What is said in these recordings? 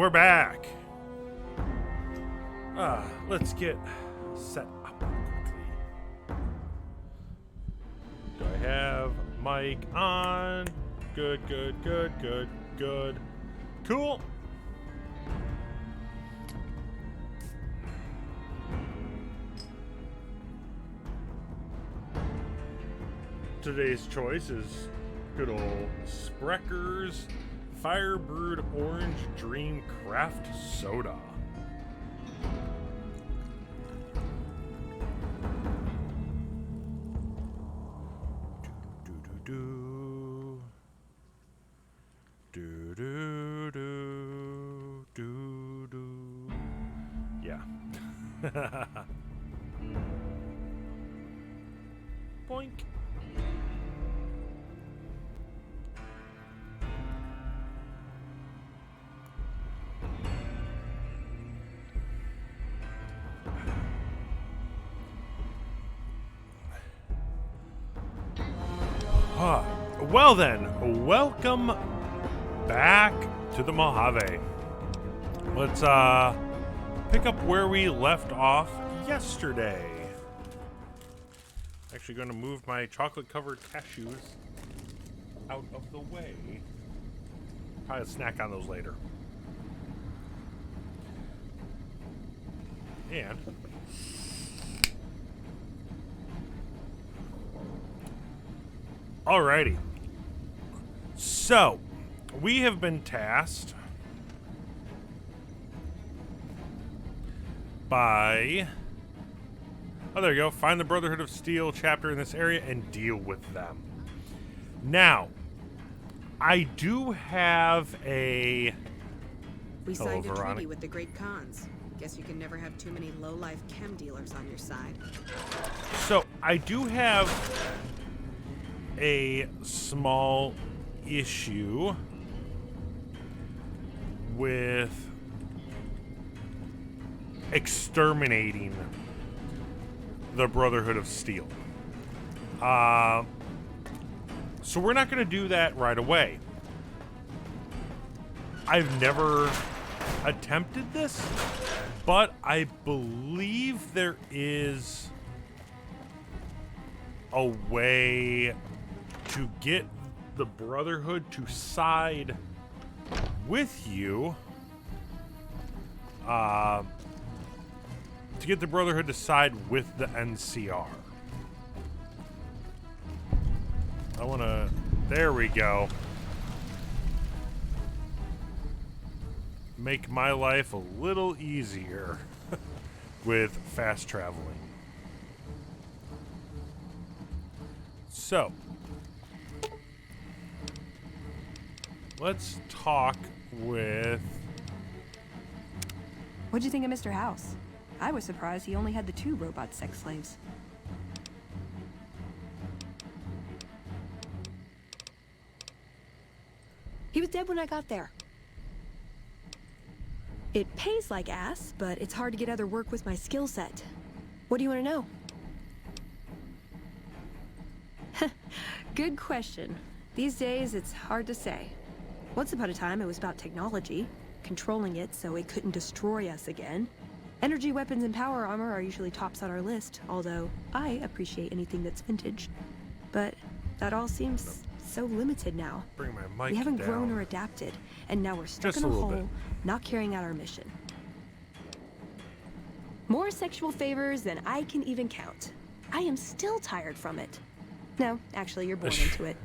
we're back. Let's get set up quickly. Do I have mic on? Good. Cool. Today's choice is good old Sprecker's Fire Brewed Orange Dream Craft Soda. Yeah. Boink. Well then, welcome back to the Mojave. Let's pick up where we left off yesterday. Actually going to move my chocolate-covered cashews out of the way. Probably snack on those later. And alrighty. So, we have been tasked by... Oh, there you go. Find the Brotherhood of Steel chapter in this area and deal with them. Now, I do have a... We Hello, signed a Veronica. treaty with the Great Khans. Guess you can never have too many low-life chem dealers on your side. So, I do have a small issue with exterminating the Brotherhood of Steel. So we're not going to do that right away. I've never attempted this, but I believe there is a way to get the Brotherhood to side with you. To get the Brotherhood to side with the NCR. I want to... There we go. Make my life a little easier with fast traveling. So, let's talk with... What'd you think of Mr. House? I was surprised he only had the 2 robot sex slaves. He was dead when I got there. It pays like ass, but it's hard to get other work with my skill set. What do you want to know? Good question. These days, it's hard to say. Once upon a time, it was about technology, controlling it so it couldn't destroy us again. Energy weapons and power armor are usually tops on our list, although I appreciate anything that's vintage. But that all seems so limited now. Bring my mic We haven't down. grown or adapted, and now we're stuck Just in a a little hole, bit. not carrying out our mission. More sexual favors than I can even count. I am still tired from it. No, actually, you're born into it.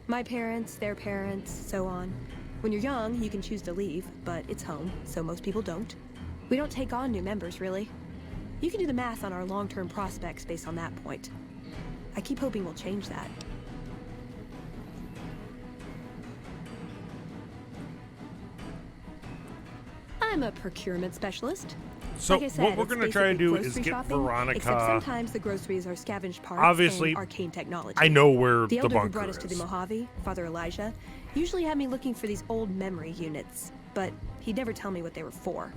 My parents, their parents, so on. When you're young, you can choose to leave, but it's home, so most people don't. We don't take on new members, really. You can do the math on our long-term prospects based on that point. I keep hoping we'll change that. I'm a procurement specialist. So Like I said, what we're it's going to try to basically do is grocery get shopping, Veronica... Except sometimes the groceries are scavenged parts Obviously, and arcane technology. I know where The the elder who bunker brought us to the is. Mojave, Father Elijah, usually had me looking for these old memory units, but he'd never tell me what they were for.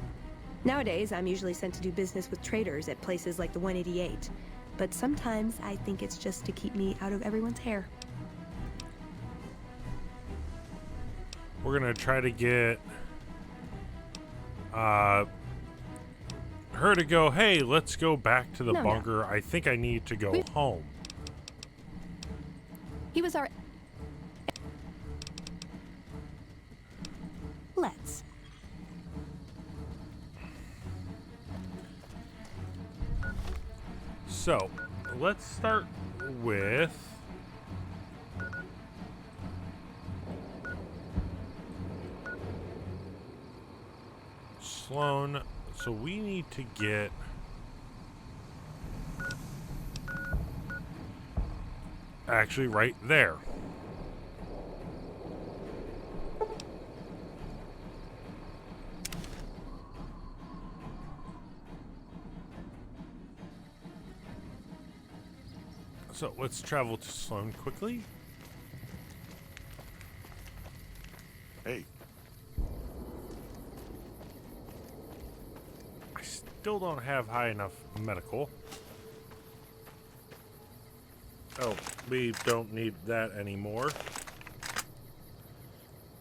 Nowadays, I'm usually sent to do business with traders at places like the 188, but sometimes I think it's just to keep me out of everyone's hair. We're going to try to get her to go, hey, let's go back to the No. bunker. I think I need to go home. He was our... Let's. So, let's start with... Sloan. So we need to get... Actually, right there. So let's travel to Sloan quickly. Hey, I still don't have high enough medical. Oh, we don't need that anymore.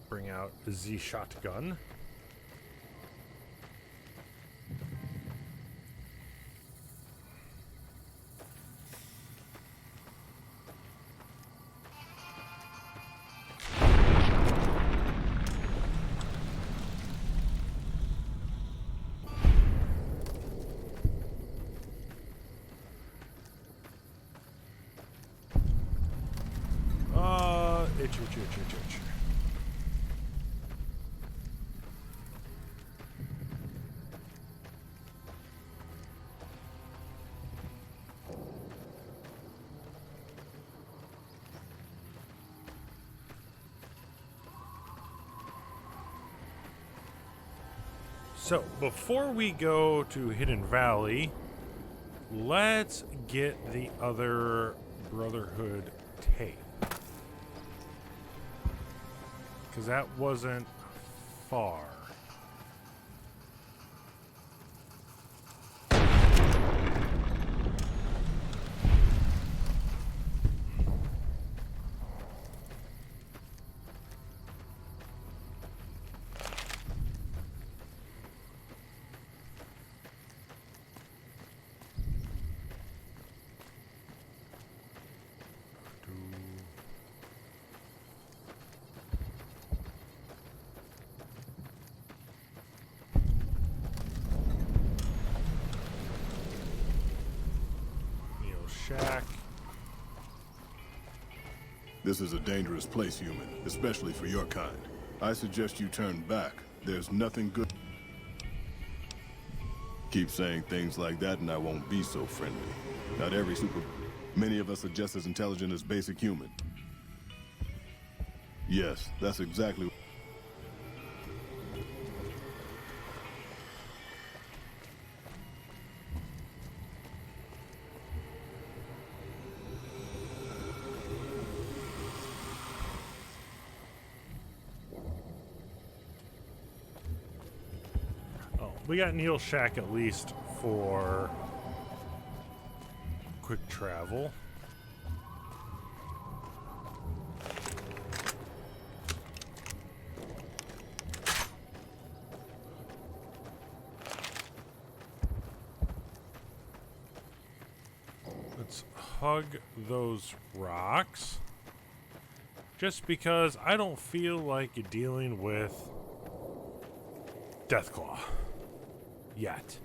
Bring out the Z shotgun. Itch. So, before we go to Hidden Valley, let's get the other Brotherhood tape. Because that wasn't far. Shack. this is a dangerous place, human, especially for your kind. I suggest you turn back. There's nothing good. Keep saying things like that and I won't be so friendly. Not every super... Many of us are just as intelligent as basic human. Yes, that's exactly... We got Neil Shack at least for quick travel. Let's hug those rocks. Just because I don't feel like dealing with Deathclaw yet.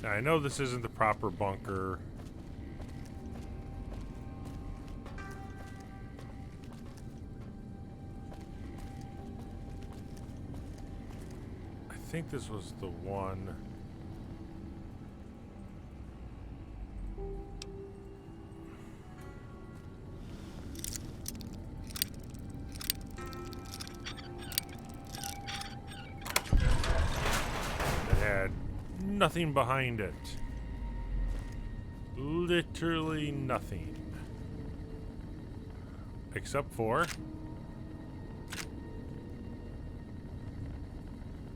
Now, I know this isn't the proper bunker. I think this was the one. nothing behind it. Literally nothing. Except for a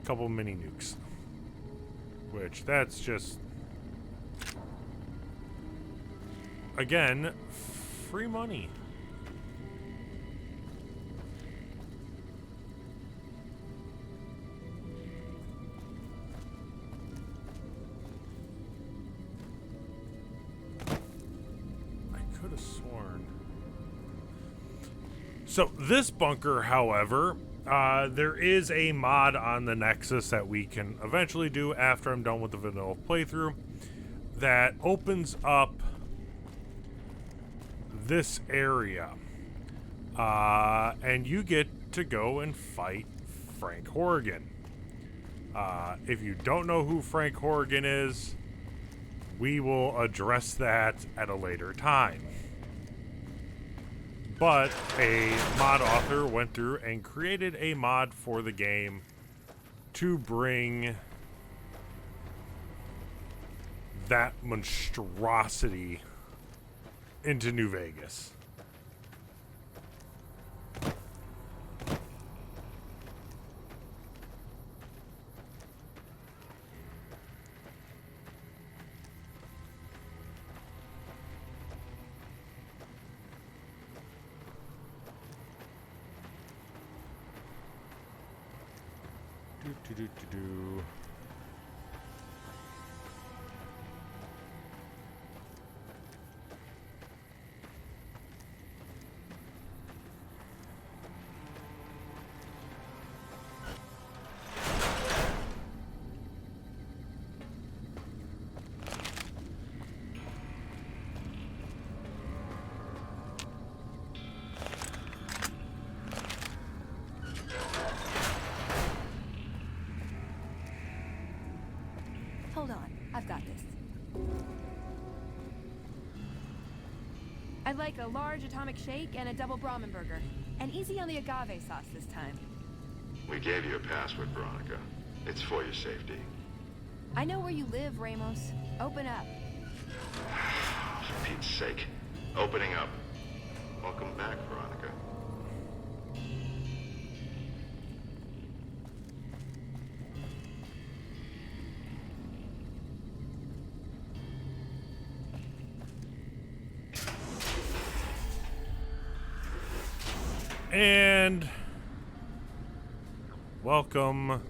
couple mini nukes. Which, that's just... Again, free money. I could have sworn. So this bunker, however, there is a mod on the Nexus that we can eventually do after I'm done with the vanilla playthrough that opens up this area. And you get to go and fight Frank Horrigan. If you don't know who Frank Horrigan is, we will address that at a later time. But a mod author went through and created a mod for the game to bring that monstrosity into New Vegas. Do. Hold on, I've got this. I'd like a large atomic shake and a double Brahmin burger. And easy on the agave sauce this time. We gave you a password, Veronica. It's for your safety. I know where you live, Ramos. Open up. For Pete's sake. Opening up. Welcome back, Veronica. And welcome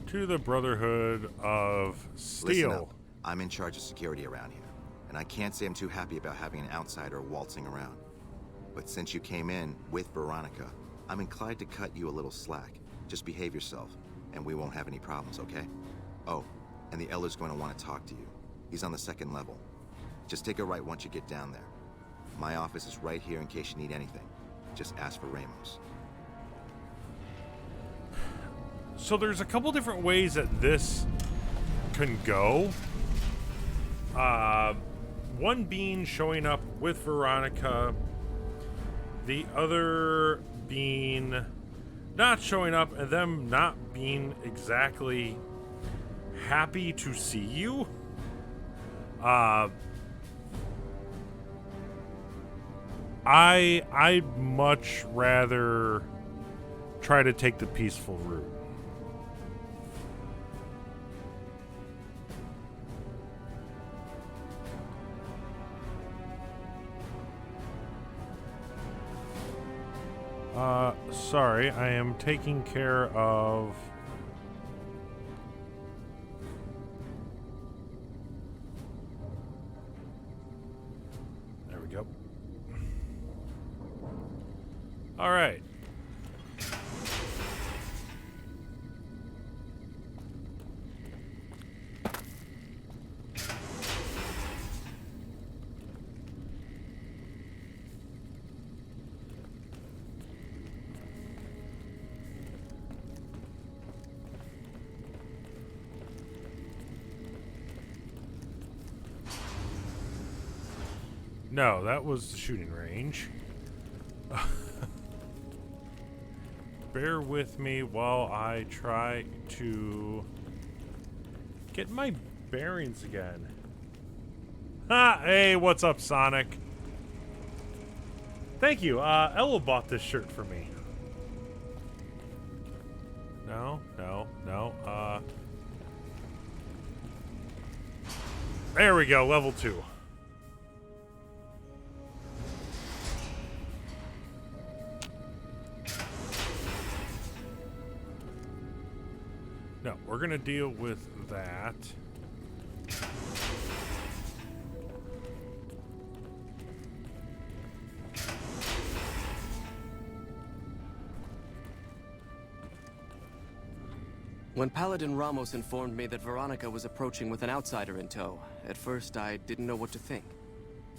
to the Brotherhood of Steel. Listen up. I'm in charge of security around here, and I can't say I'm too happy about having an outsider waltzing around. But since you came in with Veronica, I'm inclined to cut you a little slack. Just behave yourself, and we won't have any problems, okay? Oh, and the Elder's going to want to talk to you. He's on the 2nd level. Just take a right once you get down there. My office is right here in case you need anything. Just ask for Ramos. So there's a couple different ways that this can go. One being showing up with Veronica. The other being not showing up and them not being exactly happy to see you. I'd much rather try to take the peaceful route. Sorry, I am taking care of... There we go. All right. No, that was the shooting range. Bear with me while I try to Get my bearings again. Ha! Hey, what's up, Sonic? Thank you. Ella bought this shirt for me. No. There we go, level 2. No, we're gonna deal with that. When Paladin Ramos informed me that Veronica was approaching with an outsider in tow, at first I didn't know what to think.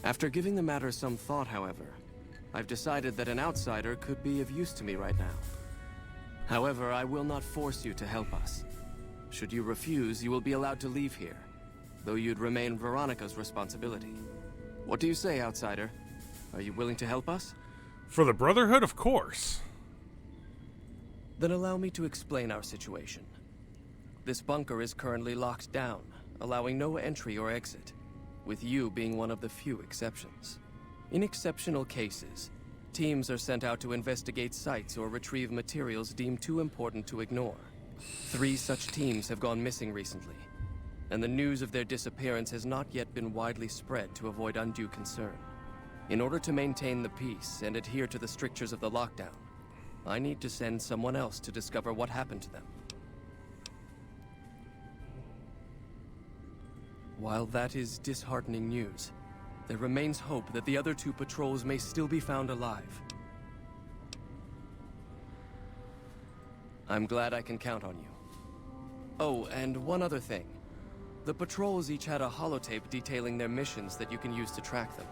After giving the matter some thought, however, I've decided that an outsider could be of use to me right now. However, I will not force you to help us. Should you refuse, you will be allowed to leave here, though you'd remain Veronica's responsibility. What do you say, outsider? Are you willing to help us? For the Brotherhood, of course. Then allow me to explain our situation. This bunker is currently locked down, allowing no entry or exit, with you being one of the few exceptions. In exceptional cases, teams are sent out to investigate sites or retrieve materials deemed too important to ignore. 3 such teams have gone missing recently, and the news of their disappearance has not yet been widely spread to avoid undue concern. In order to maintain the peace and adhere to the strictures of the lockdown, I need to send someone else to discover what happened to them. While that is disheartening news, there remains hope that the other 2 patrols may still be found alive. I'm glad I can count on you. Oh, and one other thing. The patrols each had a holotape detailing their missions that you can use to track them.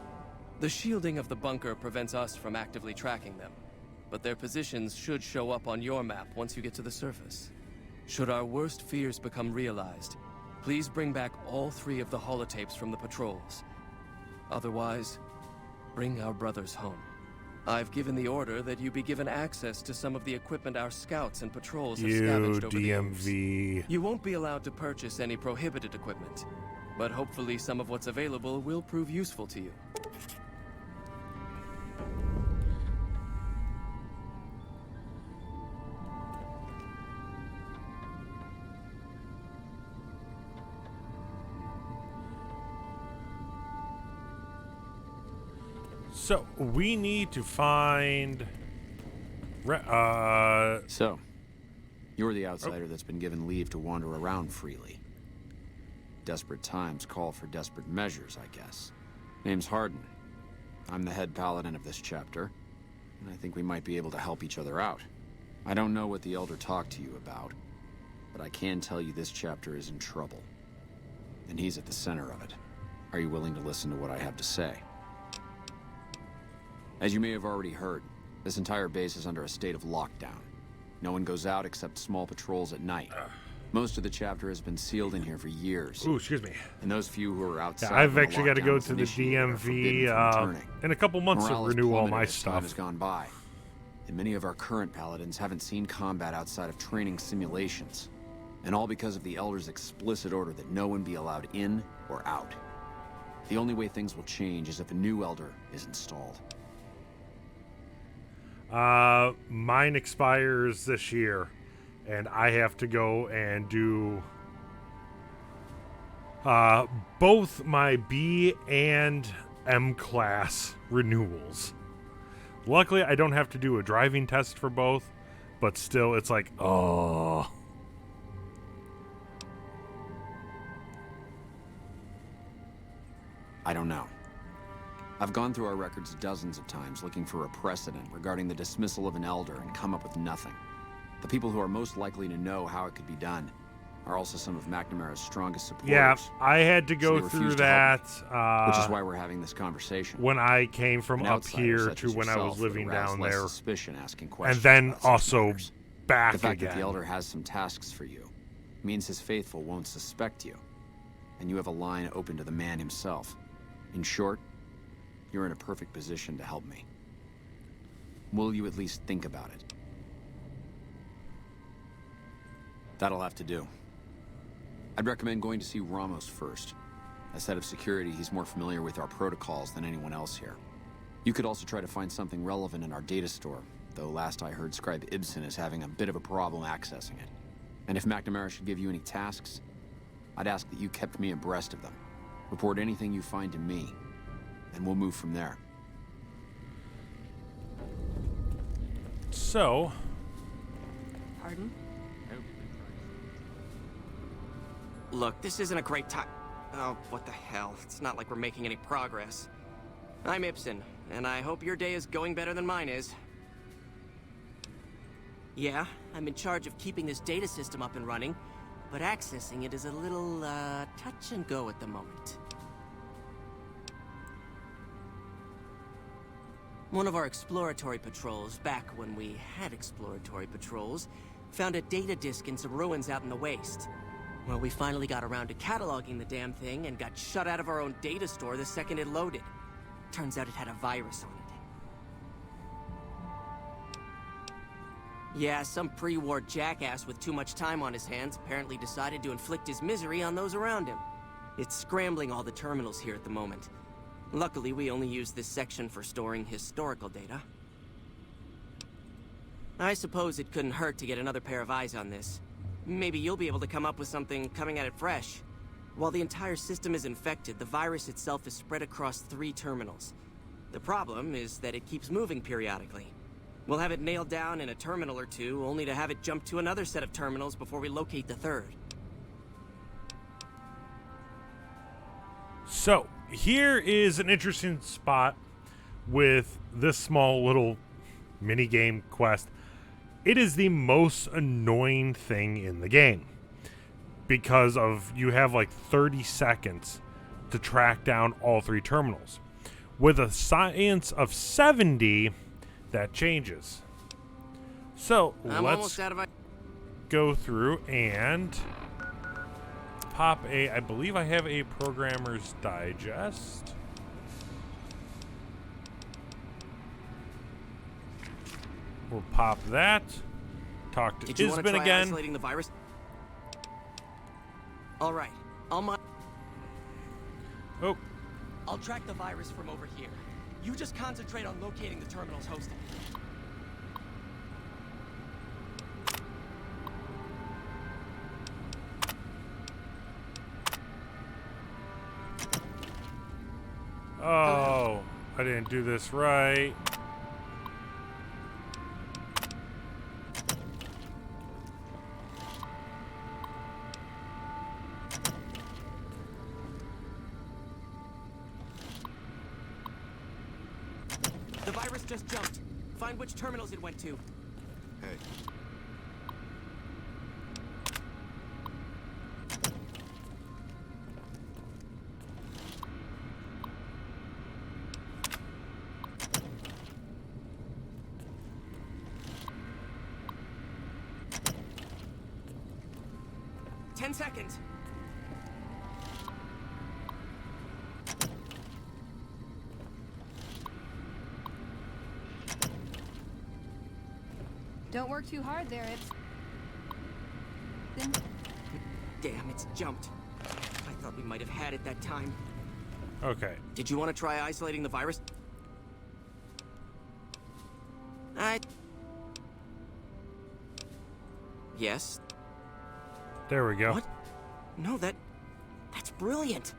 The shielding of the bunker prevents us from actively tracking them, but their positions should show up on your map once you get to the surface. Should our worst fears become realized, please bring back all 3 of the holotapes from the patrols. Otherwise, bring our brothers home. I've given the order that you be given access to some of the equipment our scouts and patrols have scavenged over the years. DMV. You won't be allowed to purchase any prohibited equipment, but hopefully some of what's available will prove useful to you. So, we need to find... So, you're the outsider that's been given leave to wander around freely. Desperate times call for desperate measures, I guess. Name's Hardin. I'm the head paladin of this chapter, and I think we might be able to help each other out. I don't know what the Elder talked to you about, but I can tell you this chapter is in trouble. And he's at the center of it. Are you willing to listen to what I have to say? As you may have already heard, this entire base is under a state of lockdown. No one goes out except small patrols at night. Most of the chapter has been sealed in here for years. Ooh, excuse me. And those few who are outside... Yeah, I've actually got to go to the DMV in a couple months to renew all my stuff. Time has gone by, and many of our current paladins haven't seen combat outside of training simulations. And all because of the Elder's explicit order that no one be allowed in or out. The only way things will change is if a new Elder is installed. Mine expires this year, and I have to go and do both my B and M class renewals. Luckily, I don't have to do a driving test for both, but still, it's like, oh. I don't know. I've gone through our records dozens of times looking for a precedent regarding the dismissal of an Elder and come up with nothing. The people who are most likely to know how it could be done are also some of McNamara's strongest supporters. Yeah, I had to go through that. Which is why we're having this conversation. When I came from up here to when I was living down there. Suspicion asking questions and then also back the fact again. That the Elder has some tasks for you means his faithful won't suspect you. And you have a line open to the man himself. In short, you're in a perfect position to help me. Will you at least think about it? That'll have to do. I'd recommend going to see Ramos first. As head of security, he's more familiar with our protocols than anyone else here. You could also try to find something relevant in our data store, though last I heard Scribe Ibsen is having a bit of a problem accessing it. And if McNamara should give you any tasks, I'd ask that you kept me abreast of them. Report anything you find to me, and we'll move from there. So, Pardon? Look, this isn't a great time. Oh, what the hell? It's not like we're making any progress. I'm Ibsen, and I hope your day is going better than mine is. Yeah, I'm in charge of keeping this data system up and running, but accessing it is a little, touch and go at the moment. One of our exploratory patrols, back when we had exploratory patrols, found a data disk in some ruins out in the waste. Well, we finally got around to cataloging the damn thing and got shut out of our own data store the second it loaded. Turns out it had a virus on it. Yeah, some pre-war jackass with too much time on his hands apparently decided to inflict his misery on those around him. It's scrambling all the terminals here at the moment. Luckily, we only use this section for storing historical data. I suppose it couldn't hurt to get another pair of eyes on this. Maybe you'll be able to come up with something coming at it fresh. While the entire system is infected, the virus itself is spread across 3 terminals. The problem is that it keeps moving periodically. We'll have it nailed down in a terminal or 2, only to have it jump to another set of terminals before we locate the 3rd. So, here is an interesting spot with this small little mini-game quest. It is the most annoying thing in the game because of you have like 30 seconds to track down all 3 terminals. With a science of 70, that changes. So let's go through and pop I believe I have a Programmer's Digest. We'll pop that. Talk to Isbin again. Isolating the virus? All right. Oh. I'll track the virus from over here. You just concentrate on locating the terminals hosting it. Oh, I didn't do this right. The virus just jumped. Find which terminals it went to. Hey. Seconds. Don't work too hard there, Ibsen. Damn, it's jumped. I thought we might have had it that time. Okay. Did you want to try isolating the virus? Yes. There we go. What? No, that's brilliant.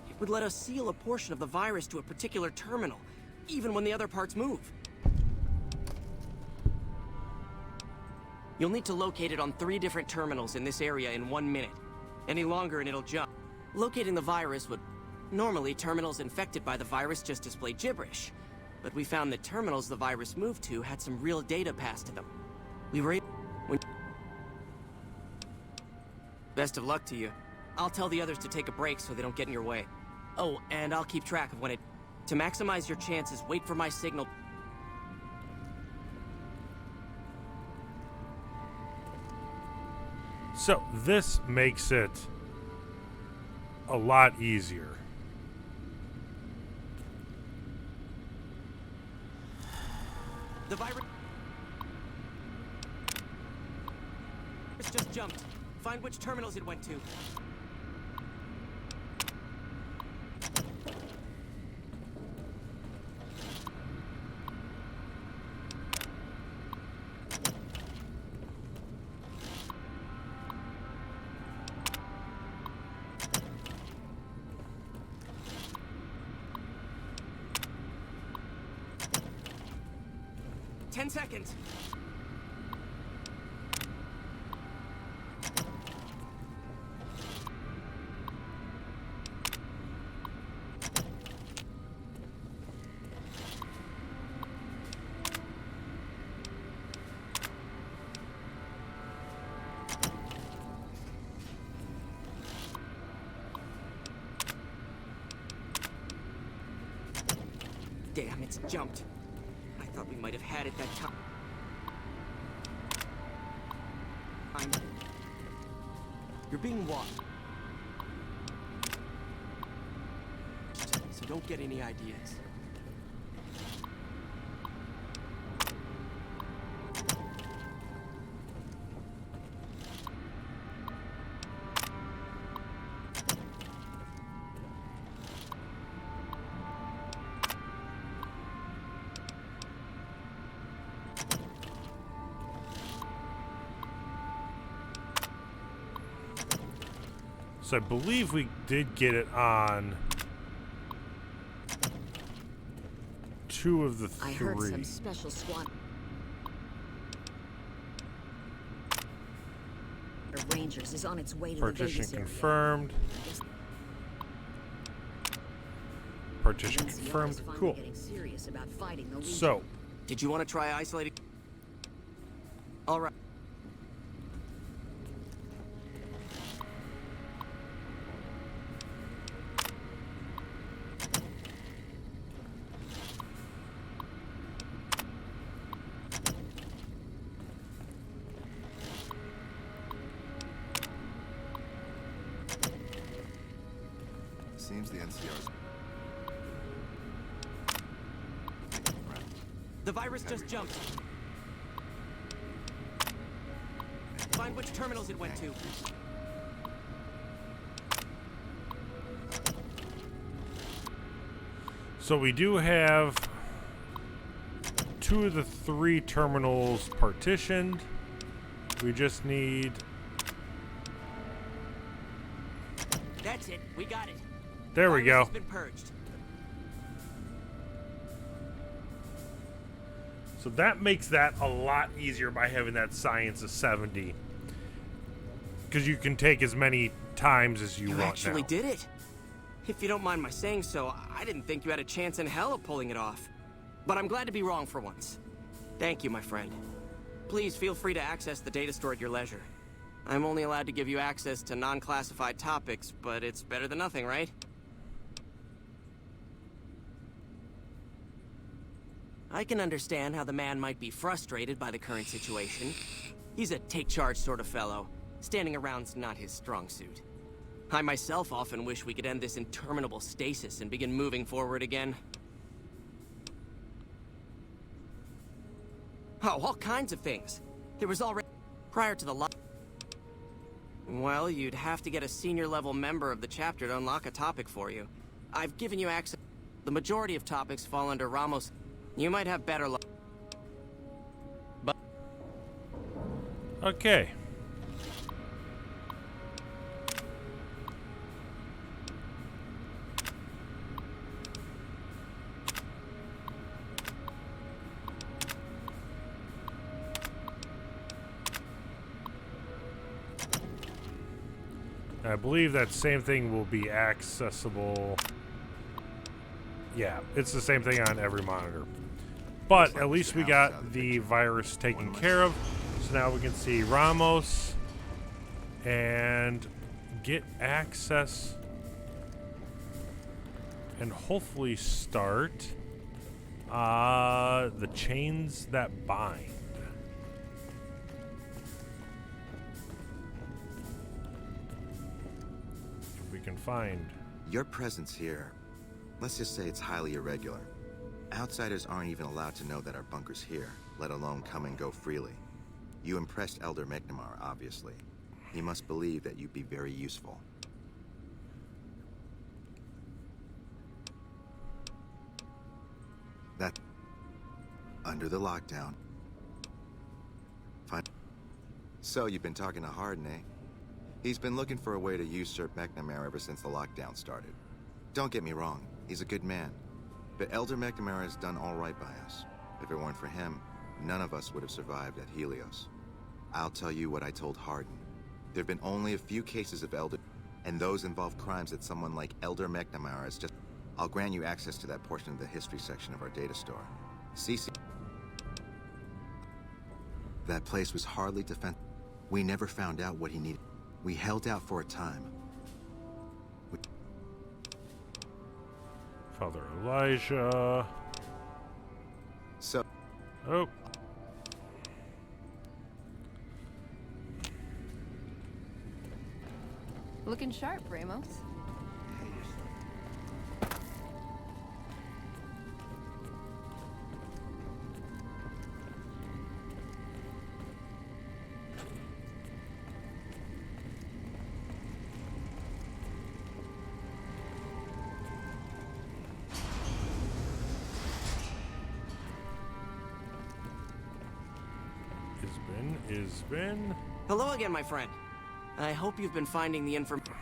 It would let us seal a portion of the virus to a particular terminal, even when the other parts move. You'll need to locate it on 3 different terminals in this area in 1 minute. Any longer and it'll jump. Locating the virus would... Normally, terminals infected by the virus just display gibberish. But we found that terminals the virus moved to had some real data passed to them. We were able... Best of luck to you. I'll tell the others to take a break so they don't get in your way. Oh, and I'll keep track of when it... To maximize your chances, wait for my signal. So this makes it a lot easier. The virus just jumped. Find which terminals it went to. Seconds. Damn, it's jumped. I thought we might have had it that time. You're being watched. So don't get any ideas. So I believe we did get it on 2 of the 3. I heard some special squad Rangers is on its way to Partition the Vegas confirmed. Partition NCR is confirmed. finally Cool. getting serious about fighting the Legion. So, Did you want to try isolating? All right. Seems the NCR's... The virus just jumped. Find which terminals it went to. so we do have 2 of the 3 terminals partitioned. We just need... That's it. We got it. There we go. Virus has been purged. So that makes that a lot easier by having that science of 70. Because you can take as many times as you You want actually now. did it. If you don't mind my saying so, I didn't think you had a chance in hell of pulling it off. But I'm glad to be wrong for once. Thank you, my friend. Please feel free to access the data store at your leisure. I'm only allowed to give you access to non-classified topics, but it's better than nothing, right? I can understand how the man might be frustrated by the current situation. He's a take-charge sort of fellow. Standing around's not his strong suit. I myself often wish we could end this interminable stasis and begin moving forward again. Oh, all kinds of things. There was already... prior to the lock... Well, you'd have to get a senior-level member of the chapter to unlock a topic for you. I've given you access... The majority of topics fall under Ramos... You might have better luck. But... Okay. I believe that same thing will be accessible. Yeah, it's the same thing on every monitor. But at least we got the virus taken care of. So now we can see Ramos and get access and hopefully start the chains that bind. If we can find... Your presence here, let's just say it's highly irregular. Outsiders aren't even allowed to know that our bunker's here, let alone come and go freely. You impressed Elder McNamara, obviously. He must believe that you'd be very useful. That... Under the lockdown. Fine. So, you've been talking to Hardin, eh? He's been looking for a way to usurp McNamara ever since the lockdown started. Don't get me wrong, he's a good man. But Elder McNamara has done all right by us. If it weren't for him, none of us would have survived at Helios. I'll tell you what I told Hardin. There have been only a few cases of Elder, and those involve crimes that someone like Elder McNamara is just... I'll grant you access to that portion of the history section of our data store. CC. That place was hardly defensible. We never found out what he needed. We held out for a time. Father Elijah. So... Oh. Looking sharp, Ramos. Isbin. Hello again, my friend. I hope you've been finding the information.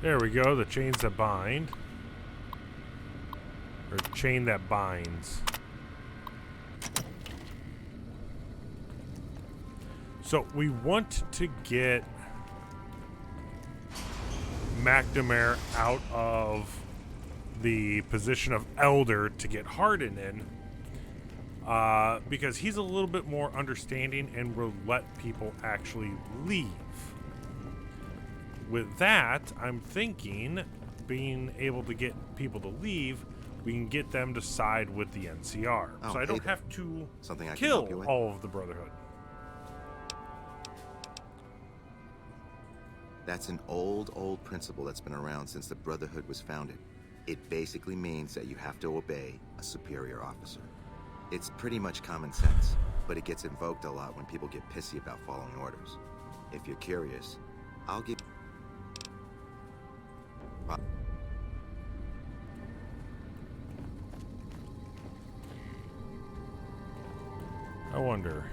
There we go, the chains that bind. Or chain that binds. So we want to get McNamara out of the position of Elder to get Hardin in. Because he's a little bit more understanding and will let people actually leave. With that, I'm thinking being able to get people to leave, we can get them to side with the NCR. Oh, so I don't have to something I can help you kill with? all of the Brotherhood. That's an old principle that's been around since the Brotherhood was founded. It basically means that you have to obey a superior officer. It's pretty much common sense, but it gets invoked a lot when people get pissy about following orders. If you're curious, I'll give... I wonder.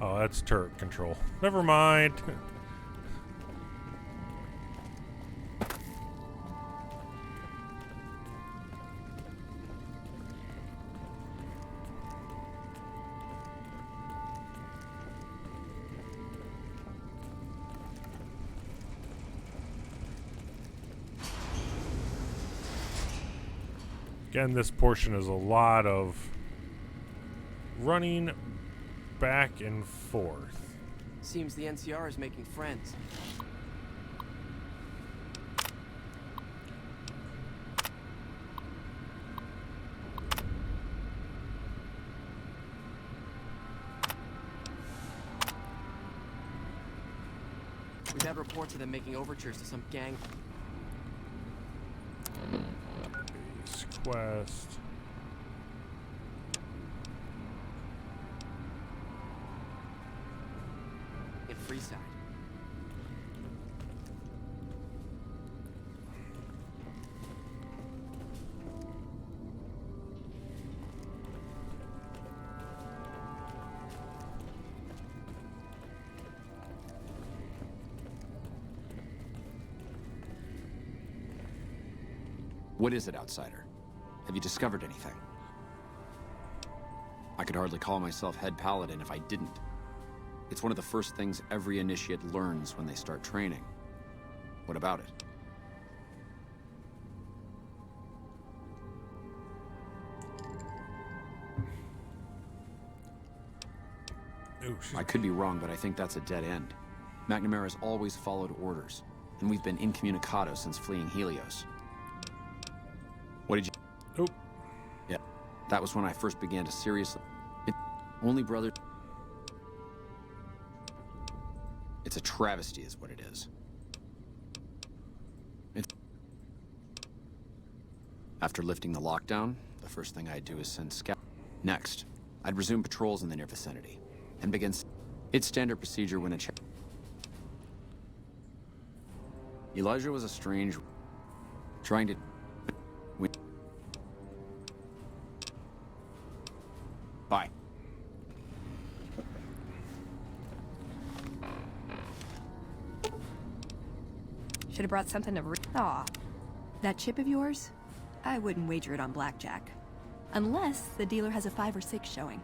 Oh, that's turret control. Never mind. Again, this portion is a lot of running back and forth. Seems the NCR is making friends. We've had reports of them making overtures to some gang. Base quest. In Freeside. What is it, outsider? Have you discovered anything? I could hardly call myself head paladin if I didn't. It's one of the first things every initiate learns when they start training. What about it? Ooh, I could be wrong, but I think that's a dead end. McNamara's always followed orders, and we've been incommunicado since fleeing Helios. What did you... Oop. Yeah, that was when I first began to seriously... Only brother... It's a travesty is what it is. After lifting the lockdown, the first thing I'd do is send scouts. Next, I'd resume patrols in the near vicinity, and begin... It's standard procedure when a... Elijah was a strange... Trying to... Bye. Should have brought something to Aw. That chip of yours? I wouldn't wager it on blackjack. Unless the dealer has a 5 or 6 showing.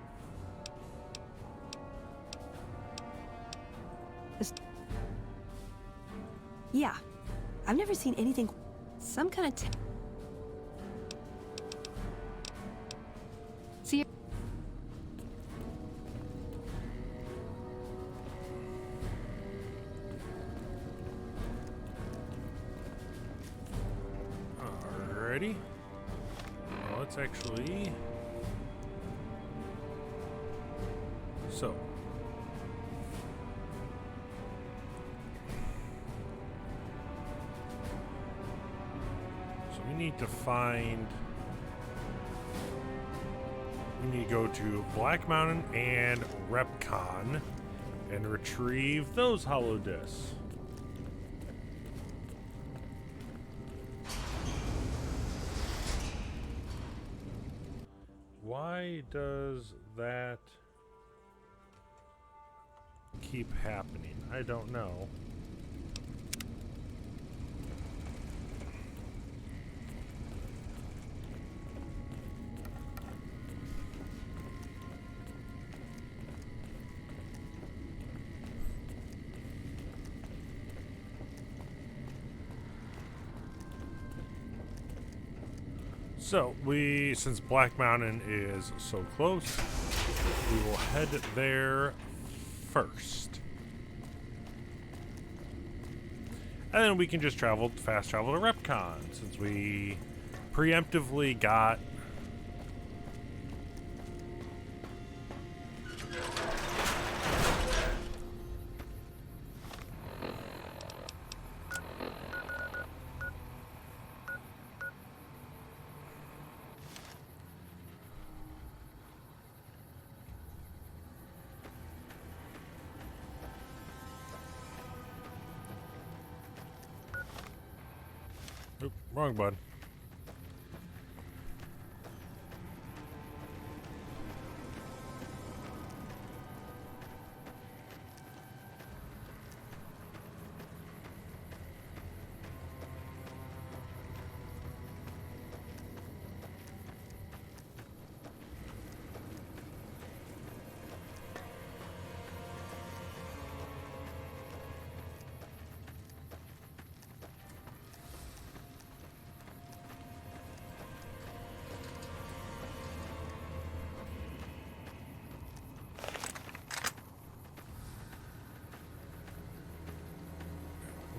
Yeah. I've never seen anything... Some kind of... See... Alrighty. Well, let's actually... So... We need to find... We need to go to Black Mountain and Repcon and retrieve those hollow discs. Why does that keep happening? I don't know. So, since Black Mountain is so close, we will head there first. And then we can just fast travel to Repcon, since we preemptively got... Oop, wrong button.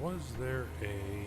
Was there a...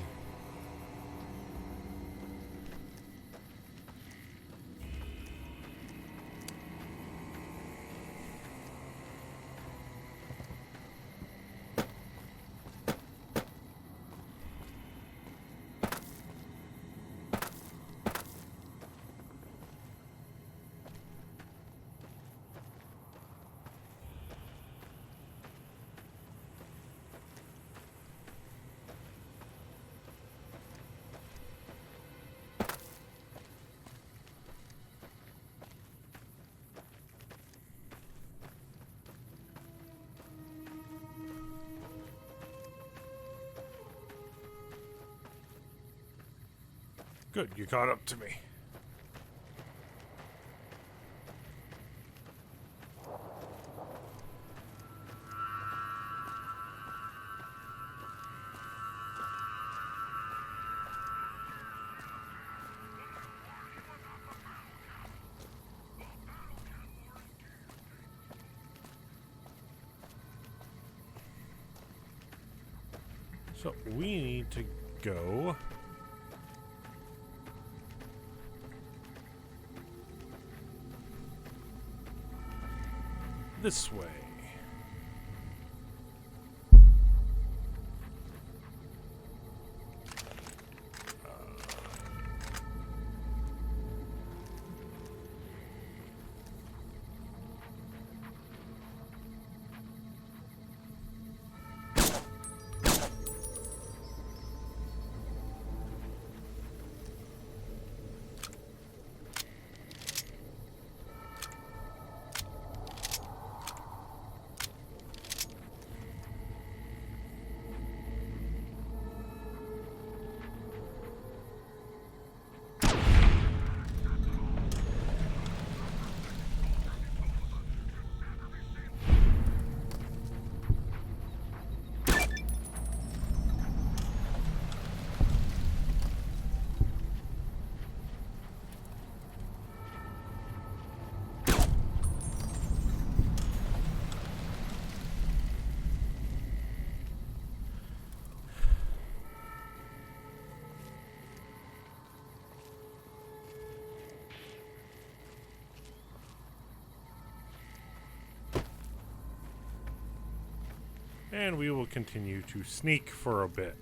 Good, you caught up to me. So we need to go this way. And we will continue to sneak for a bit.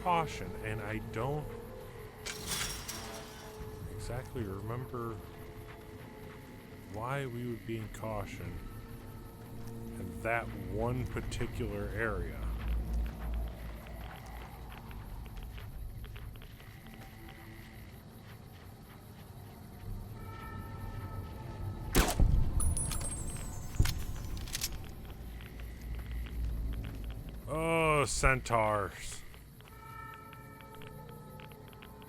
Caution, and I don't exactly remember why we would be in caution in that one particular area. Oh, centaurs.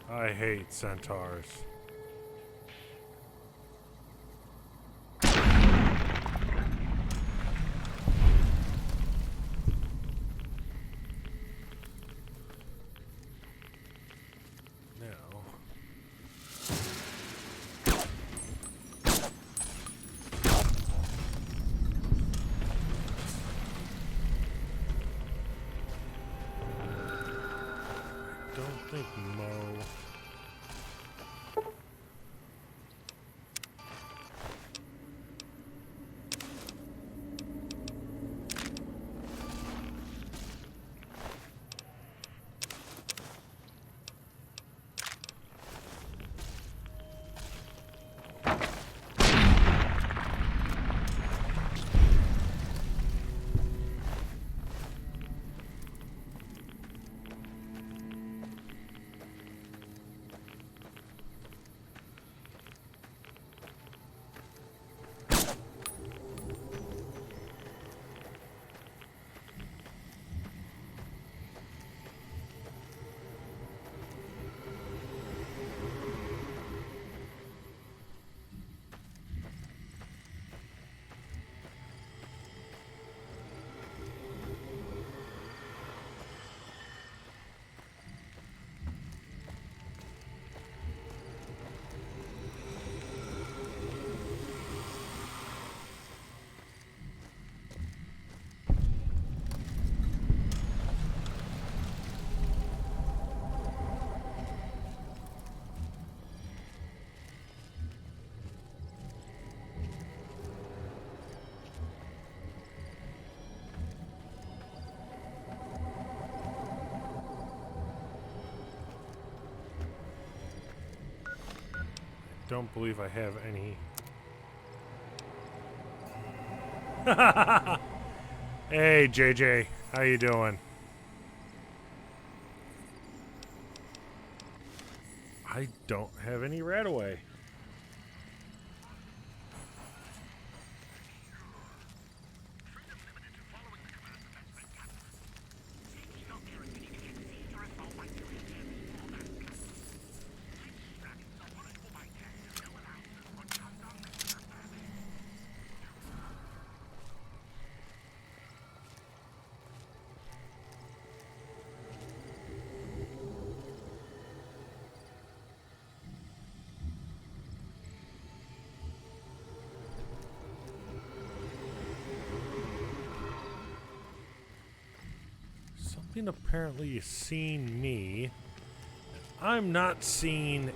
I hate centaurs. I don't think Mo... don't believe I have any. Hey, JJ. How you doing? I don't have any right away. Something apparently is seeing me. I'm not seeing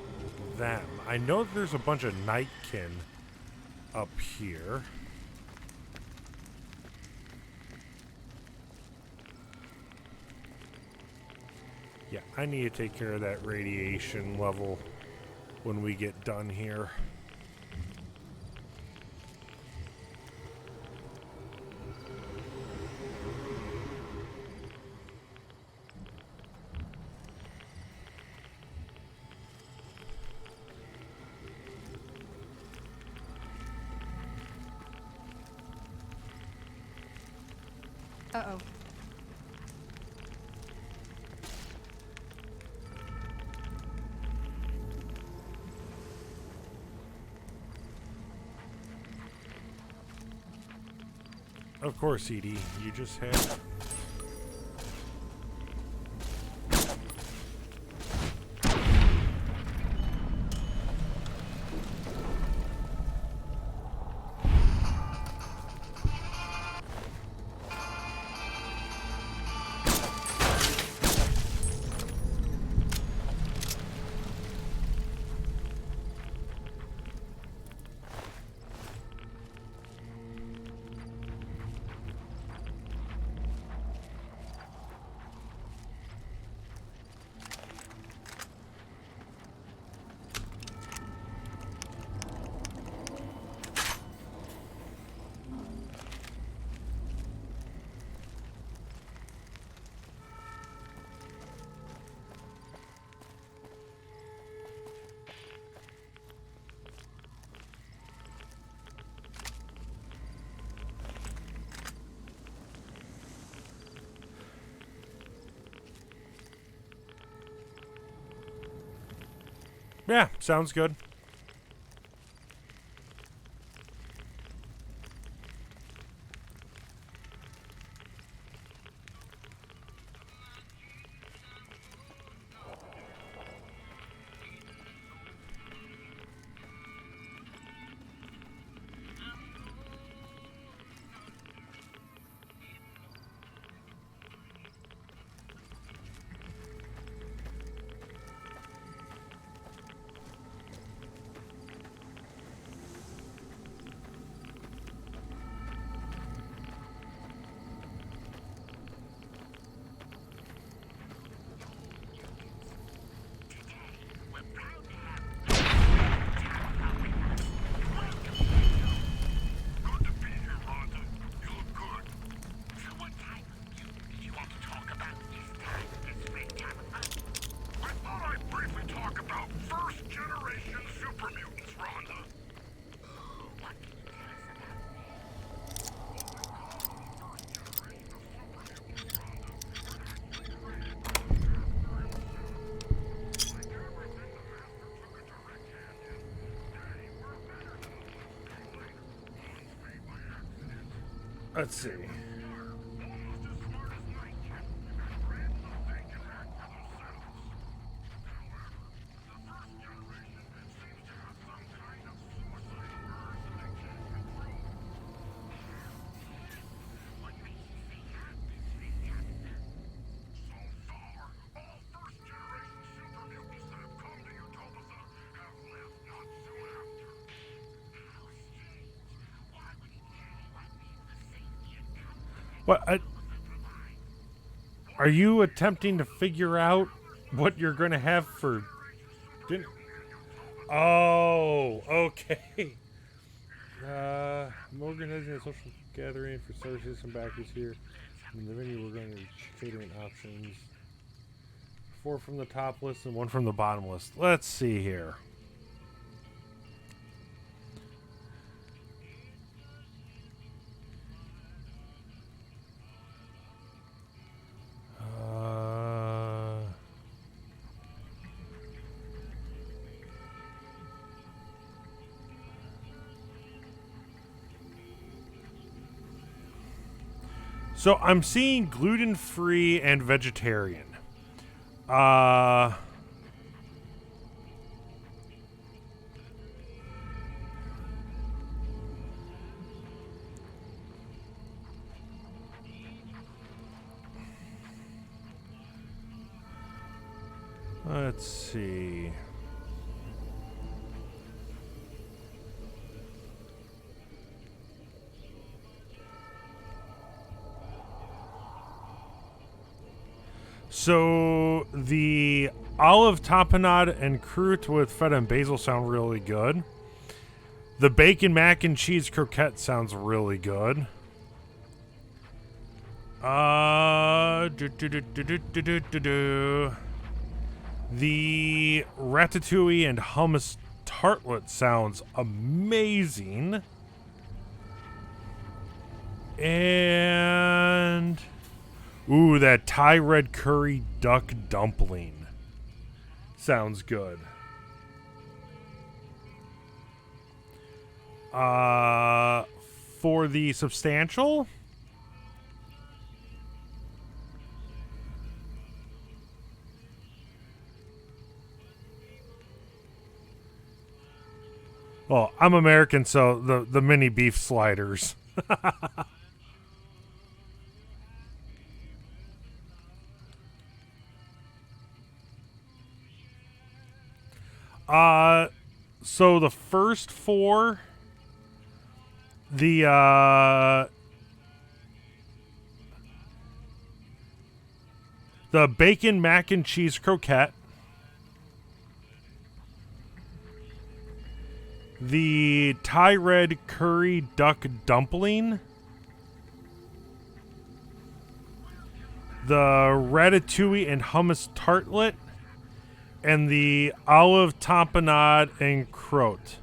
them. I know there's a bunch of Nightkin up here. Yeah, I need to take care of that radiation level when we get done here. Uh-oh. Of course, Edie, you just have... Yeah, sounds good. Let's see. What? Are you attempting to figure out what you're going to have for dinner? Oh, okay. Morgan has a social gathering for services and backers here. In the venue, we're going to catering options. 4 from the top list and 1 from the bottom list. Let's see here. So I'm seeing gluten-free and vegetarian. Let's see. So the olive tapenade and croûte with feta and basil sound really good. The bacon mac and cheese croquette sounds really good. The ratatouille and hummus tartlet sounds amazing. And ooh, that Thai red curry duck dumpling sounds good. For the substantial, well, I'm American, so the mini beef sliders. So the first 4, the bacon mac and cheese croquette, the Thai red curry duck dumpling, the ratatouille and hummus tartlet, and the olive tapenade and croûte.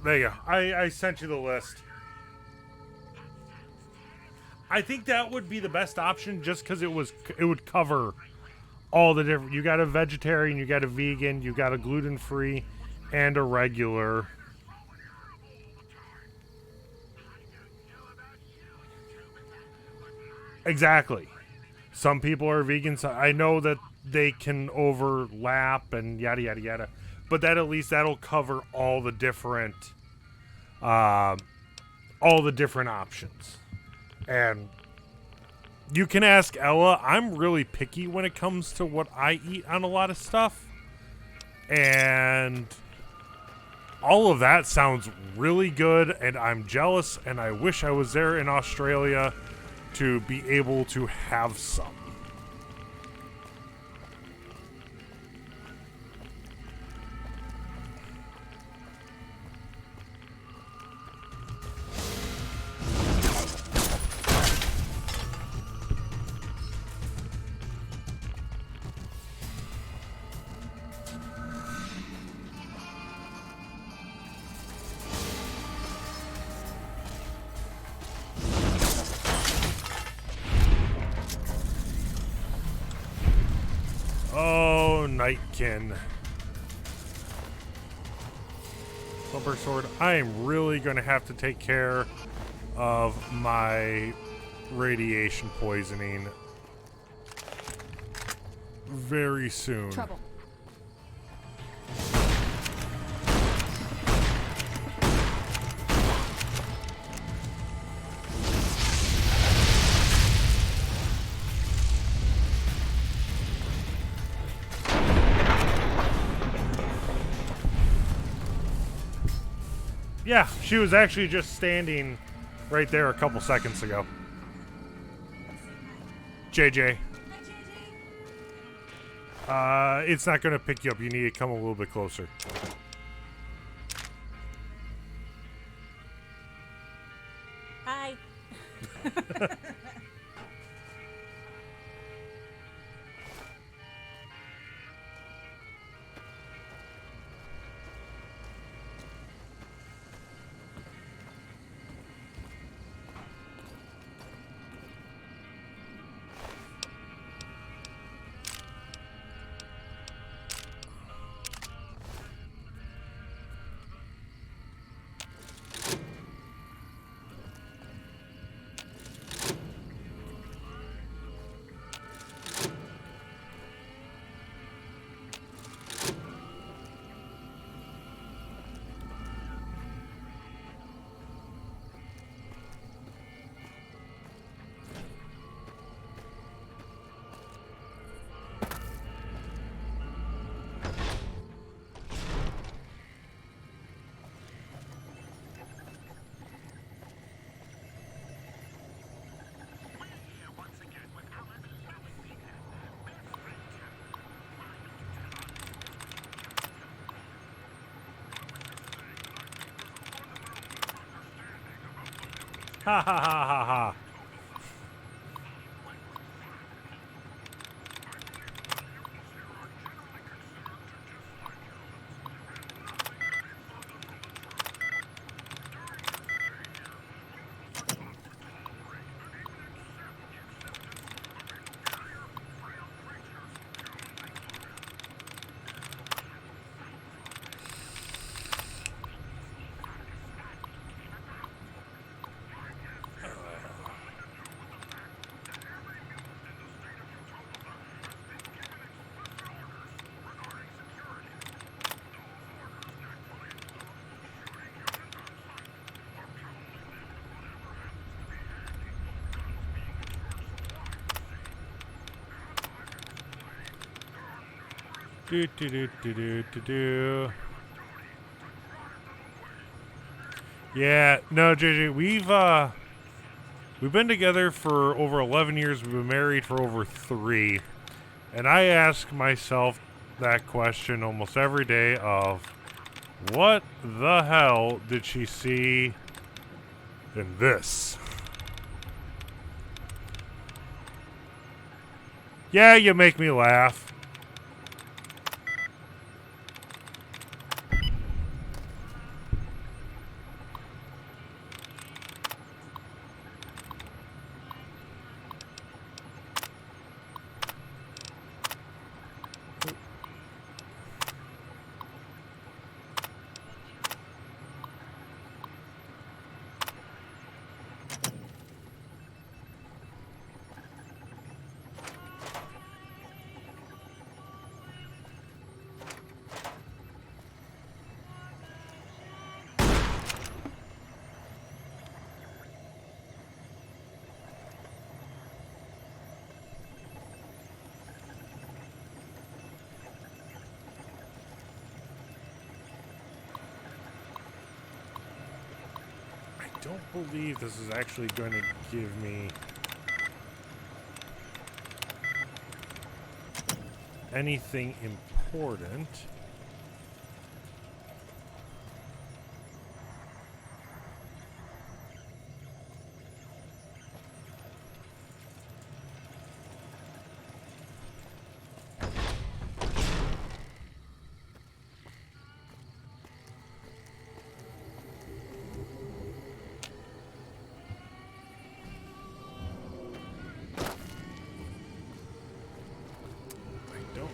There you go. I sent you the list. I think that would be the best option just because it would cover all the different. You got a vegetarian, you got a vegan, you got a gluten-free, and a regular. Exactly. Some people are vegan. So I know that they can overlap and yada yada yada, but that at least that'll cover all the different options. And you can ask Ella. I'm really picky when it comes to what I eat on a lot of stuff, and all of that sounds really good. And I'm jealous, and I wish I was there in Australia to be able to have some. Nightkin. Slumber Sword. I am really going to have to take care of my radiation poisoning very soon. Trouble. Yeah, she was actually just standing right there a couple seconds ago. JJ. It's not going to pick you up. You need to come a little bit closer. Hi. Ha ha ha ha ha. Do do do do do do do. Yeah, no, JJ, we've been together for over 11 years. We've been married for over 3, and I ask myself that question almost every day: of what the hell did she see in this? Yeah, you make me laugh. I don't believe this is actually going to give me anything important.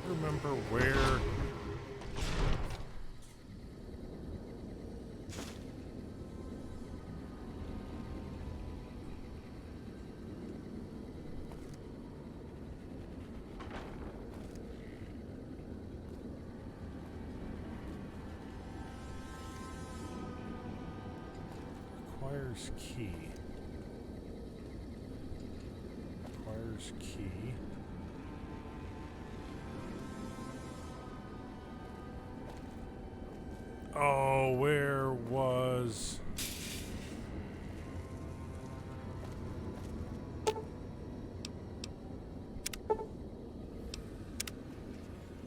Remember where Requires key. Requires key. Oh, where was...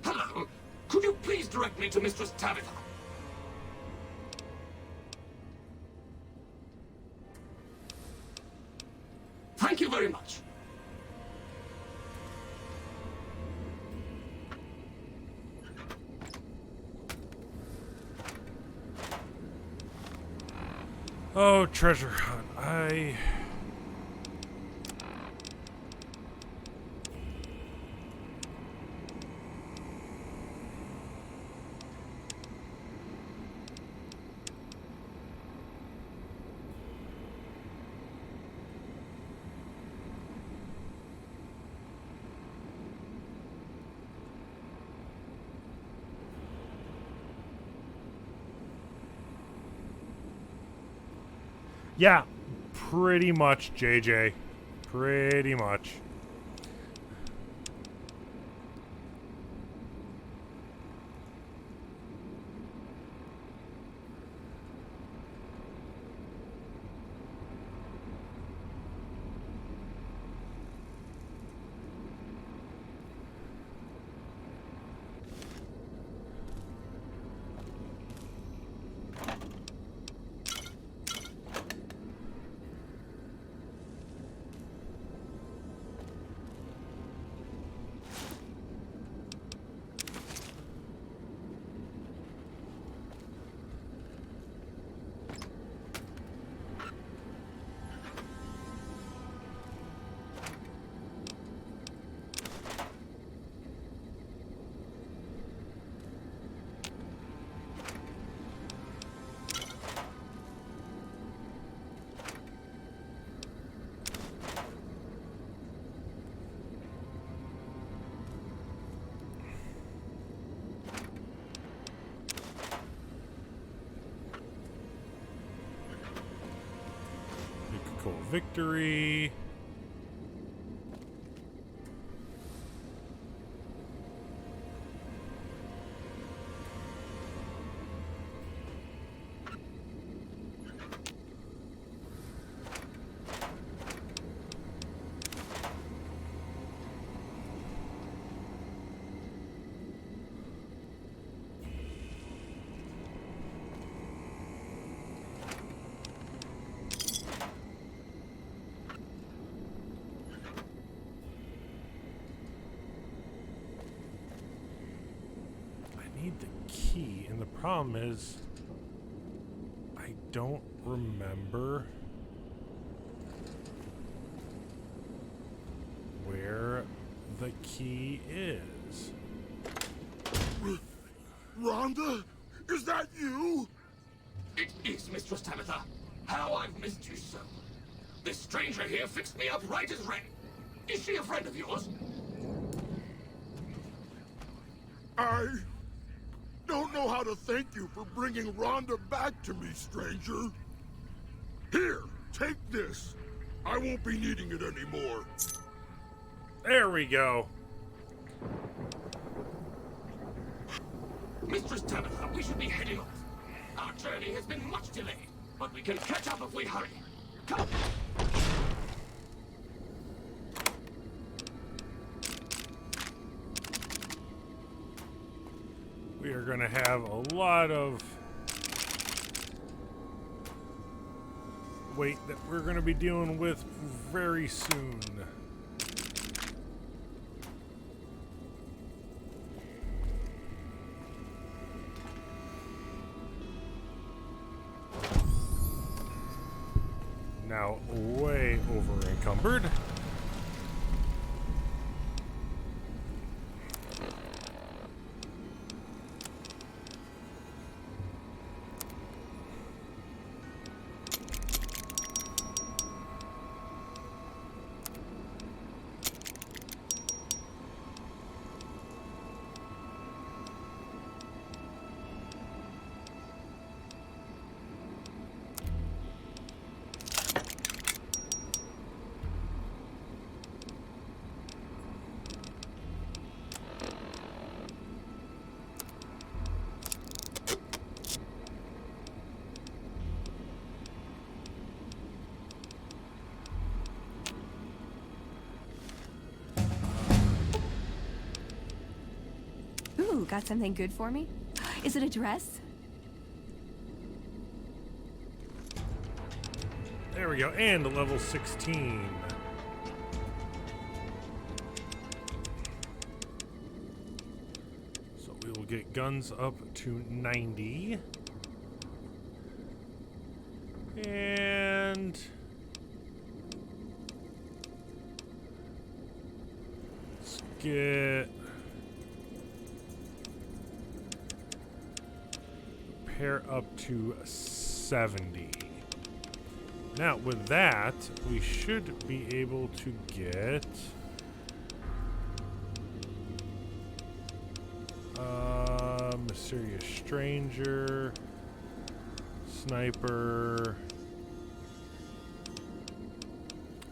Hello. Could you please direct me to Mistress Tabitha? Thank you very much. Oh, treasure hunt. Yeah, pretty much, JJ. Pretty much. Victory. The key, and the problem is I don't remember where the key is. Rhonda? Is that you? It is, Mistress Tabitha. How I've missed you so. This stranger here fixed me up right as rain. Is she a friend of yours? I don't know how to thank you for bringing Rhonda back to me, stranger. Here, take this. I won't be needing it anymore. There we go. Mistress Tabitha, we should be heading off. Our journey has been much delayed, but we can catch up if we hurry. Come. We are going to have a lot of weight that we're going to be dealing with very soon. Now, way over encumbered. Ooh, got something good for me? Is it a dress? There we go, and a level 16. So we will get guns up to 90. And let's get repair up to 70. Now, with that, we should be able to get Mysterious Stranger, Sniper.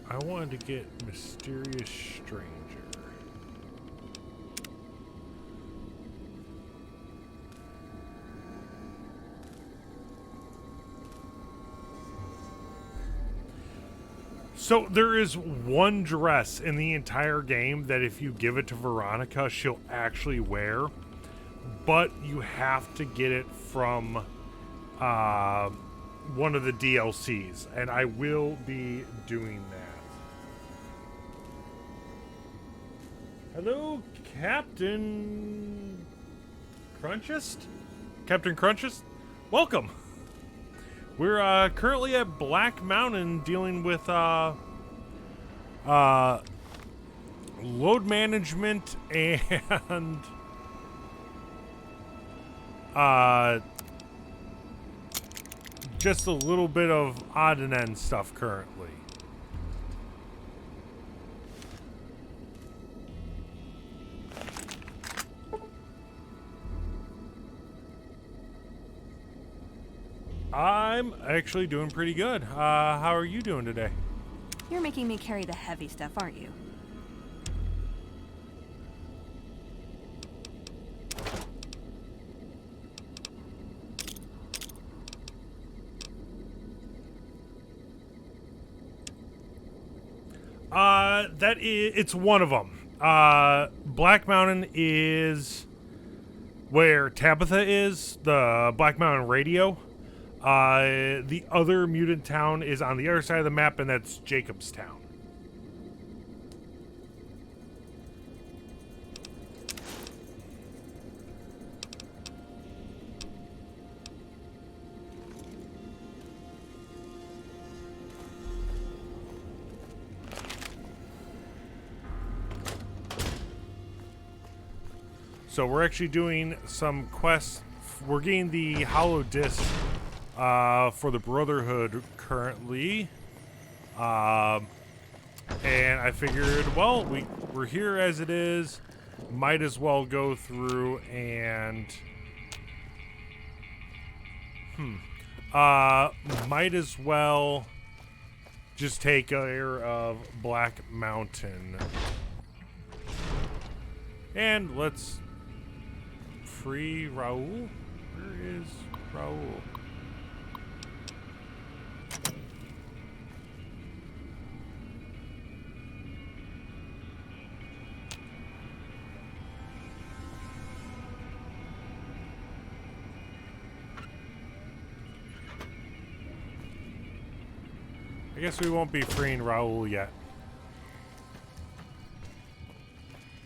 I wanted to get Mysterious Stranger. So there is one dress in the entire game that if you give it to Veronica, she'll actually wear, but you have to get it from one of the DLCs, and I will be doing that. Hello, Captain Crunchist? Captain Crunchist? Welcome! We're currently at Black Mountain dealing with load management and just a little bit of odd and end stuff currently. I'm actually doing pretty good. How are you doing today? You're making me carry the heavy stuff, aren't you? It's one of them. Black Mountain is where Tabitha is, the Black Mountain Radio. The other mutant town is on the other side of the map, and that's Jacobstown. So we're actually doing some quests. We're getting the hollow disc for the Brotherhood currently. And I figured, well, we're here as it is. Might as well go through and... might as well just take care of Black Mountain. And let's... free Raul? Where is Raul? I guess we won't be freeing Raul yet.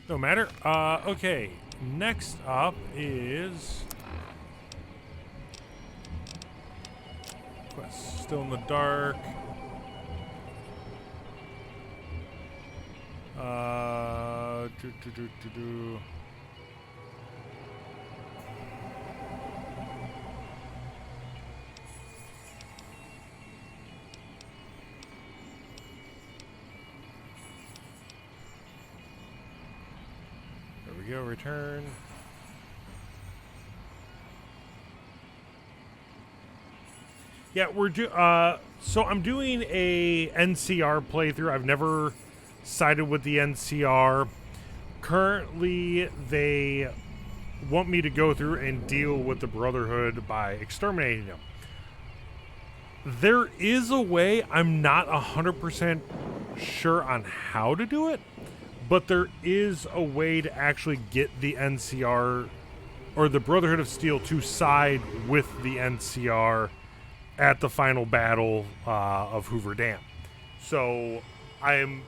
No matter. Okay. Next up is... Quest still in the dark. There we go, return. Yeah, so I'm doing a NCR playthrough. I've never sided with the NCR. Currently, they want me to go through and deal with the Brotherhood by exterminating them. There is a way, I'm not 100% sure on how to do it, but there is a way to actually get the NCR or the Brotherhood of Steel to side with the NCR at the final battle of Hoover Dam. So I'm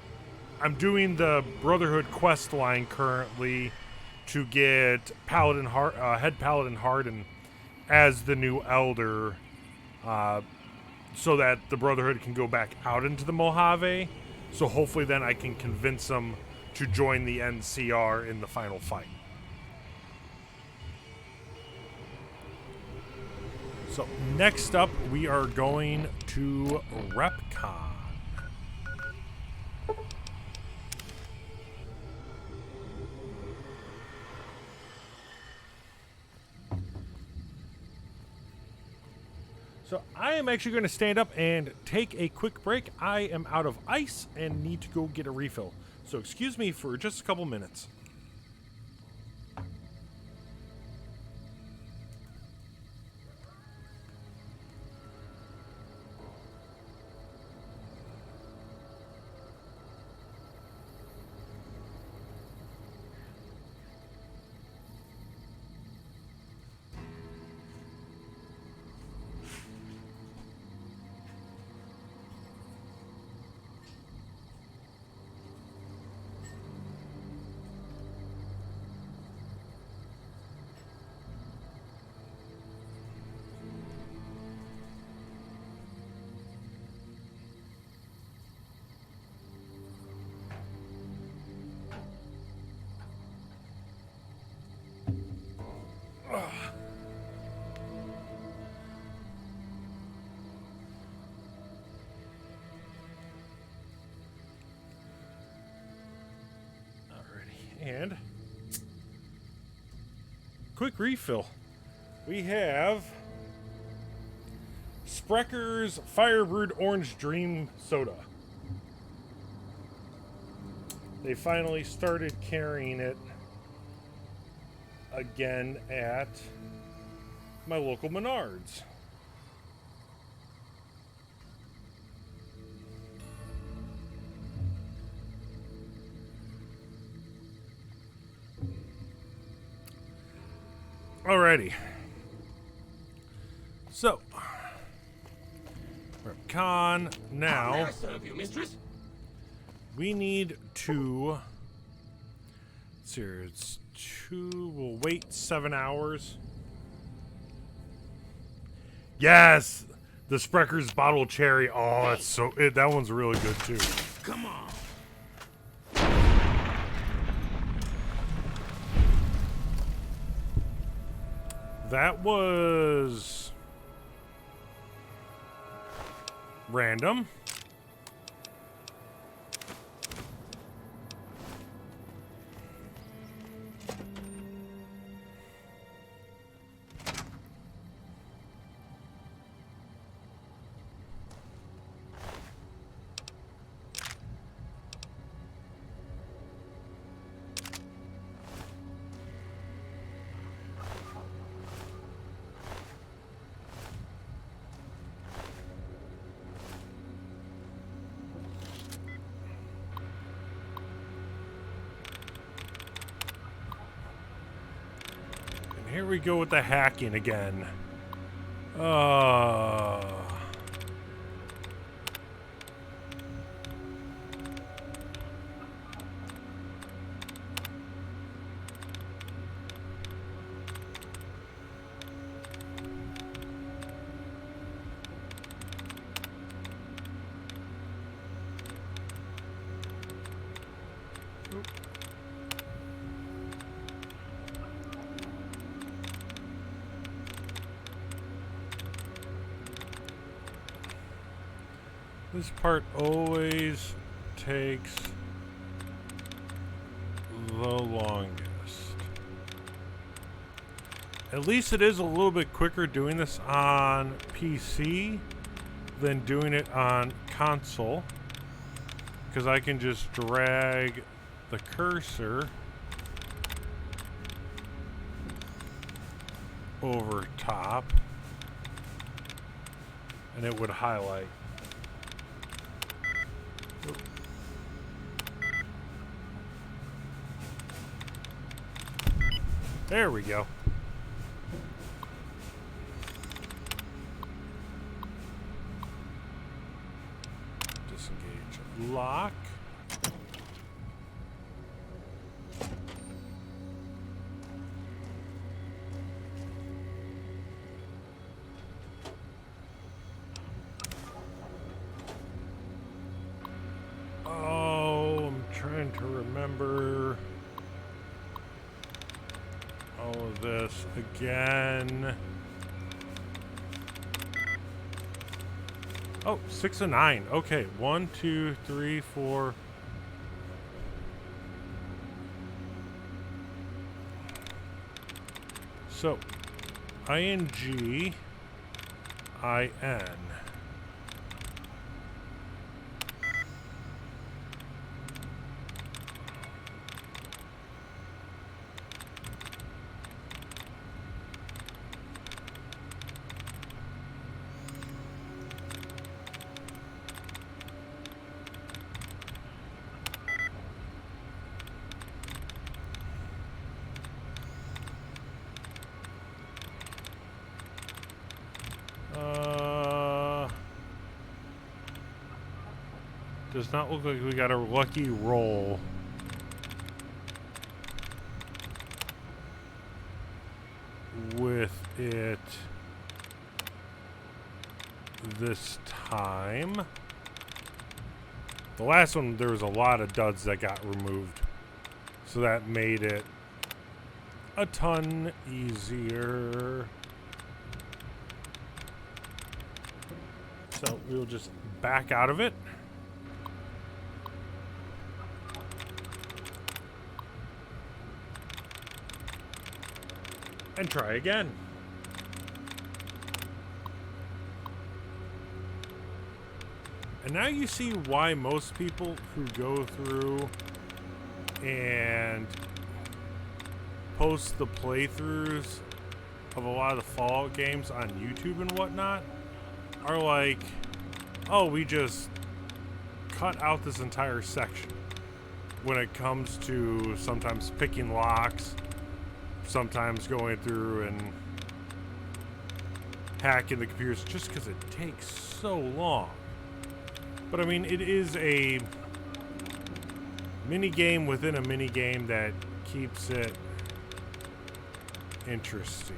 doing the Brotherhood quest line currently to get Head Paladin Harden as the new Elder, so that the Brotherhood can go back out into the Mojave. So hopefully then I can convince them to join the NCR in the final fight. So next up, we are going to RepCon. So I am actually going to stand up and take a quick break. I am out of ice and need to go get a refill. So excuse me for just a couple minutes. And quick refill. We have Sprecker's Fire Brewed Orange Dream Soda. They finally started carrying it again at my local Menards. Alrighty. So, RepCon now. How may I serve you, mistress? We need to. Let's see here. It's 2. We'll wait 7 hours. Yes, the Sprecker's bottled cherry. Oh, that's so. That one's really good too. Come on. That was random. Here we go with the hacking again. This part always takes the longest. At least it is a little bit quicker doing this on PC than doing it on console, because I can just drag the cursor over top and it would highlight. There we go. lock. Oh, I'm trying to remember all of this again. Oh, 6 and 9. Okay, 1, 2, 3, 4. So, ING, IN. Does not look like we got a lucky roll. With it this time. The last one, there was a lot of duds that got removed. So that made it a ton easier. So we'll just back out of it. And try again. And now you see why most people who go through and post the playthroughs of a lot of the Fallout games on YouTube and whatnot are like, oh, we just cut out this entire section when it comes to sometimes picking locks, sometimes going through and hacking the computers just because it takes so long. But I mean, it is a mini game within a mini game that keeps it interesting.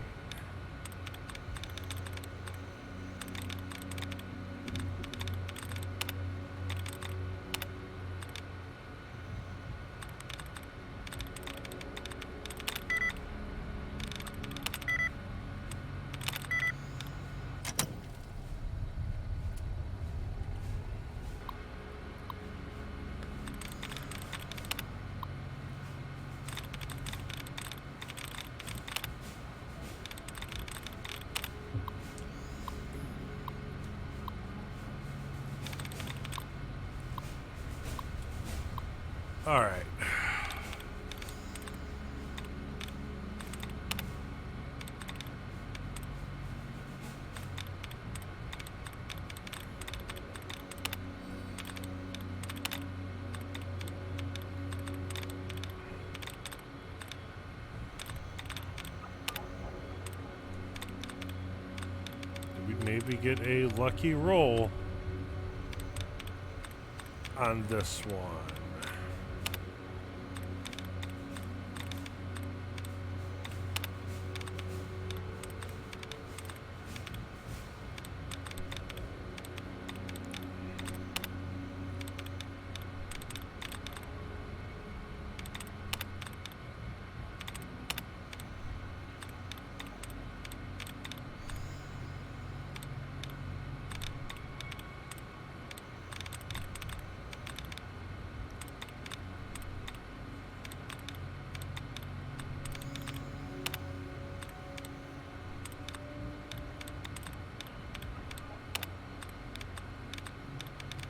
All right. Did we maybe get a lucky roll on this one?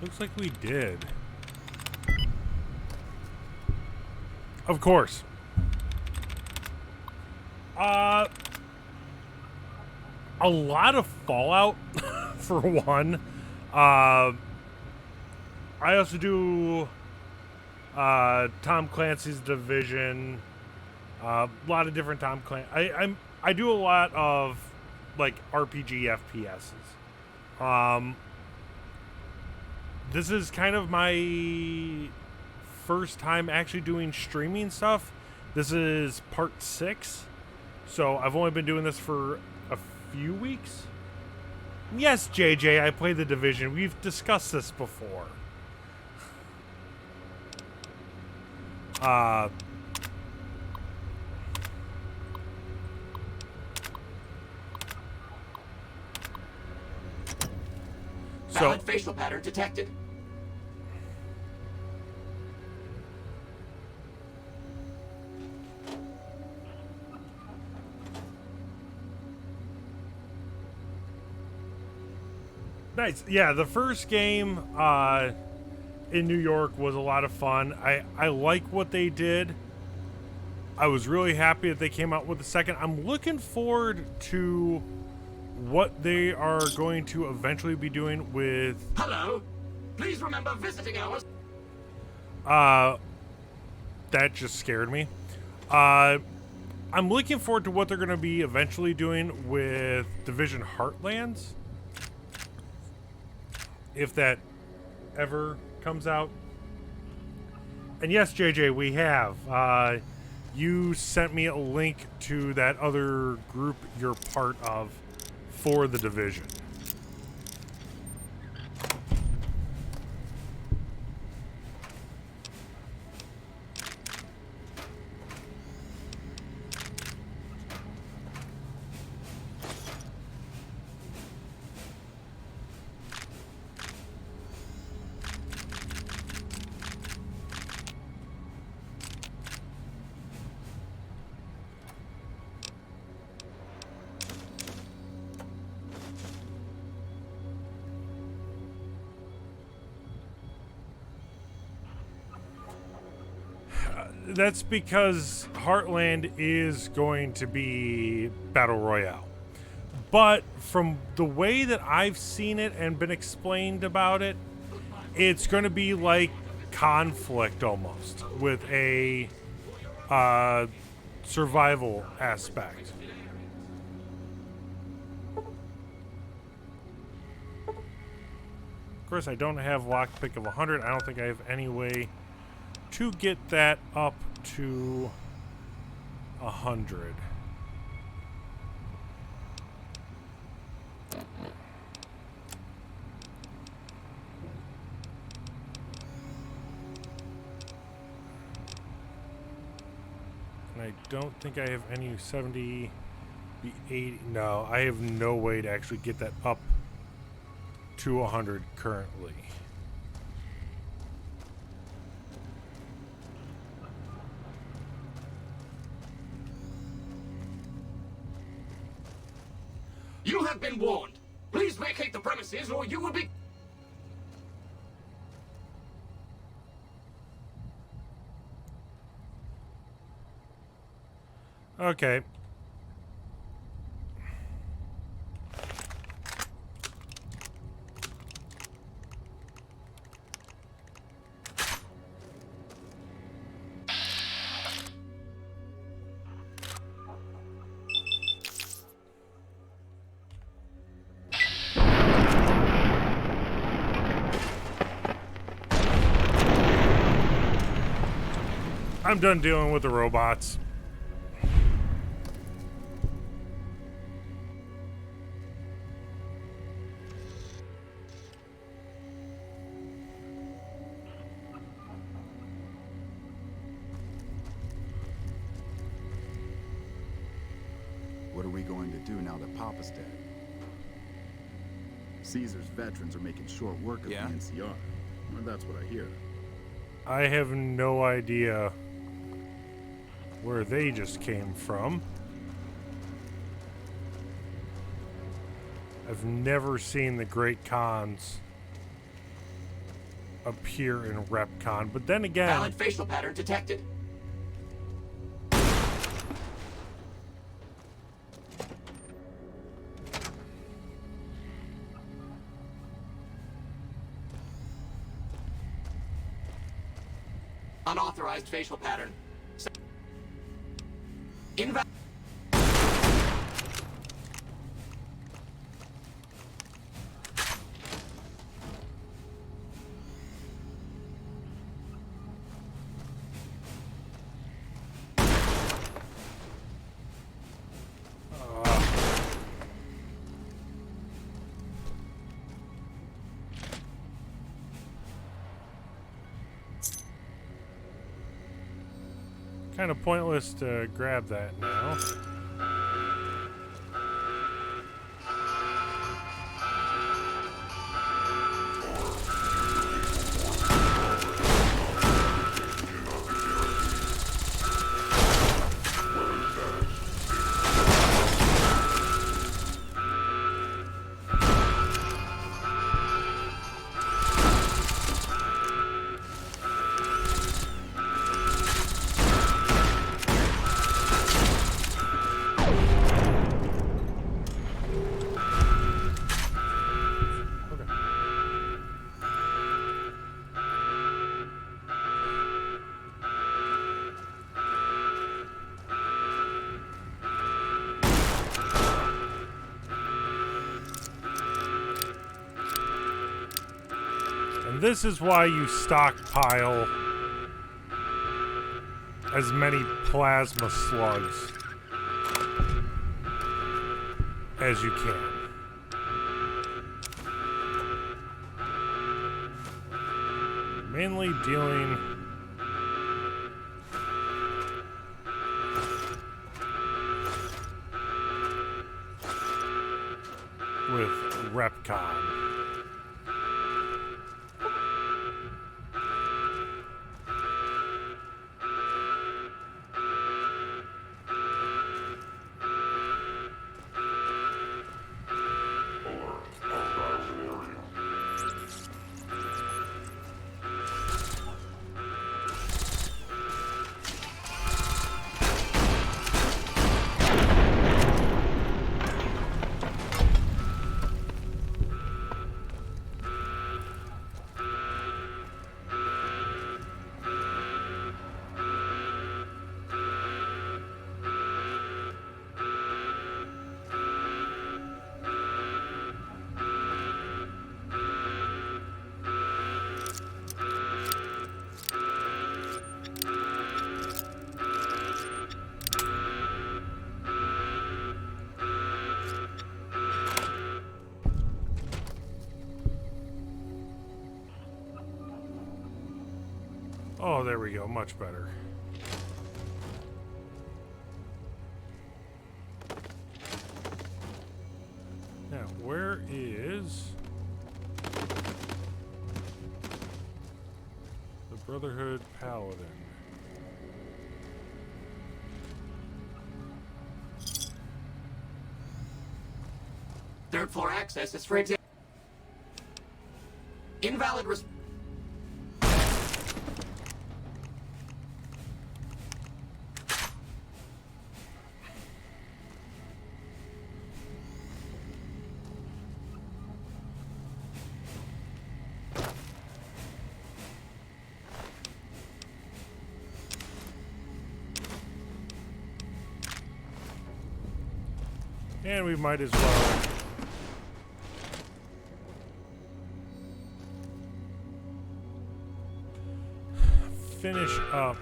Looks like we did. Of course. A lot of Fallout, for one. I also do Tom Clancy's Division. A lot of different Tom Clancy. I do a lot of like RPG FPSs. this is kind of my first time actually doing streaming stuff. This is part 6. So I've only been doing this for a few weeks. Yes, JJ, I played The Division. We've discussed this before. Valid facial pattern detected. Nice. Yeah, the first game in New York was a lot of fun. I like what they did. I was really happy that they came out with the second. I'm looking forward to what they are going to eventually be doing with... Hello. Please remember visiting hours. That just scared me. I'm looking forward to what they're going to be eventually doing with Division Heartlands. If that ever comes out. And yes, JJ, we have. You sent me a link to that other group you're part of for The Division. That's because Heartland is going to be Battle Royale. But from the way that I've seen it and been explained about it, it's going to be like Conflict almost, with a survival aspect. Of course, I don't have lockpick of 100. I don't think I have any way to get that up to 100. And I don't think I have any 70, 80. No, I have no way to actually get that up to 100 currently. You have been warned. Please vacate the premises or you will be... Okay. I'm done dealing with the robots. What are we going to do now that Papa's dead? Caesar's veterans are making short work of the NCR. Well, that's what I hear. I have no idea where they just came from. I've never seen the Great Khans appear in RepCon, but then again... Valid facial pattern detected. Unauthorized facial pattern. Invalid. kind of pointless to grab that now. This is why you stockpile as many plasma slugs as you can. Mainly dealing with Repcon. Oh, there we go. Much better. Now, where is the Brotherhood Paladin? Third floor access is for example. Invalid And we might as well finish up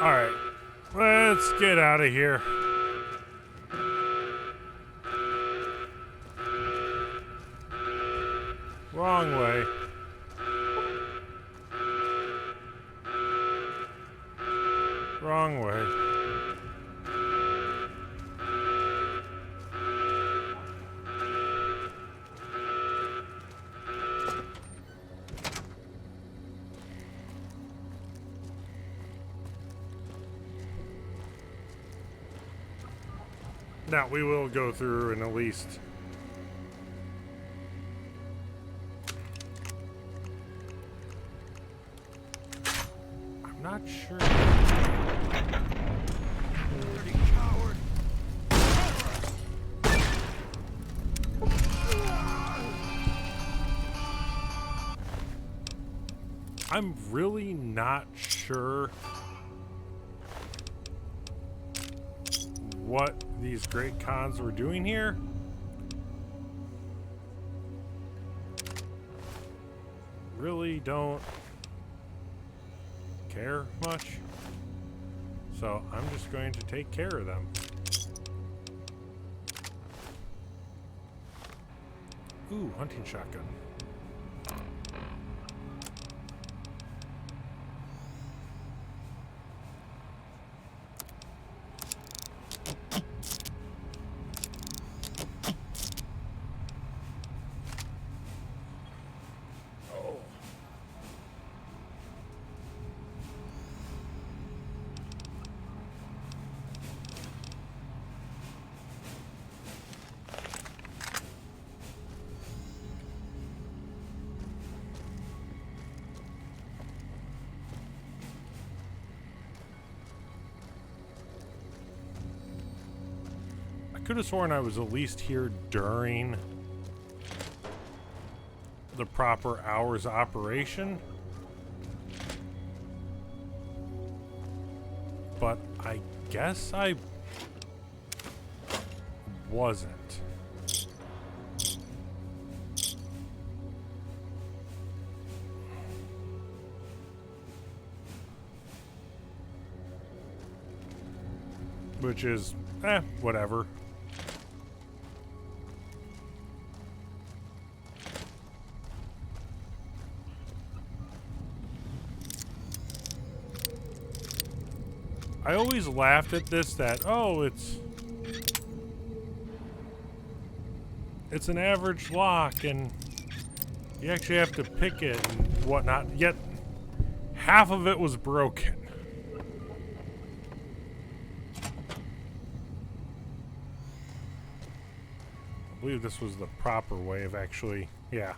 Alright, let's get out of here. Wrong way. Wrong way. Now, we will go through and at least... I'm not sure. Dirty coward. I'm really not sure what these great cons were doing here. Really don't care much. So I'm just going to take care of them. Ooh, hunting shotgun. Could have sworn I was at least here during the proper hours of operation, but I guess I wasn't. Which is, whatever. I always laughed at this, that, oh, it's an average lock and you actually have to pick it and whatnot, yet half of it was broken. I believe this was the proper way of actually, yeah.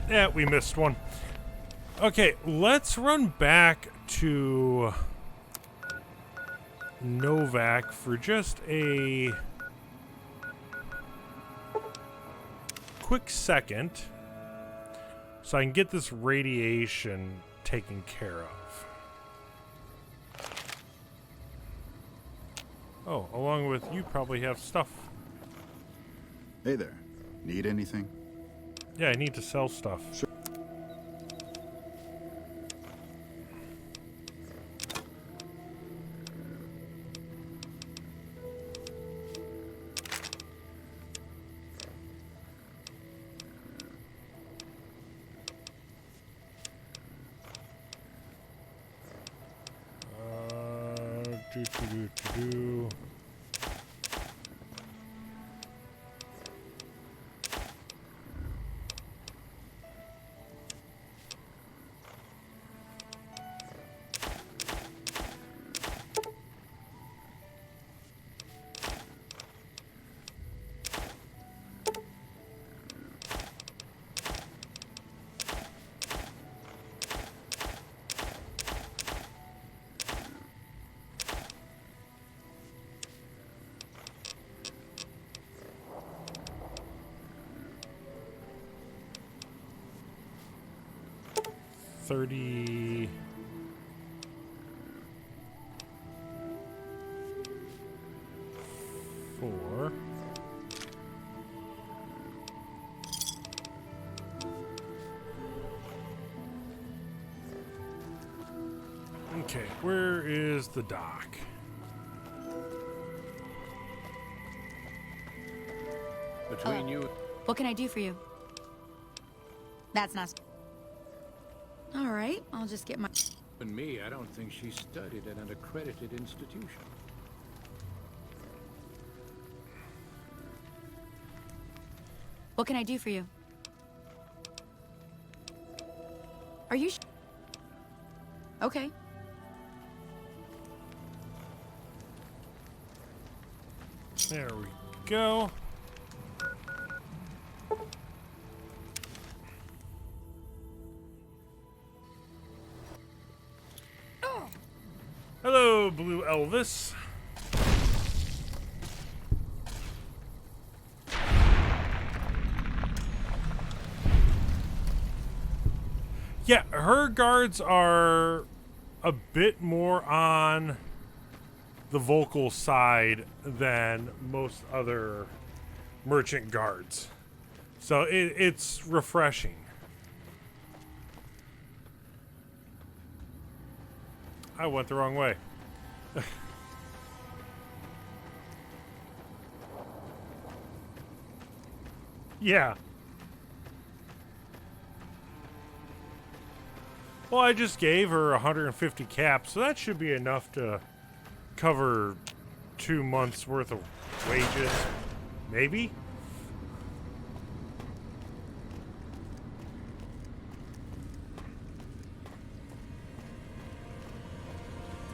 Yeah, we missed one. Okay, let's run back to Novak for just a quick second so I can get this radiation taken care of. Oh, along with you probably have stuff. Hey there. Need anything? Yeah, I need to sell stuff. Sure. Do. 30. Four. Okay, where is the dock? Between you. What can I do for you? That's not. All right, I'll just get my. And me, I don't think she studied at an accredited institution. What can I do for you? Are you? Okay. There we go. Hello, Blue Elvis. Yeah, her guards are a bit more on the vocal side than most other merchant guards. So it's refreshing. I went the wrong way. Yeah. Well, I just gave her 150 caps, so that should be enough to cover 2 months worth of wages. Maybe?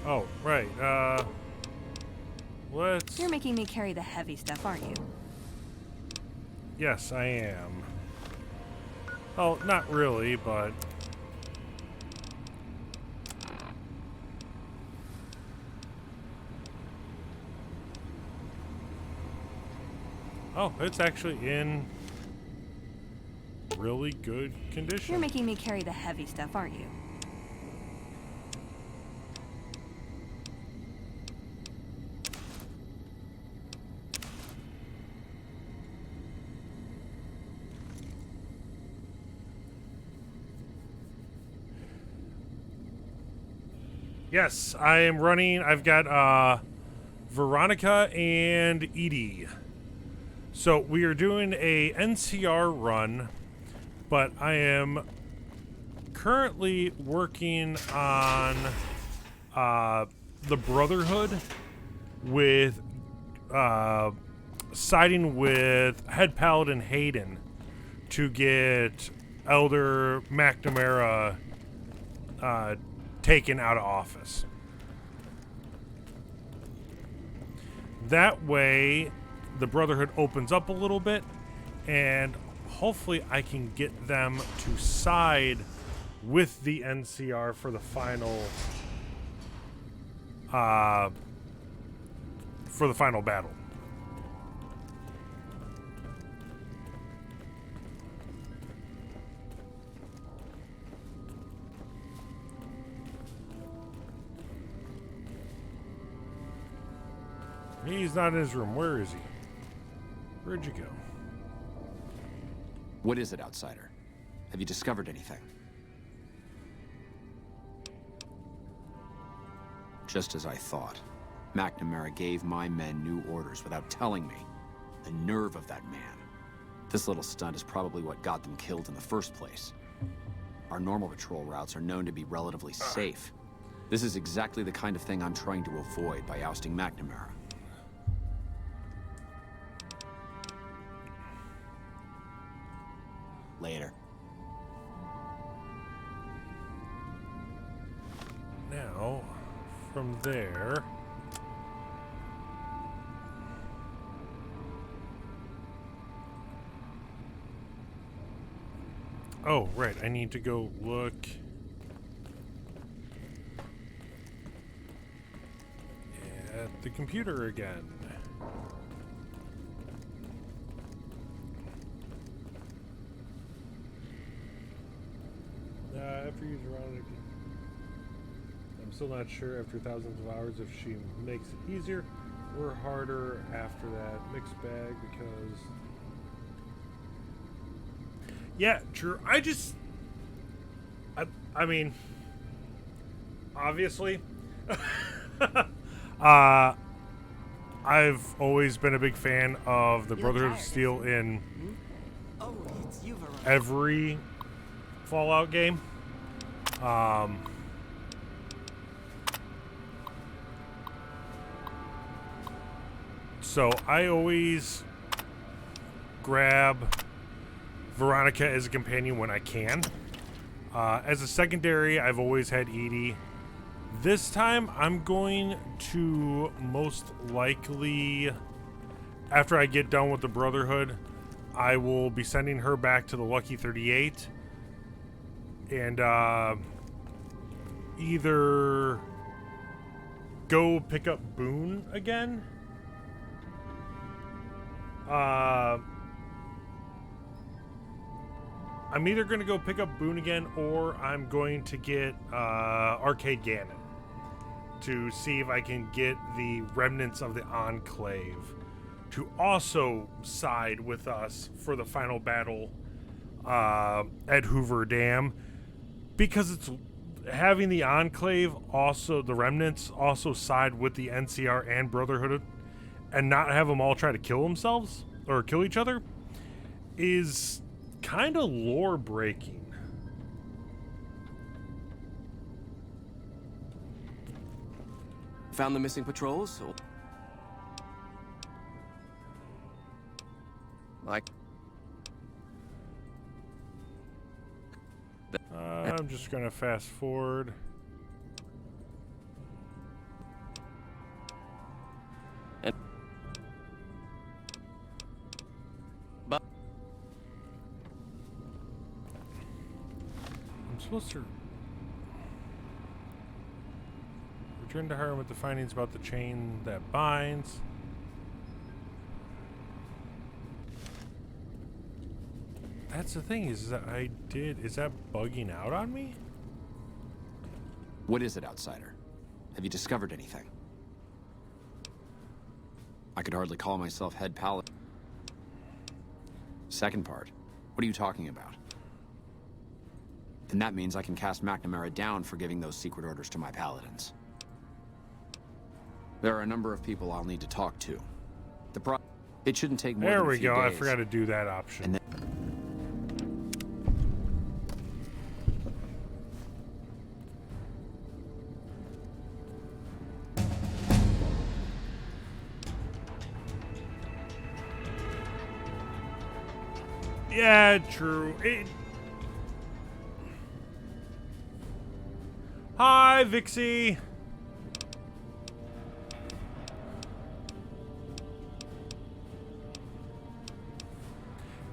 Oh, right. Let's... You're making me carry the heavy stuff, aren't you? Yes, I am. Oh, not really, but... Oh, it's actually in really good condition. You're making me carry the heavy stuff, aren't you? Yes, I am running. I've got Veronica and Edie. So we are doing a NCR run, but I am currently working on the Brotherhood with siding with Head Paladin Hayden to get Elder McNamara taken out of office. That way, the Brotherhood opens up a little bit, and hopefully I can get them to side with the NCR for the final battle. He's not in his room. Where is he? Where'd you go? What is it, Outsider? Have you discovered anything? Just as I thought. McNamara gave my men new orders without telling me. The nerve of that man. This little stunt is probably what got them killed in the first place. Our normal patrol routes are known to be relatively safe. This is exactly the kind of thing I'm trying to avoid by ousting McNamara. Later. Now, from there... Oh, right. I need to go look at the computer again. trees around it. I'm still not sure after thousands of hours if she makes it easier or harder after that mixed bag because... Yeah, true. I mean, obviously, I've always been a big fan of the Brotherhood of Steel in every Fallout game. So I always grab Veronica as a companion when I can. As a secondary, I've always had Edie. This time, I'm going to most likely, after I get done with the Brotherhood, I will be sending her back to the Lucky 38 and either go pick up Boone again. I'm either going to go pick up Boone again, or I'm going to get Arcade Gannon to see if I can get the remnants of the Enclave to also side with us for the final battle at Hoover Dam, because it's having the Enclave, also the remnants, also side with the NCR and Brotherhood and not have them all try to kill themselves or kill each other is kind of lore breaking. Found the missing patrols? Like, I'm just gonna fast forward. I'm supposed to return to Harlem with the findings about the chain that binds. That's the thing, is that is that bugging out on me? What is it, Outsider? Have you discovered anything? I could hardly call myself head paladin. Second part, what are you talking about? Then that means I can cast McNamara down for giving those secret orders to my paladins. There are a number of people I'll need to talk to. It shouldn't take more than a few days. There we go, I forgot to do that option. And then yeah, true. Hi, Vixie.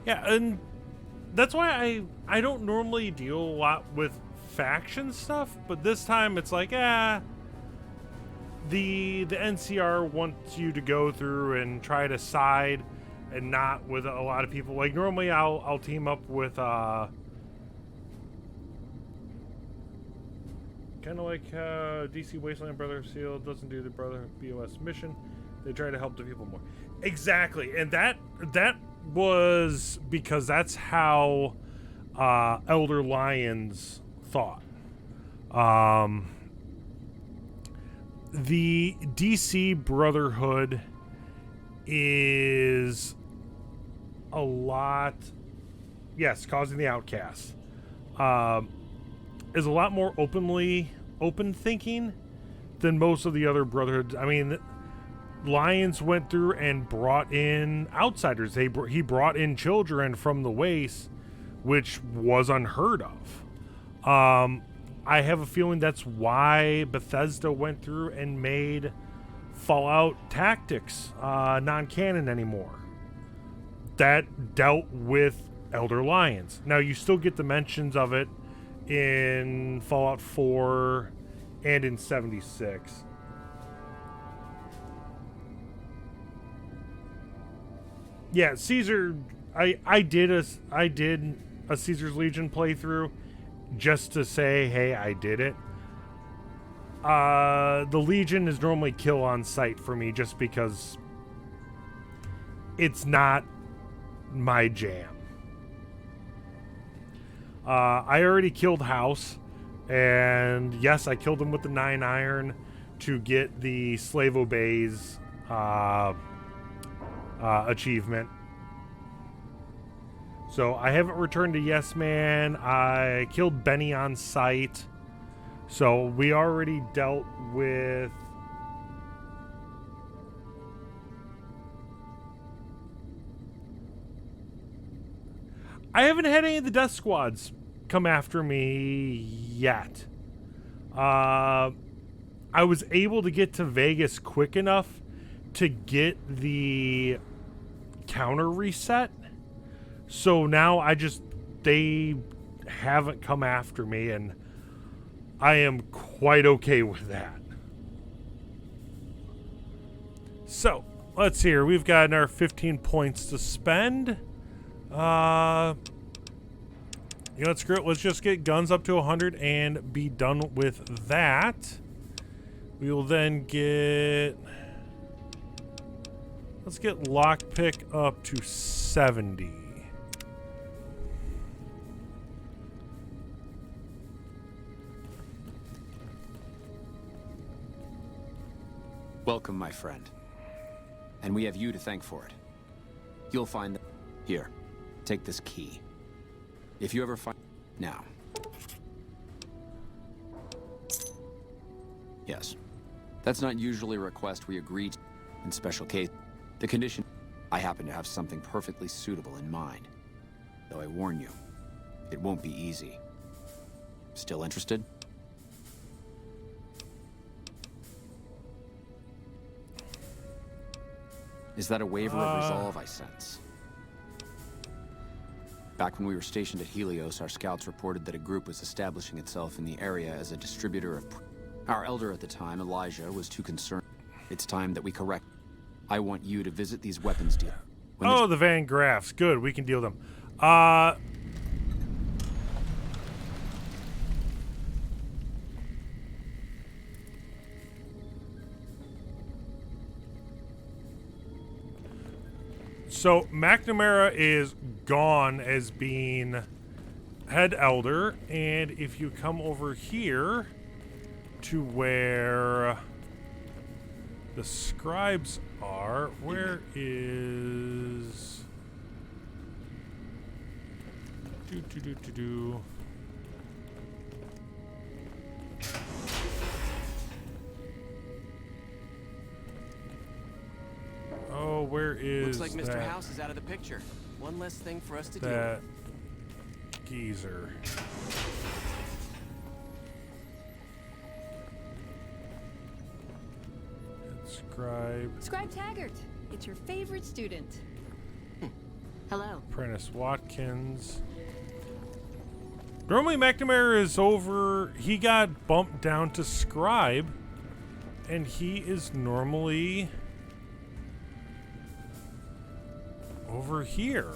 Yeah, and that's why I don't normally deal a lot with faction stuff, but this time it's like, the NCR wants you to go through and try to side and not with a lot of people. Like normally I'll team up with kind of like DC Wasteland Brother of Steel doesn't do the Brother BOS mission. They try to help the people more. Exactly, and that was because that's how Elder Lions thought. The DC Brotherhood is a lot, yes, causing the outcasts, is a lot more open thinking than most of the other brotherhoods. I mean, Lions went through and brought in outsiders. He brought in children from the Waste, which was unheard of. I have a feeling that's why Bethesda went through and made Fallout Tactics non-canon anymore. That dealt with Elder Lions. Now, you still get the mentions of it in Fallout 4 and in 76. Yeah, Caesar. I did a Caesar's Legion playthrough, just to say, hey, I did it. The Legion is normally kill on sight for me just because it's not my jam. I already killed House, and yes, I killed him with the 9 iron to get the Slave Obeys achievement. So I haven't returned to Yes Man. I killed Benny on sight. So we already dealt with... I haven't had any of the death squads come after me yet. I was able to get to Vegas quick enough to get the counter reset. So now they haven't come after me, and I am quite okay with that. So, let's see here. We've got another 15 points to spend. You know what, screw it. Let's just get guns up to 100 and be done with that. We will then get... Let's get lockpick up to 70. Welcome, my friend. And we have you to thank for it. You'll find... Here, take this key. If you ever find... Now. Yes. That's not usually a request we agree to. In special case, the condition... I happen to have something perfectly suitable in mind. Though I warn you, it won't be easy. Still interested? Is that a waiver of resolve I sense? Back when we were stationed at Helios, our scouts reported that a group was establishing itself in the area as a distributor of... Our elder at the time, Elijah, was too concerned. It's time that we correct. I want you to visit these weapons dealers. The Van Graffs. Good, we can deal them. So McNamara is gone as being head elder, and if you come over here to where the scribes are, where is Oh, where is Looks like Mr. that, House is out of the picture. One less thing for us to deal that with. geezer? Scribe Taggart, it's your favorite student. Hello. Apprentice Watkins. Normally McNamara is over... He got bumped down to Scribe, and he is normally over here.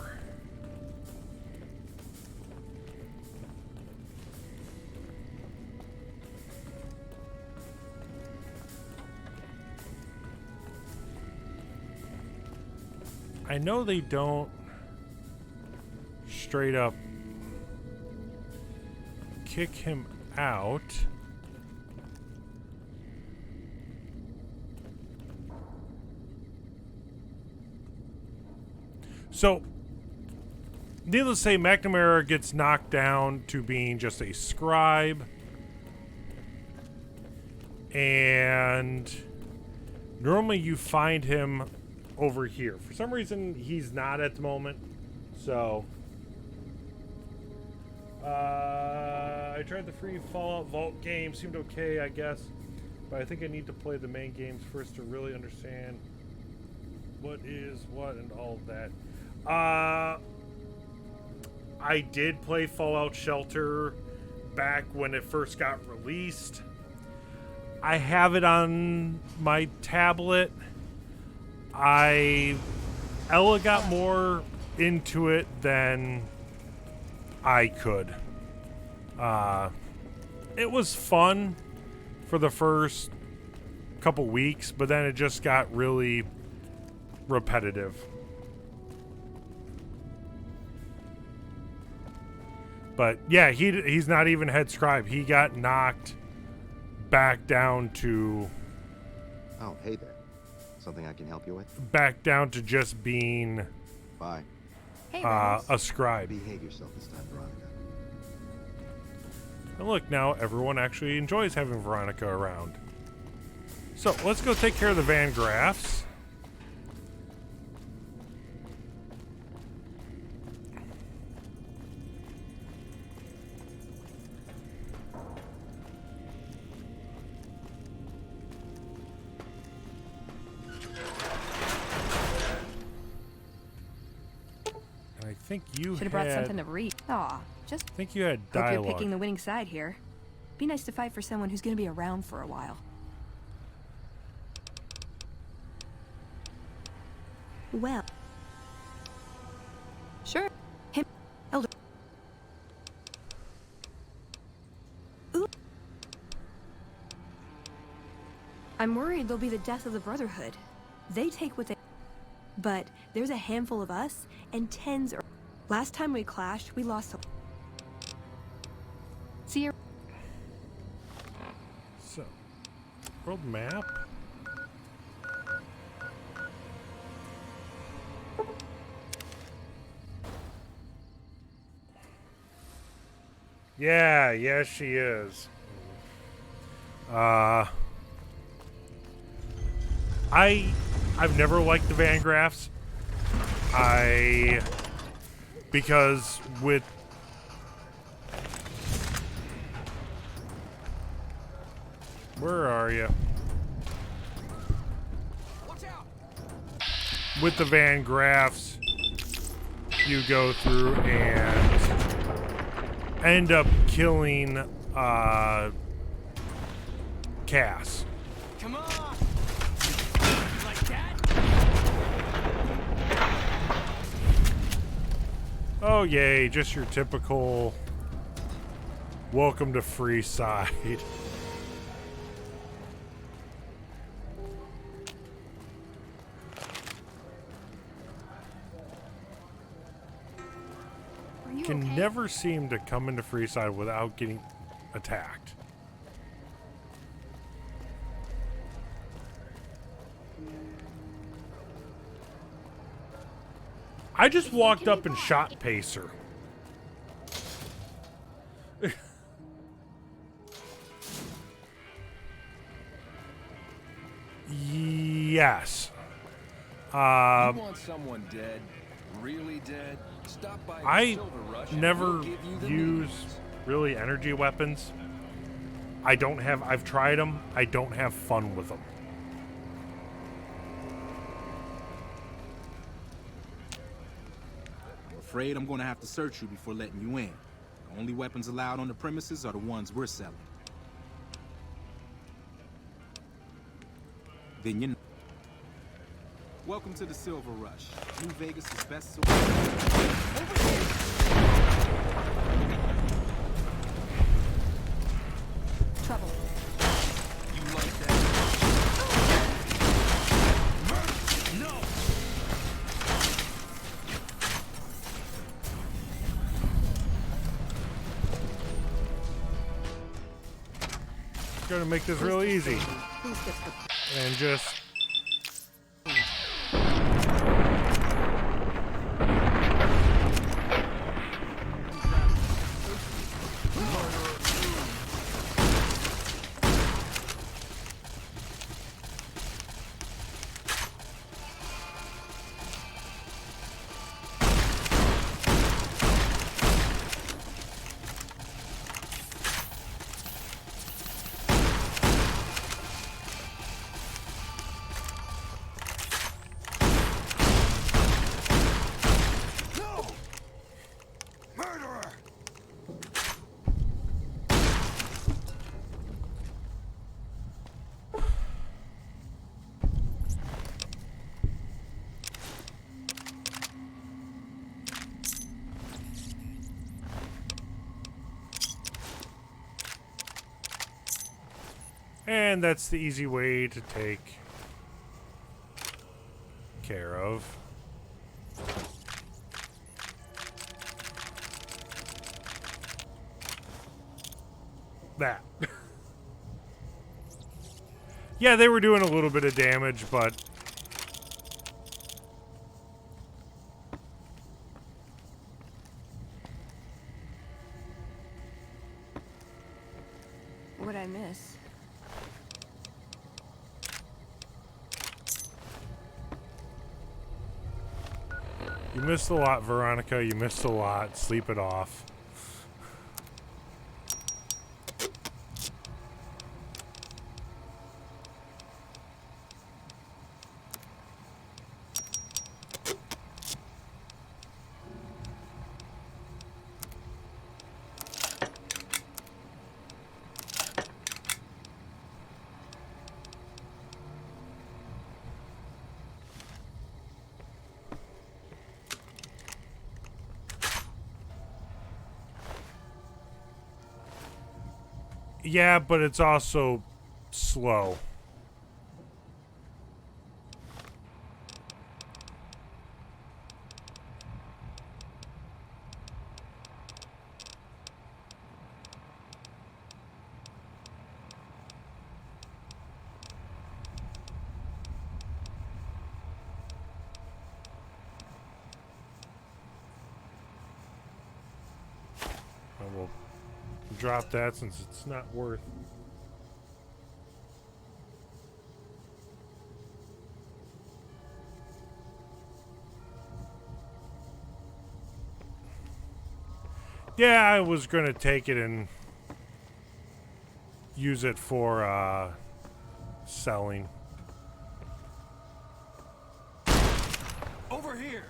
I know they don't straight up kick him out. So, needless to say, McNamara gets knocked down to being just a scribe. And normally you find him over here. For some reason, he's not at the moment. So, I tried the free Fallout Vault game. Seemed okay, I guess. But I think I need to play the main games first to really understand what is what and all of that. I did play Fallout Shelter back when it first got released. I have it on my tablet. Ella got more into it than I could. It was fun for the first couple weeks, but then it just got really repetitive. But yeah, he's not even head scribe. He got knocked back down to... Oh, hey there. Something I can help you with? Back down to just being... Bye. Hey, a scribe. Behave yourself this time, Veronica. And look, now everyone actually enjoys having Veronica around. So, let's go take care of the Van Graffs. I think you should have brought something to read. Aw, just I think you had hope dialogue. you're picking the winning side here. Be nice to fight for someone who's going to be around for a while. Well, sure. Him, Elder. Ooh. I'm worried they'll be the death of the Brotherhood. They take what they... But there's a handful of us, and tens are... Last time we clashed, we lost a... See you... So, world map. Yeah, yes she is. I've never liked the Van Graffs. Because with where are you? With the Van Graffs, you go through and end up killing Cass. Come on! Like that? Oh yay, just your typical welcome to free side. Can never seem to come into free side without getting attacked. I just walked up and shot Pacer. Yes. You want someone dead? Really dead? Stop by I Silver Rush never and we'll give you the use means. really energy weapons. I've tried them. I don't have fun with them. I'm afraid I'm gonna have to search you before letting you in. The only weapons allowed on the premises are the ones we're selling. Then you know. Welcome to the Silver Rush. New Vegas' best source. Over here! Trouble. You like that? No! Gonna make this real easy. And just And that's the easy way to take care of that. Yeah, they were doing a little bit of damage, but what'd I miss? you missed a lot, Veronica. You missed a lot. Sleep it off. Yeah, but it's also slow. I will drop that since it's not worth. Yeah, I was gonna take it and use it for selling. Over here.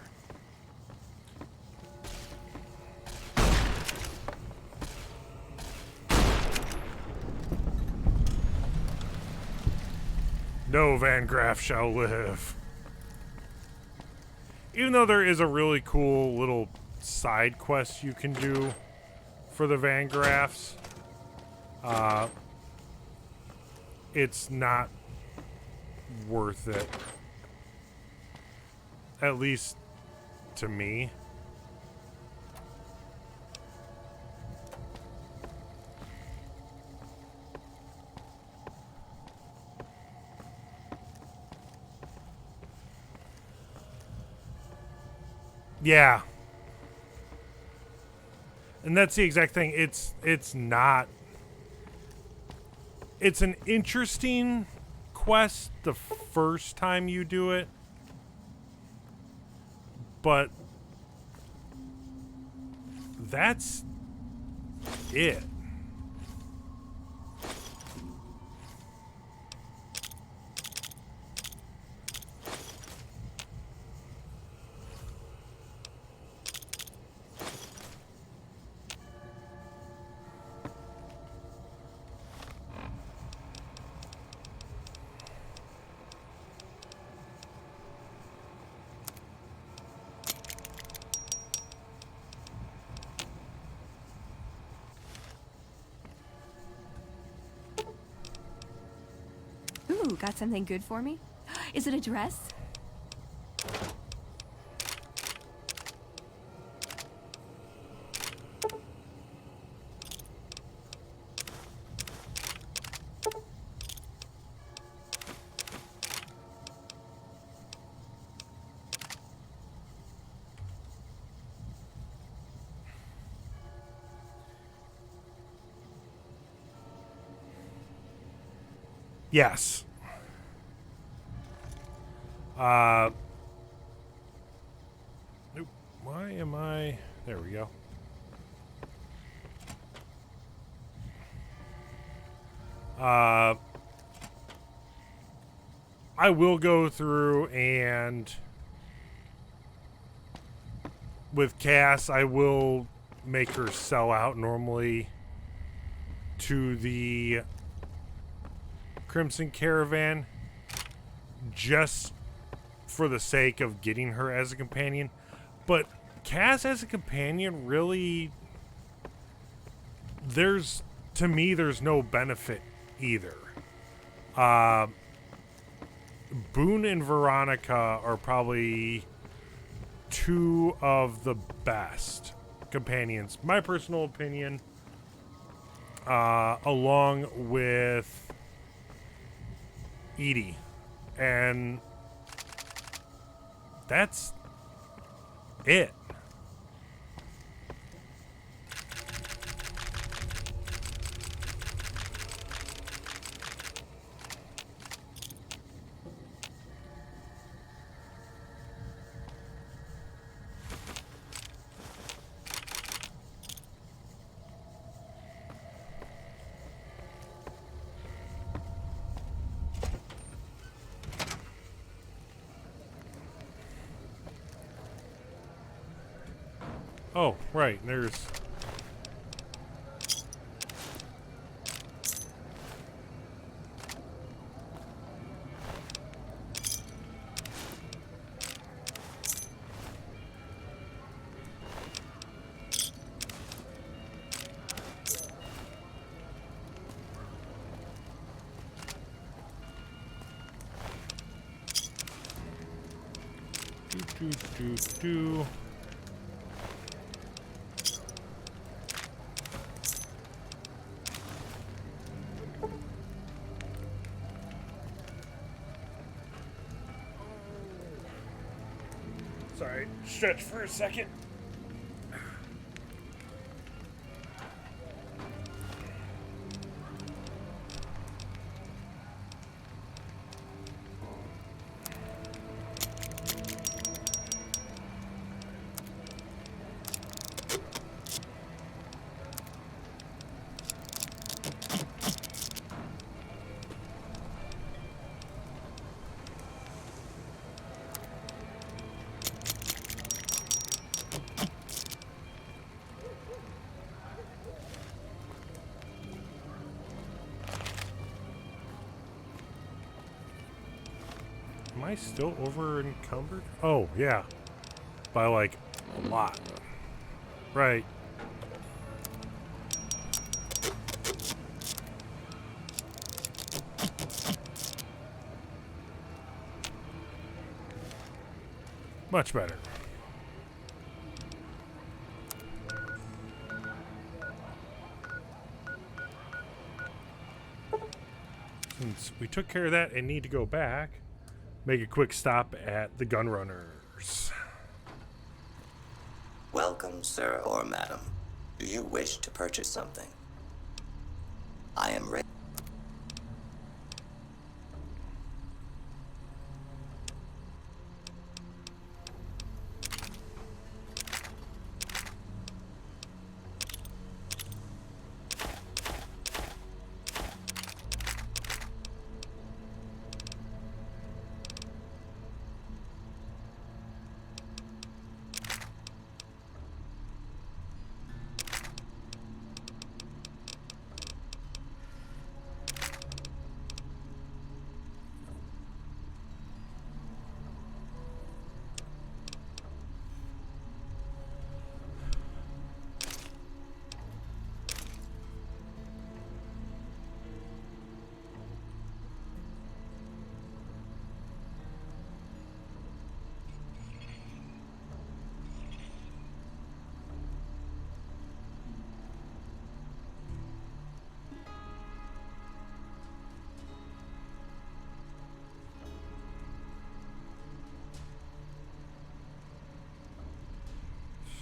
No Van Graff shall live. Even though there is a really cool little side quest you can do for the Van Graffs, it's not worth it. At least to me. Yeah. And that's the exact thing. It's not. It's an interesting quest the first time you do it. But that's it. Ooh, got something good for me? Is it a dress? Yes. Nope. Why am I... There we go. I will go through and... With Cass, I will make her sell out normally to the Crimson Caravan just for the sake of getting her as a companion. But Cass as a companion, really, to me, there's no benefit either. Boone and Veronica are probably two of the best companions. My personal opinion, along with Edie. And that's it. Oh, right, there's... do. Sorry, stretch for a second. Am I still over encumbered? Oh, yeah. By like a lot. Right. Much better. Since we took care of that and need to go back, make a quick stop at the Gunrunners. Welcome, sir or madam. Do you wish to purchase something? I am ready.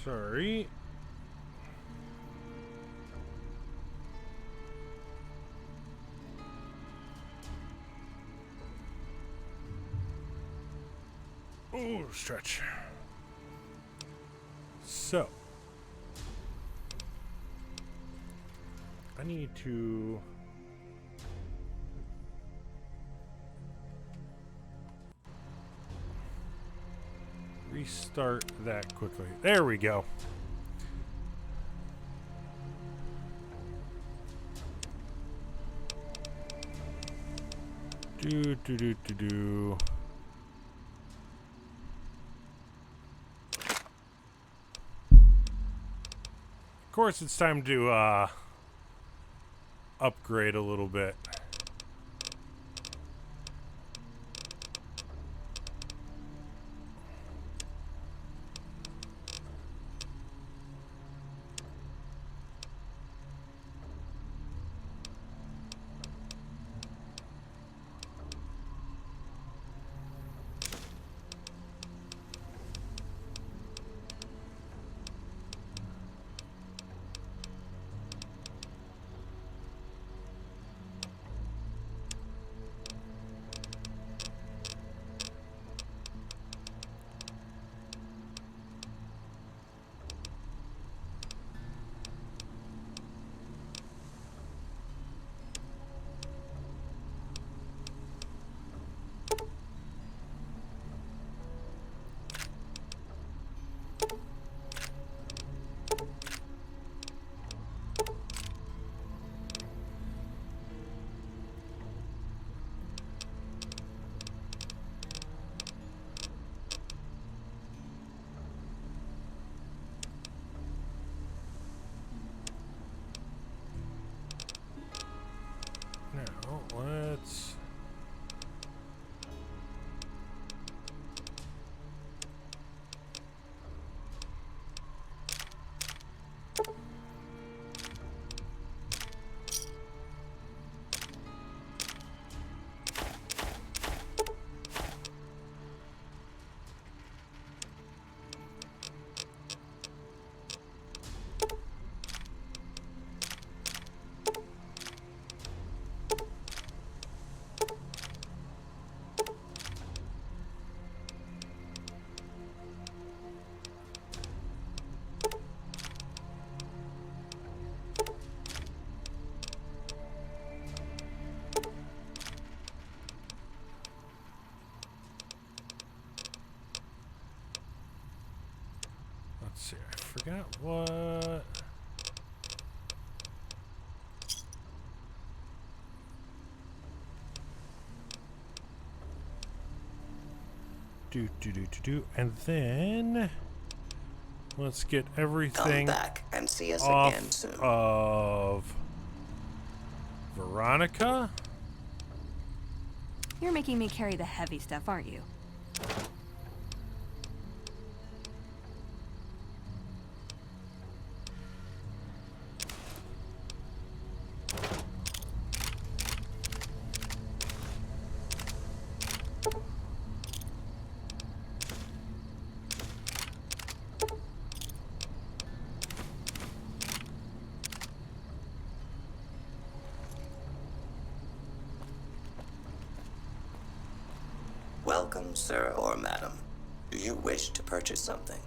Sorry. Oh, stretch. So, I need to restart that quickly. There we go. Do. Of course, it's time to upgrade a little bit. see. I forgot what. And then let's get everything Come back and see us off again soon. of Veronica. You're making me carry the heavy stuff, aren't you? Welcome, sir or madam. Do you wish to purchase something?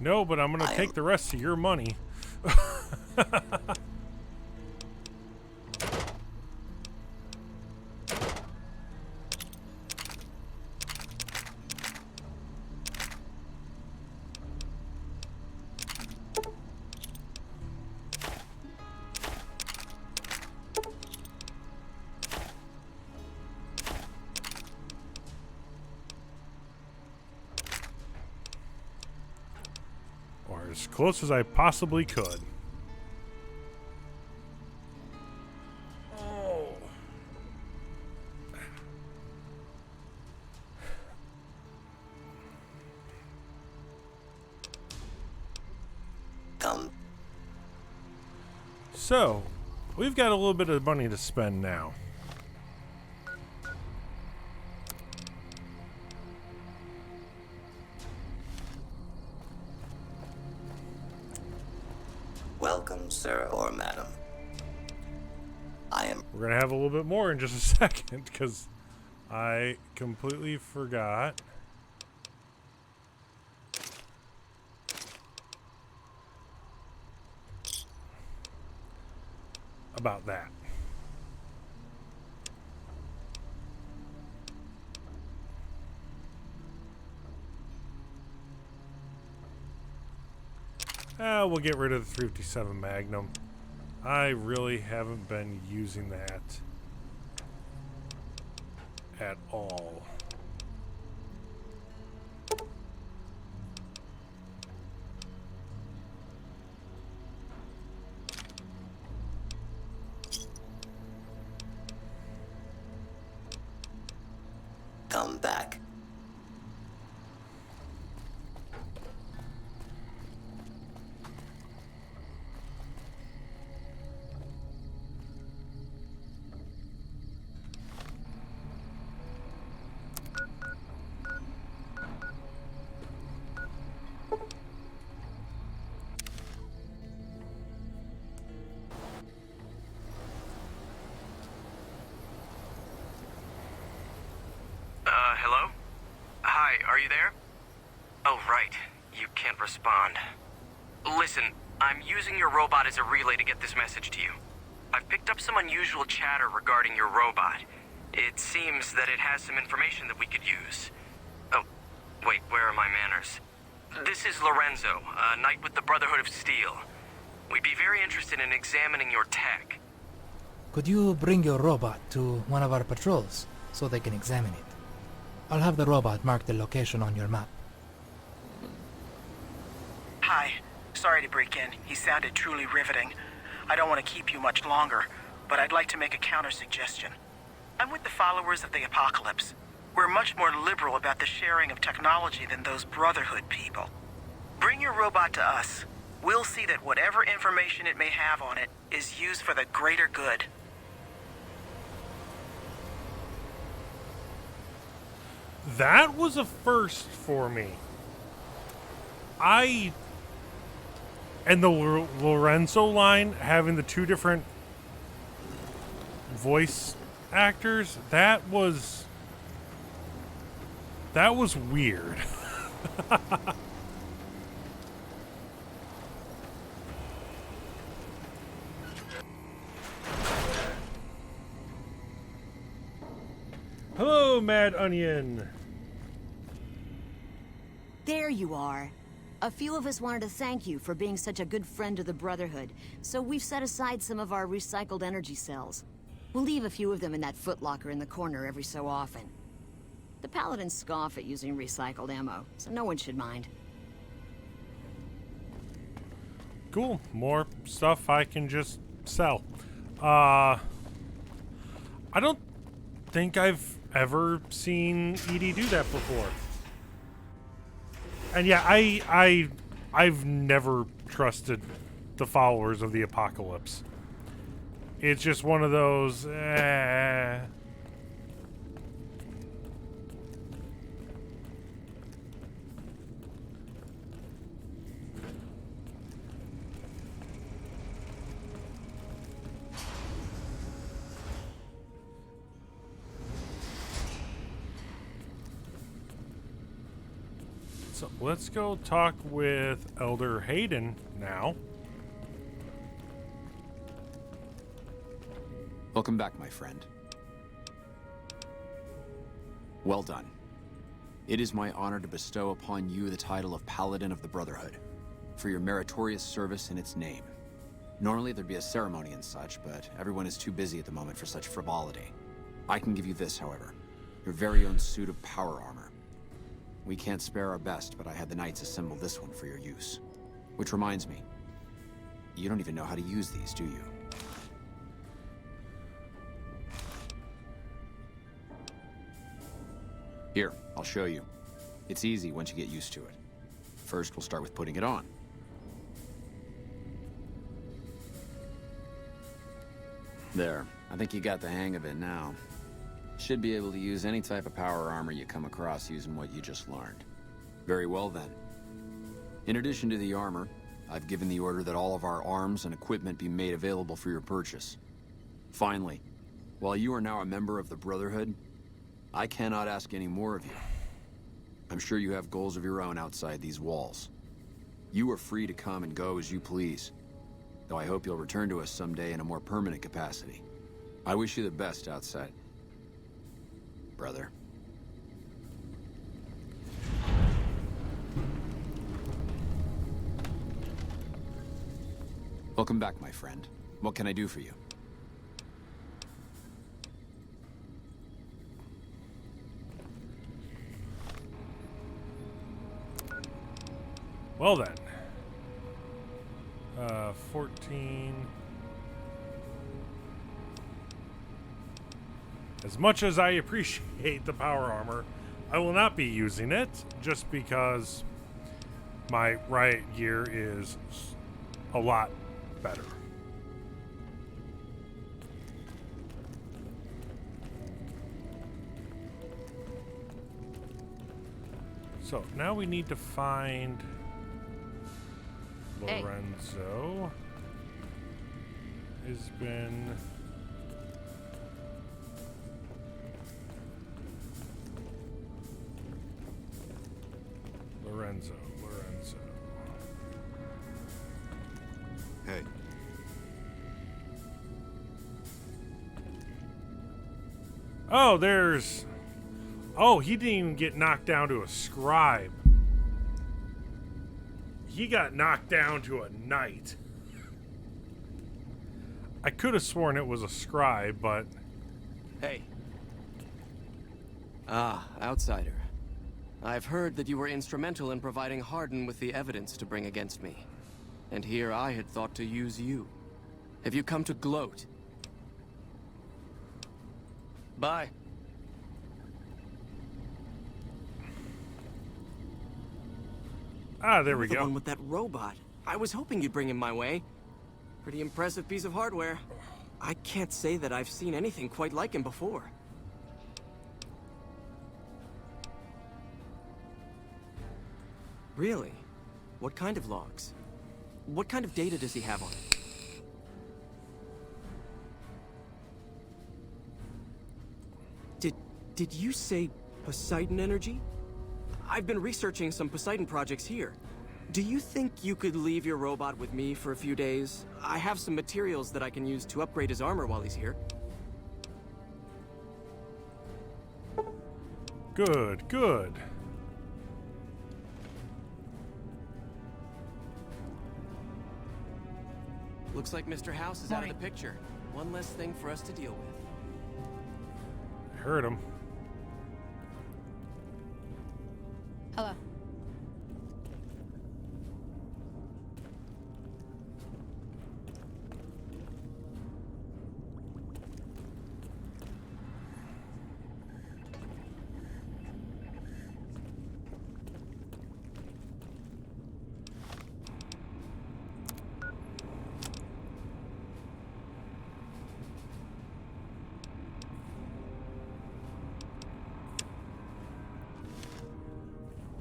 No, but I'm going to take the rest of your money. Or as close as I possibly could. Oh. Come. So, we've got a little bit of money to spend now. Welcome, sir or madam. We're going to have a little bit more in just a second, because I completely forgot about that. We'll get rid of the 357 Magnum. I really haven't been using that at all. Come back. Hello? Hi, are you there? Oh, right. You can't respond. Listen, I'm using your robot as a relay to get this message to you. I've picked up some unusual chatter regarding your robot. It seems that it has some information that we could use. Oh, wait, where are my manners? This is Lorenzo, a knight with the Brotherhood of Steel. We'd be very interested in examining your tech. Could you bring your robot to one of our patrols so they can examine it? I'll have the robot mark the location on your map. Hi. Sorry to break in. He sounded truly riveting. I don't want to keep you much longer, but I'd like to make a counter-suggestion. I'm with the followers of the Apocalypse. We're much more liberal about the sharing of technology than those Brotherhood people. Bring your robot to us. We'll see that whatever information it may have on it is used for the greater good. That was a first for me. And the Lorenzo line, having the two different voice actors, that was weird. Hello, Mad Onion. There you are. A few of us wanted to thank you for being such a good friend to the Brotherhood, so we've set aside some of our recycled energy cells. We'll leave a few of them in that footlocker in the corner every so often. The Paladins scoff at using recycled ammo, so no one should mind. Cool. More stuff I can just sell. I don't think I've ever seen EDI do that before. And yeah, I've never trusted the followers of the apocalypse. It's just one of those, So let's go talk with Elder Hayden now. Welcome back, my friend. Well done. It is my honor to bestow upon you the title of Paladin of the Brotherhood, for your meritorious service in its name. Normally there'd be a ceremony and such, but everyone is too busy at the moment for such frivolity. I can give you this, however, your very own suit of power armor. We can't spare our best, but I had the knights assemble this one for your use. Which reminds me, you don't even know how to use these, do you? Here, I'll show you. It's easy once you get used to it. First, we'll start with putting it on. There, I think you got the hang of it now. Should be able to use any type of power armor you come across using what you just learned. Very well then. In addition to the armor, I've given the order that all of our arms and equipment be made available for your purchase. Finally, while you are now a member of the Brotherhood, I cannot ask any more of you. I'm sure you have goals of your own outside these walls. You are free to come and go as you please, though I hope you'll return to us someday in a more permanent capacity. I wish you the best outside, brother. Welcome back, my friend. What can I do for you? Well then. 14. As much as I appreciate the power armor, I will not be using it just because my riot gear is a lot better. So now we need to find Lorenzo. Has been Lorenzo. Hey. Oh, there's... Oh, he didn't even get knocked down to a scribe. He got knocked down to a knight. I could have sworn it was a scribe, but... Hey. Ah, outsider. I've heard that you were instrumental in providing Hardin with the evidence to bring against me. And here I had thought to use you. Have you come to gloat? Bye. Ah, there we The go. one with that robot. I was hoping you'd bring him my way. Pretty impressive piece of hardware. I can't say that I've seen anything quite like him before. Really? What kind of logs? What kind of data does he have on it? Did you say Poseidon energy? I've been researching some Poseidon projects here. Do you think you could leave your robot with me for a few days? I have some materials that I can use to upgrade his armor while he's here. Good, good. Looks like Mr. House is out of the picture. One less thing for us to deal with. I heard him. Hello.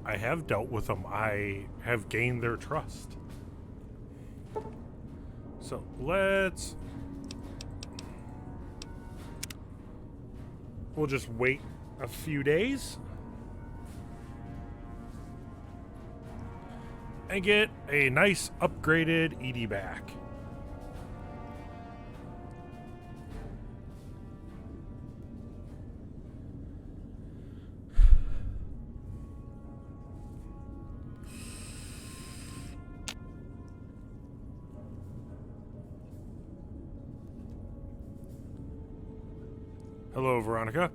I have dealt with them. I have gained their trust. So we'll just wait a few days and get a nice upgraded ED back. Hello, Veronica.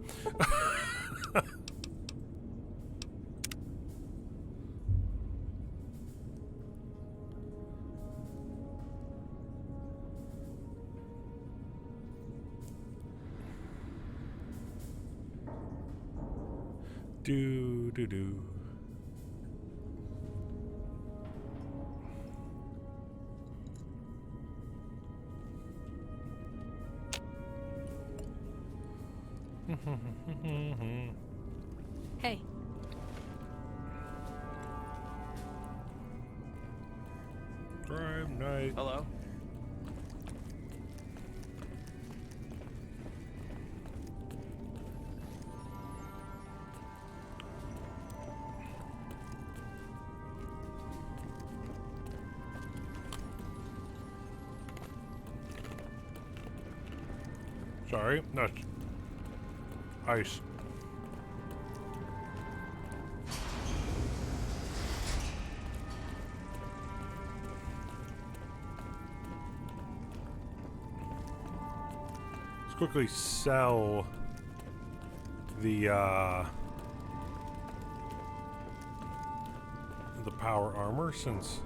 Do. Hey. Drive night. Hello? Sorry, no. Ice. Let's quickly sell the power armor since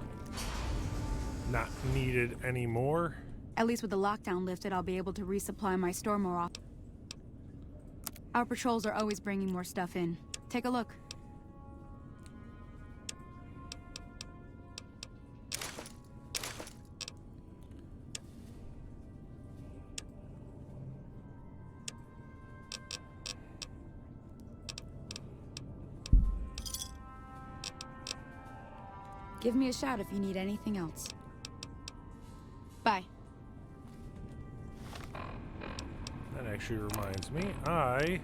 not needed anymore. At least with the lockdown lifted, I'll be able to resupply my store more often. Our patrols are always bringing more stuff in. Take a look. Give me a shout if you need anything else. Bye. That actually reminds me, I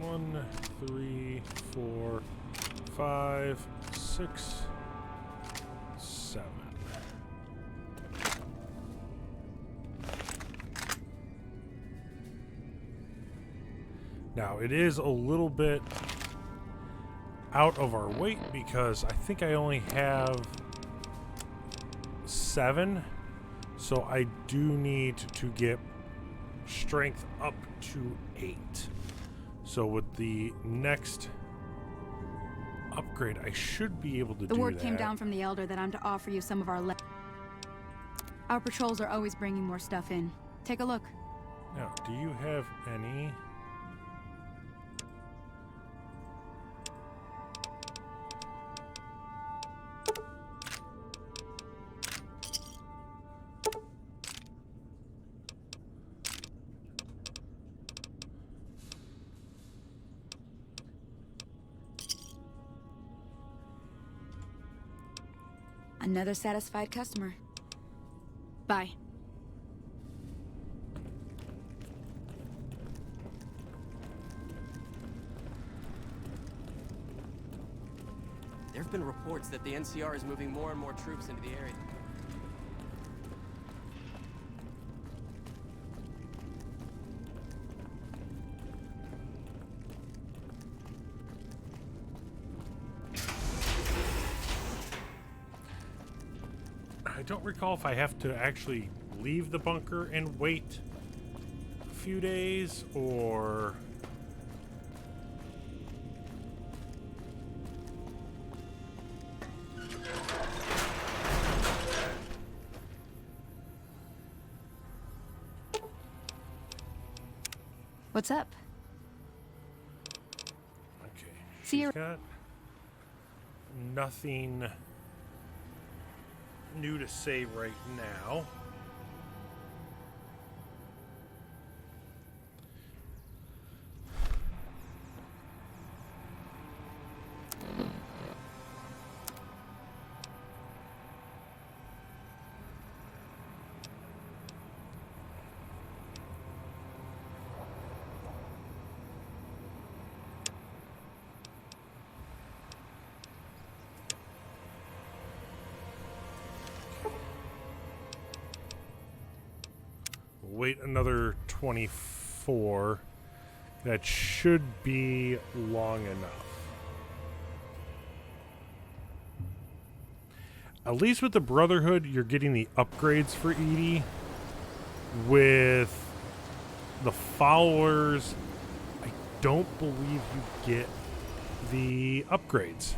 one, 3, 4, 5, 6, 7. Now, it is a little bit out of our weight because I think I only have 7, so I do need to get strength up to 8. So with the next upgrade, I should be able to do that. The word came down from the Elder that I'm to offer you some of our Our patrols are always bringing more stuff in. Take a look. Now, do you have any... Another satisfied customer. Bye. There have been reports that the NCR is moving more and more troops into the area. I don't recall if I have to actually leave the bunker and wait a few days, or... What's up? Okay. See you. Got nothing new to say right now. Wait another 24. That should be long enough. At least with the Brotherhood, you're getting the upgrades for Edie. With the followers, I don't believe you get the upgrades.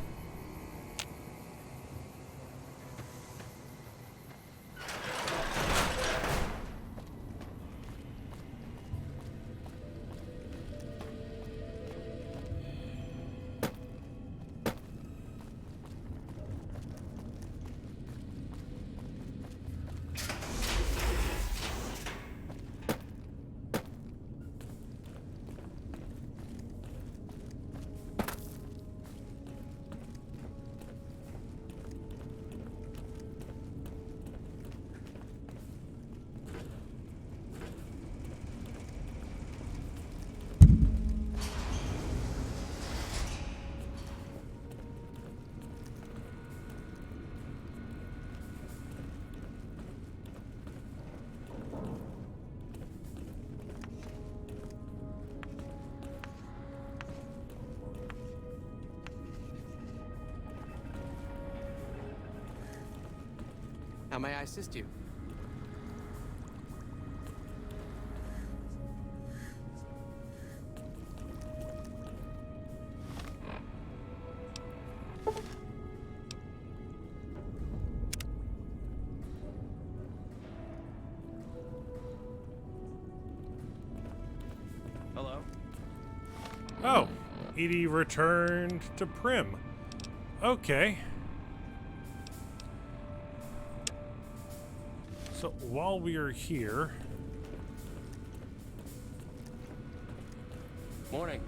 How may I assist you? Hello? Oh, Edie returned to Prim. Okay. So while we are here... Morning.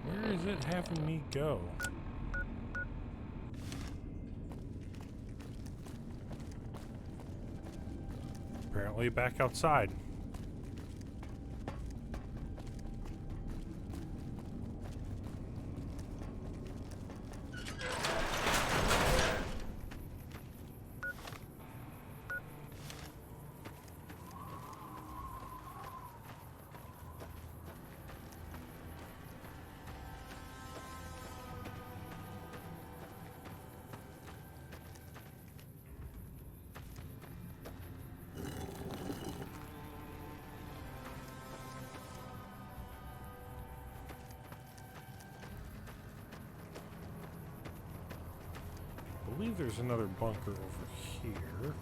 Where is it having me go? Apparently back outside. I believe there's another bunker over here.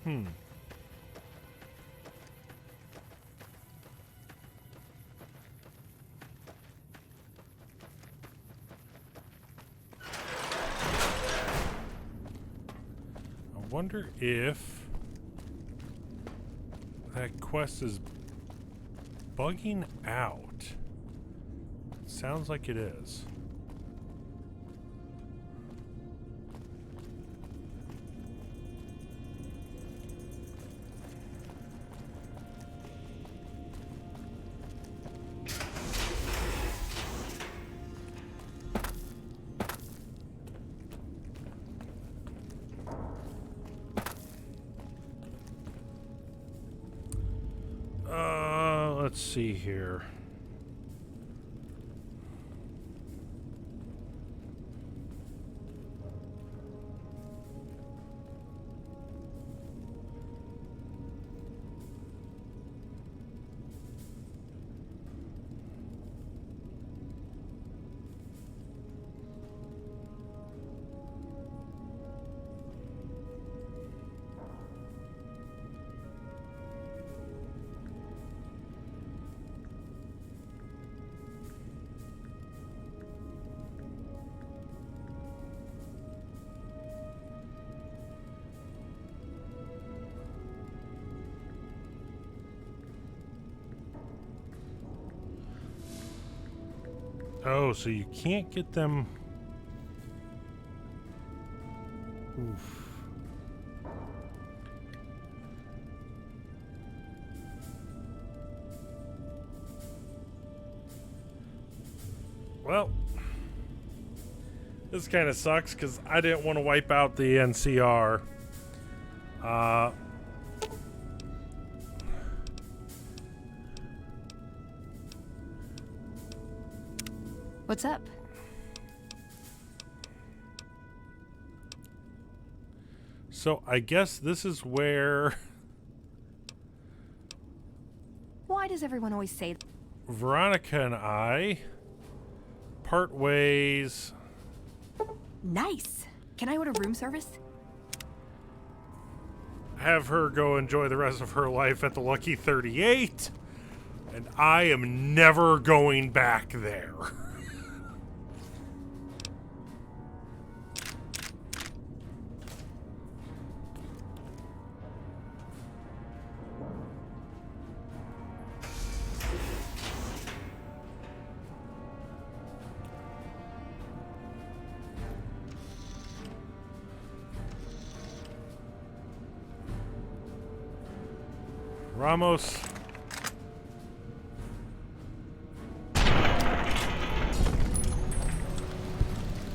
I wonder if that quest is bugging out. Sounds like it is. Let's see here. Oh, so you can't get them. Oof. Well, this kind of sucks because I didn't want to wipe out the NCR. What's up? So I guess this is where Why does everyone always say that? Veronica and I part ways. Nice. Can I order room service? Have her go enjoy the rest of her life at the Lucky 38. And I am never going back there. Ramos.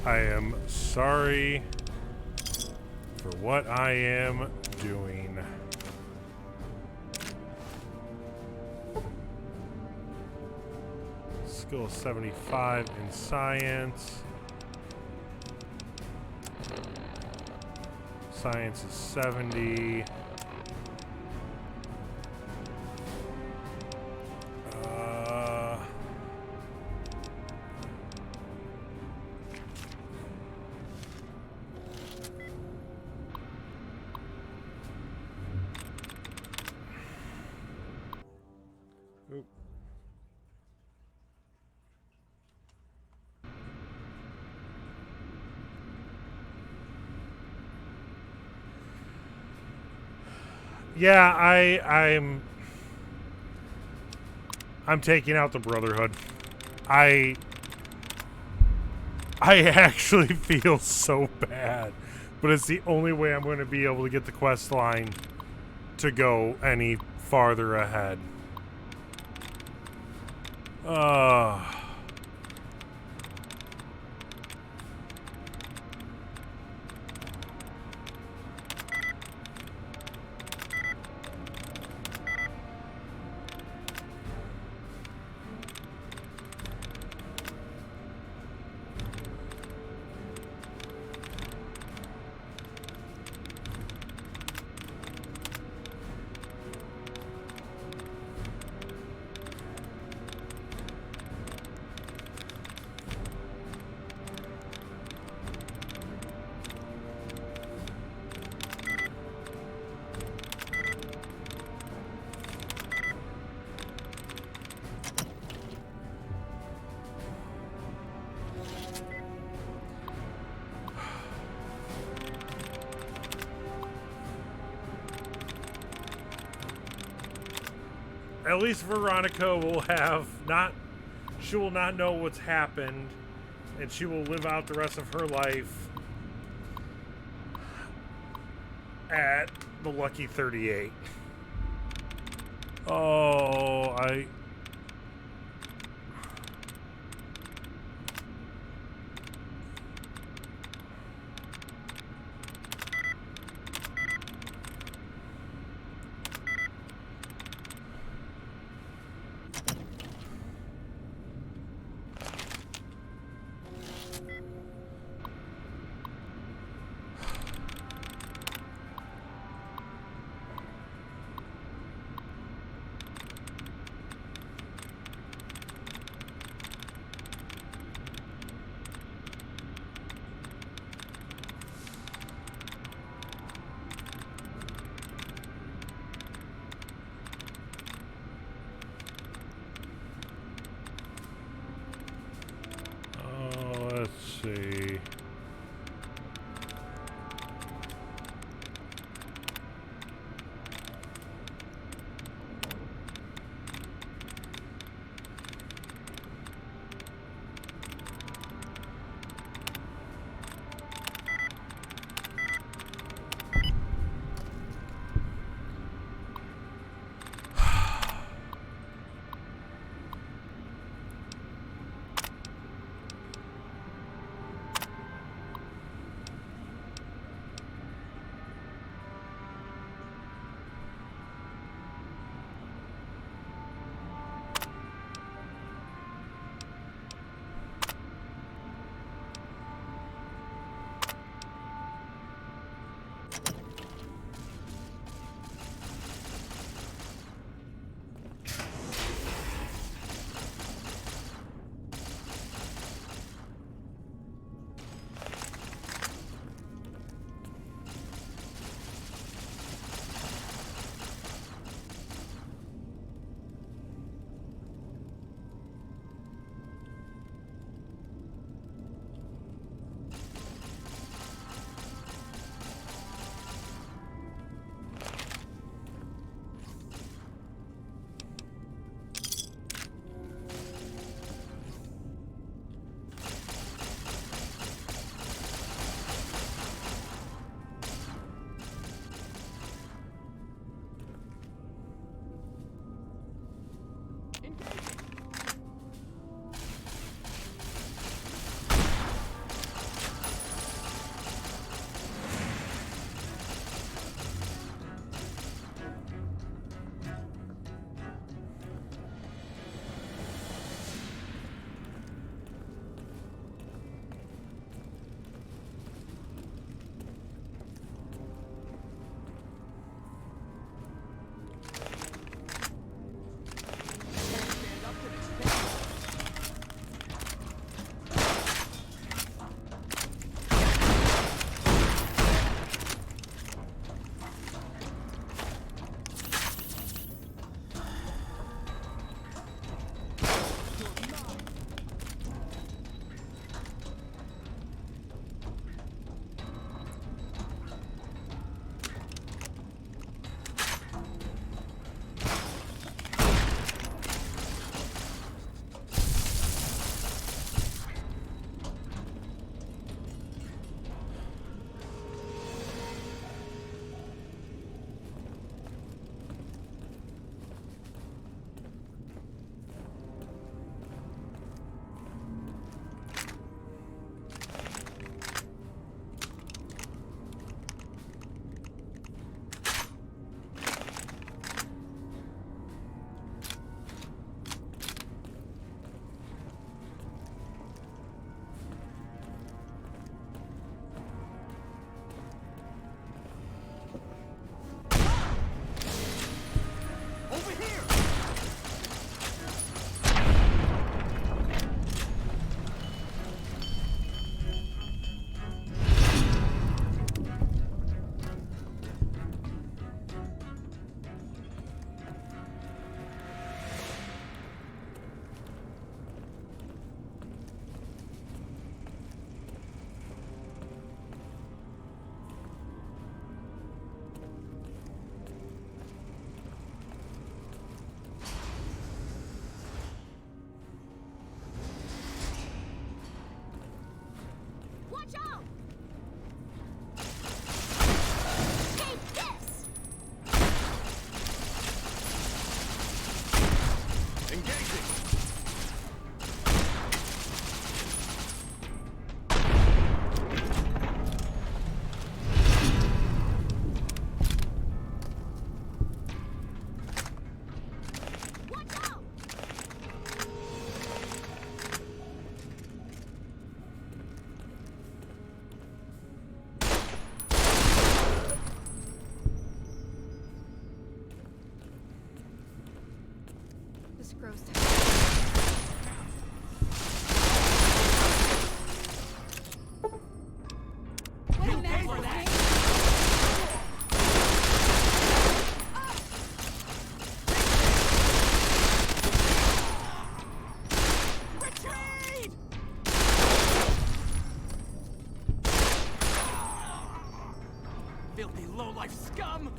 I am sorry for what I am doing. Skill 75 in science. Science is 70. Yeah, I'm taking out the Brotherhood. I actually feel so bad, but it's the only way I'm going to be able to get the quest line to go any farther ahead. at least Veronica will have not. She will not know what's happened, and she will live out the rest of her life at the Lucky 38. Oh, gross. You pay for that! Retreat! Filthy lowlife scum!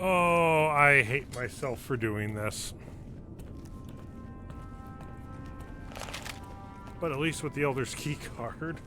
Oh, I hate myself for doing this. But at least with the Elder's Key card.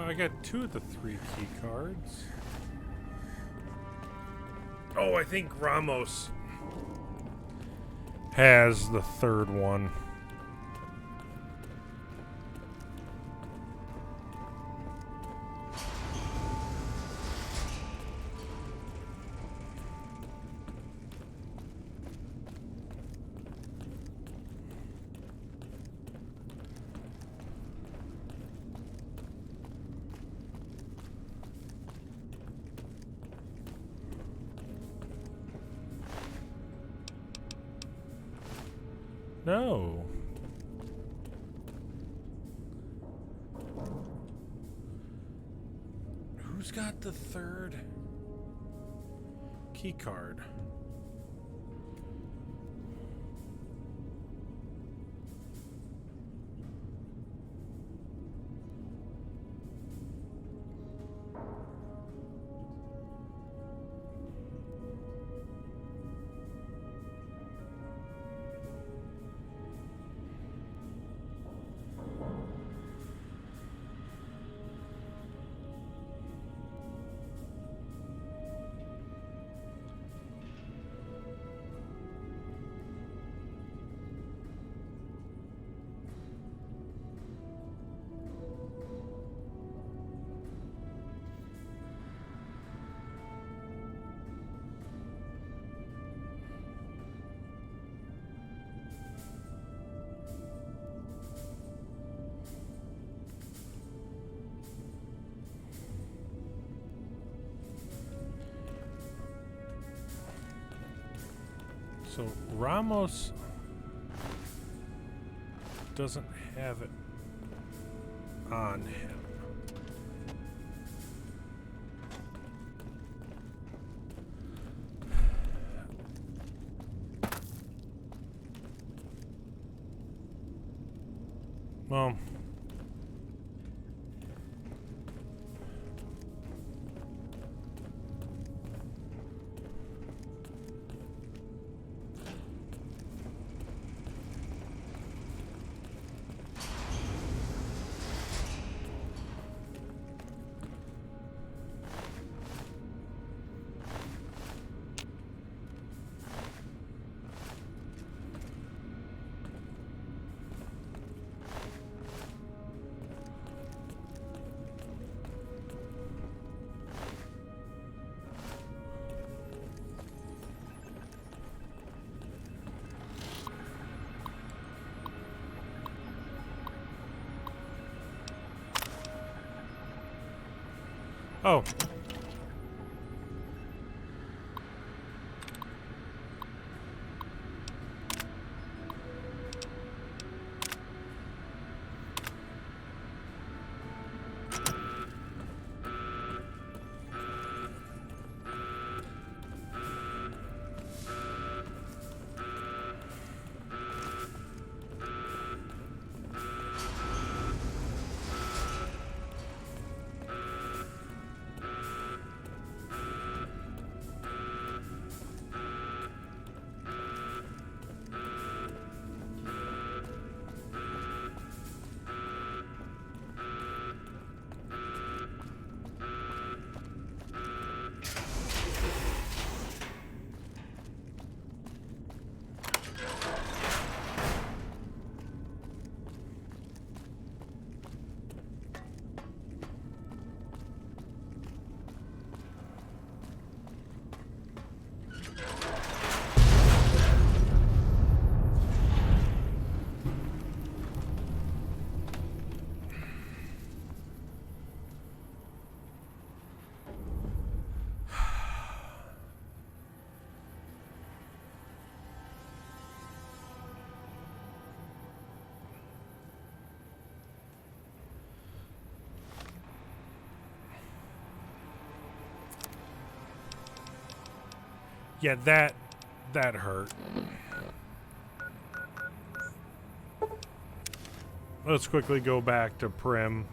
I got 2 of the 3 key cards. Oh, I think Ramos has the 3rd one. No. Who's got the 3rd key card? So Ramos doesn't have it on him. Well, oh. Yeah, that hurt. Let's quickly go back to Prim.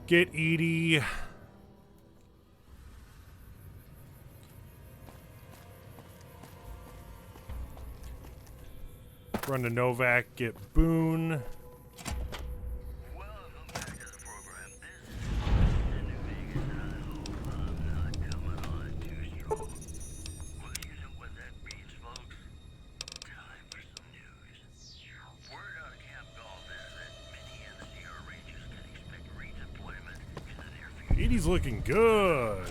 Get Edie. Run to Novak, get Boone. Edie's looking good.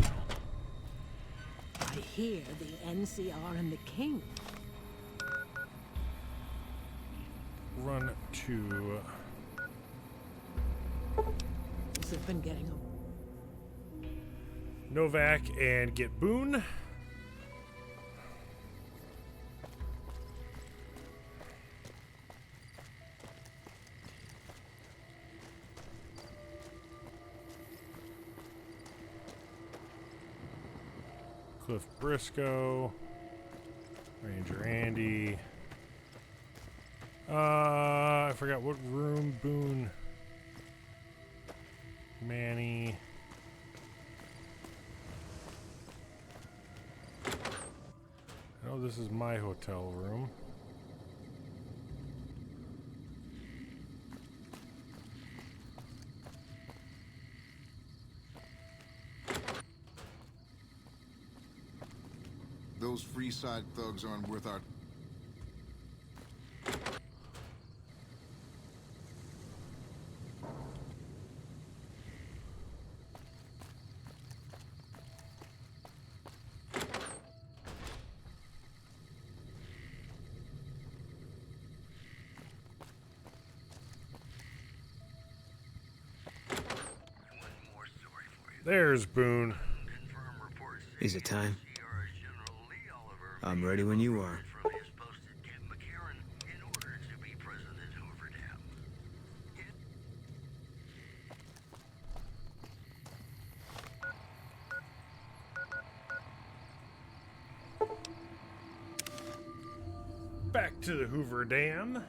I hear the NCR and the King. Run to This has been getting Novak and get Boone. Cliff Briscoe, Ranger Andy. I forgot what room. Boone, Manny. Oh, this is my hotel room. Those free side thugs aren't worth our... There's Boone. Is it time? I'm ready when you are. Back to the Hoover Dam.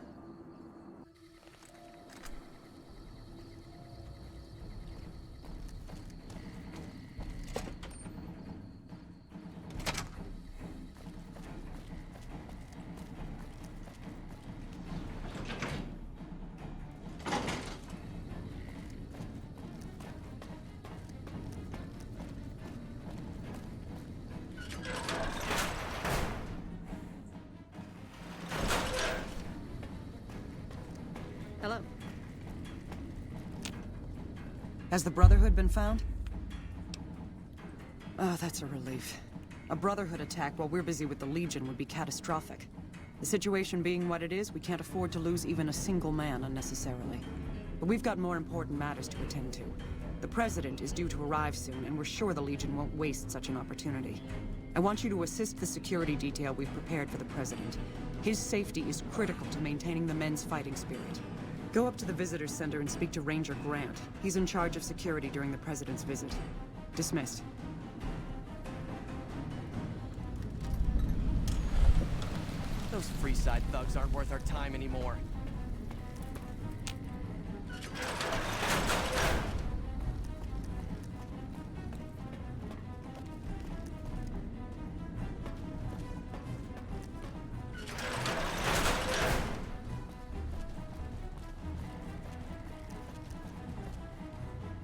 Has the Brotherhood been found? Oh, that's a relief. A Brotherhood attack while we're busy with the Legion would be catastrophic. The situation being what it is, we can't afford to lose even a single man unnecessarily. But we've got more important matters to attend to. The President is due to arrive soon, and we're sure the Legion won't waste such an opportunity. I want you to assist the security detail we've prepared for the President. His safety is critical to maintaining the men's fighting spirit. Go up to the Visitor Center and speak to Ranger Grant. He's in charge of security during the President's visit. Dismissed. Those Freeside thugs aren't worth our time anymore.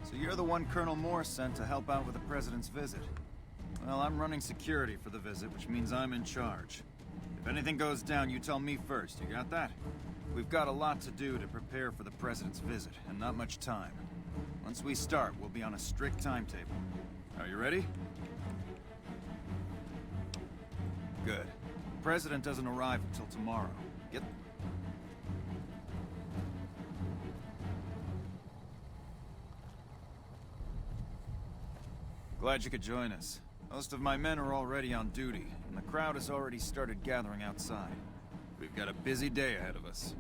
So you're the one Colonel Moore sent to help out with the President's visit. Well, I'm running security for the visit, which means I'm in charge. If anything goes down, you tell me first, you got that? We've got a lot to do to prepare for the President's visit, and not much time. Once we start, we'll be on a strict timetable. Are you ready? Good. The President doesn't arrive until tomorrow. Get... Glad you could join us. Most of my men are already on duty, and the crowd has already started gathering outside. We've got a busy day ahead of us.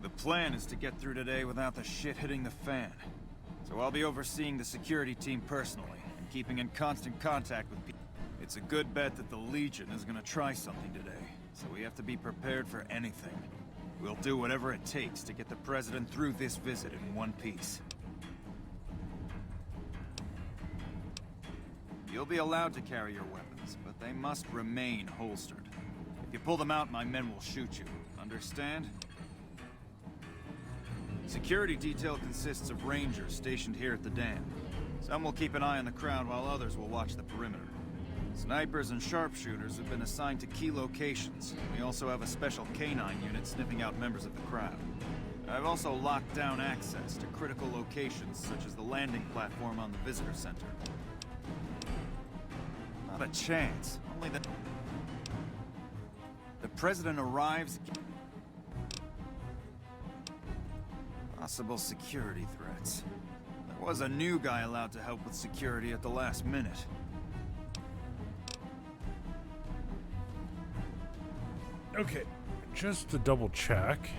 The plan is to get through today without the shit hitting the fan. So I'll be overseeing the security team personally, and keeping in constant contact with people. It's a good bet that the Legion is gonna try something today, so we have to be prepared for anything. We'll do whatever it takes to get the President through this visit in one piece. You'll be allowed to carry your weapons, but they must remain holstered. If you pull them out, my men will shoot you. Understand? Security detail consists of rangers stationed here at the dam. Some will keep an eye on the crowd while others will watch the perimeter. Snipers and sharpshooters have been assigned to key locations. We also have a special canine unit sniffing out members of the crowd. I've also locked down access to critical locations such as the landing platform on the Visitor Center. Not a chance. Only the President arrives. Possible security threats. There was a new guy allowed to help with security at the last minute. Okay, just to double check.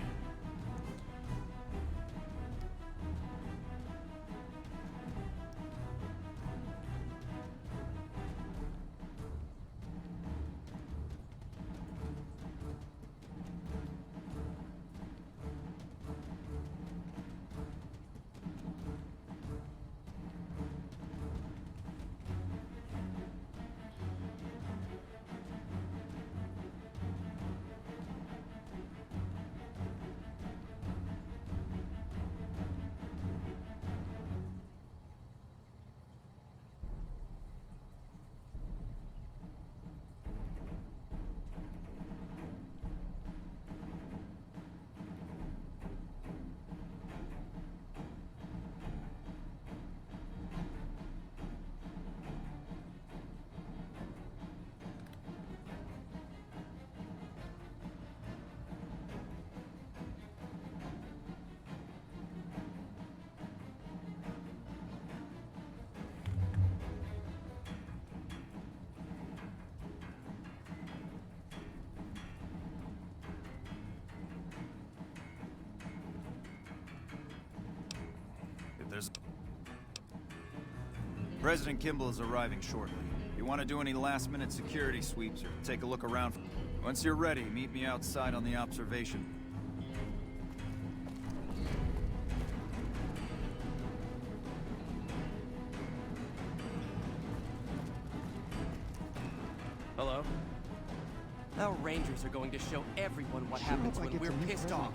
President Kimball is arriving shortly. If you want to do any last-minute security sweeps or take a look around, once you're ready, meet me outside on the observation. Hello? Our Rangers are going to show everyone what happens when we're pissed off.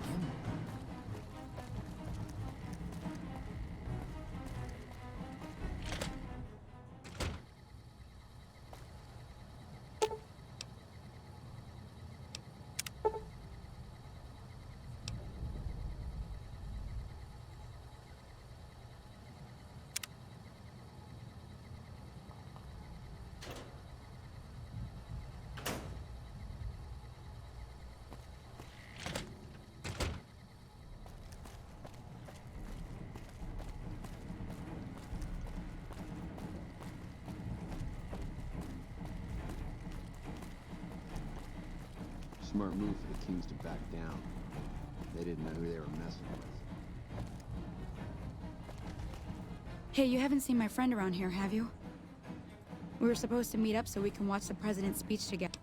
Smart move for the Kings to back down. They didn't know who they were messing with. Hey, you haven't seen my friend around here, have you? We were supposed to meet up so we can watch the president's speech together.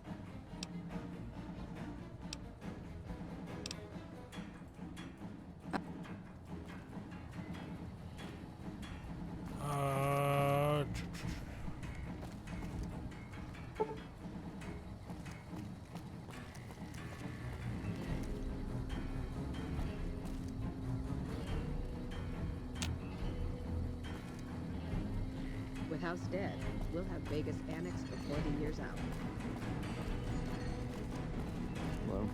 With House dead, we'll have Vegas annexed before the year's out. Hello?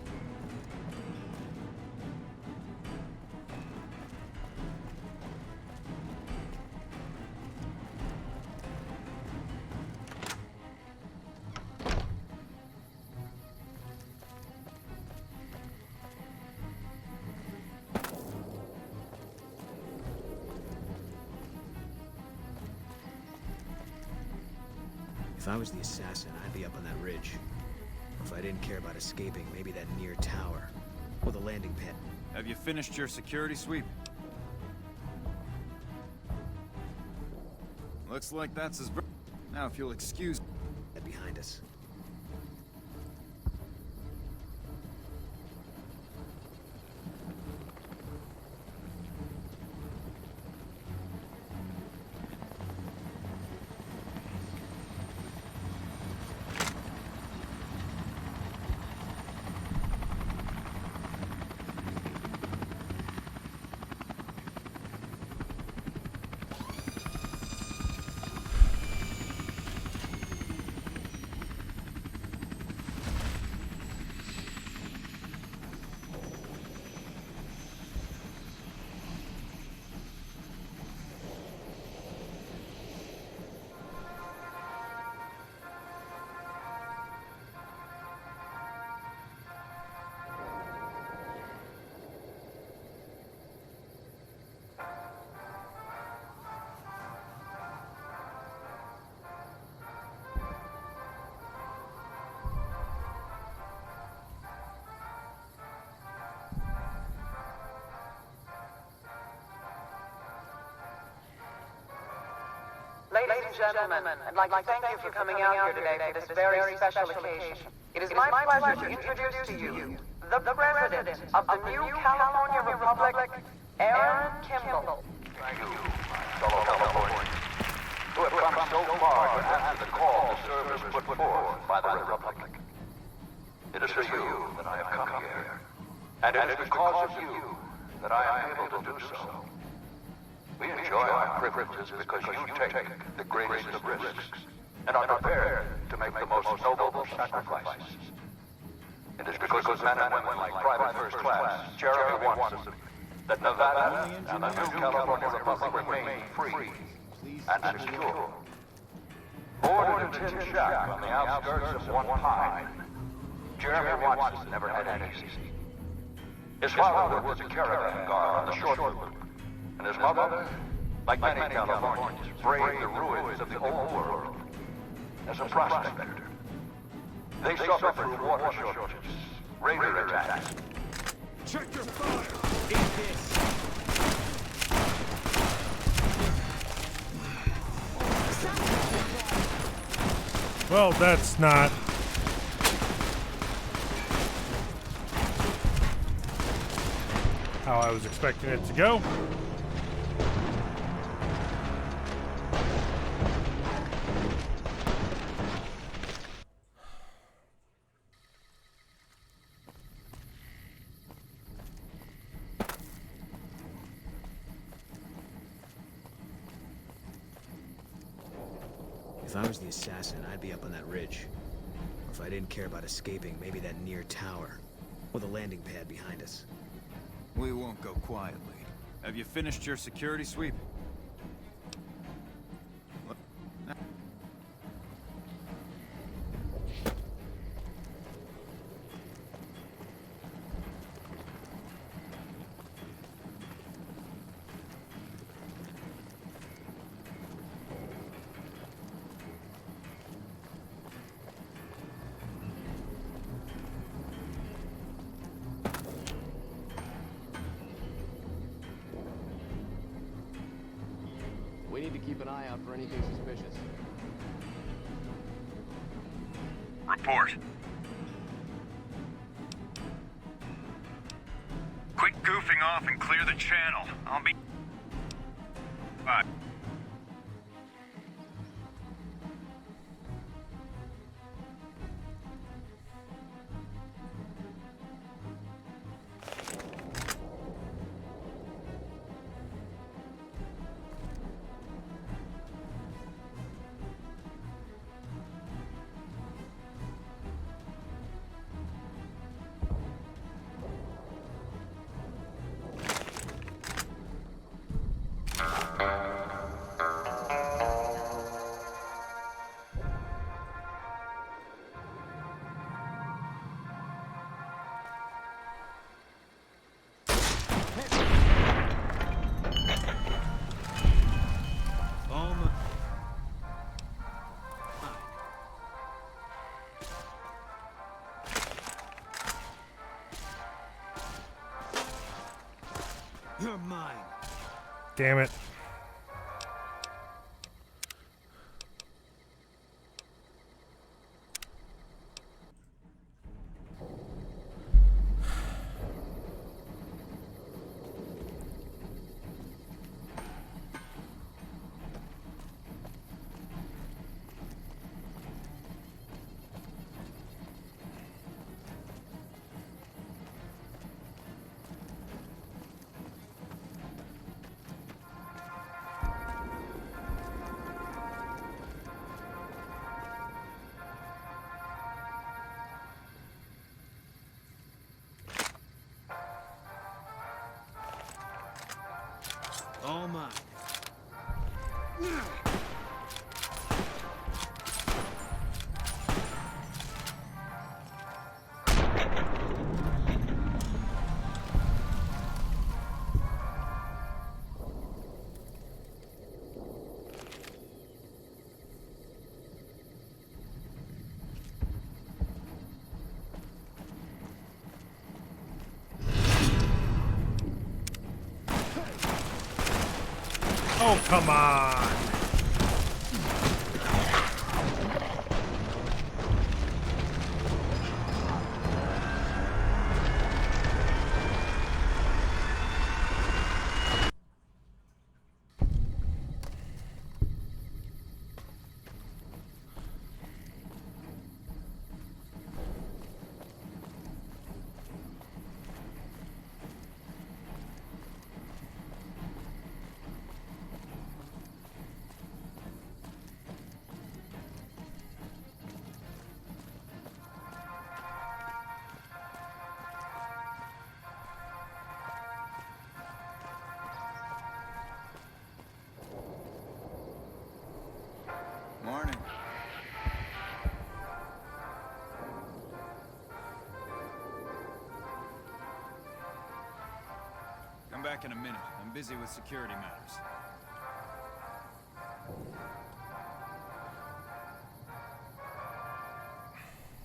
If I was the assassin, I'd be up on that ridge. If I didn't care about escaping, maybe that near tower. Or the landing pad. Have you finished your security sweep? Looks like that's his... Now, if you'll excuse... Behind us. Ladies and gentlemen, I'd like to thank you for coming out here today for this very special occasion. It is my pleasure to introduce to you the President of the new California Republic, Aaron Kimball. Thank you, fellow Californians, who have come so far to answer the call to service put forth by the Republic. It is for you that I have come here, and it is because of you that I am able to do so. We enjoy our privileges because you take the greatest of risks and are prepared to make the most noble sacrifices. It is because of men and women like Private First Class, Jeremy Watson, that Nevada and the new California Republic remain free and secure. Born in a tin shack on the outskirts of One Pine, Jeremy Watson never had it easy. His father worked as a caravan guard on the short route, and his mother, like many Californians, braved the ruins of the old world as a prospector. They suffered through water shortages, raider attacks. Check your fire! Eat this! Well, that's not... how I was expecting it to go. If I was the assassin, I'd be up on that ridge. Or if I didn't care about escaping, maybe that near tower. Or the landing pad behind us. We won't go quietly. Have you finished your security sweep? an eye out for anything suspicious. Report. Quit goofing off and clear the channel. I'll be... Bye. You're mine. Damn it. All mine. Oh, come on. Morning. Come back in a minute. I'm busy with security matters.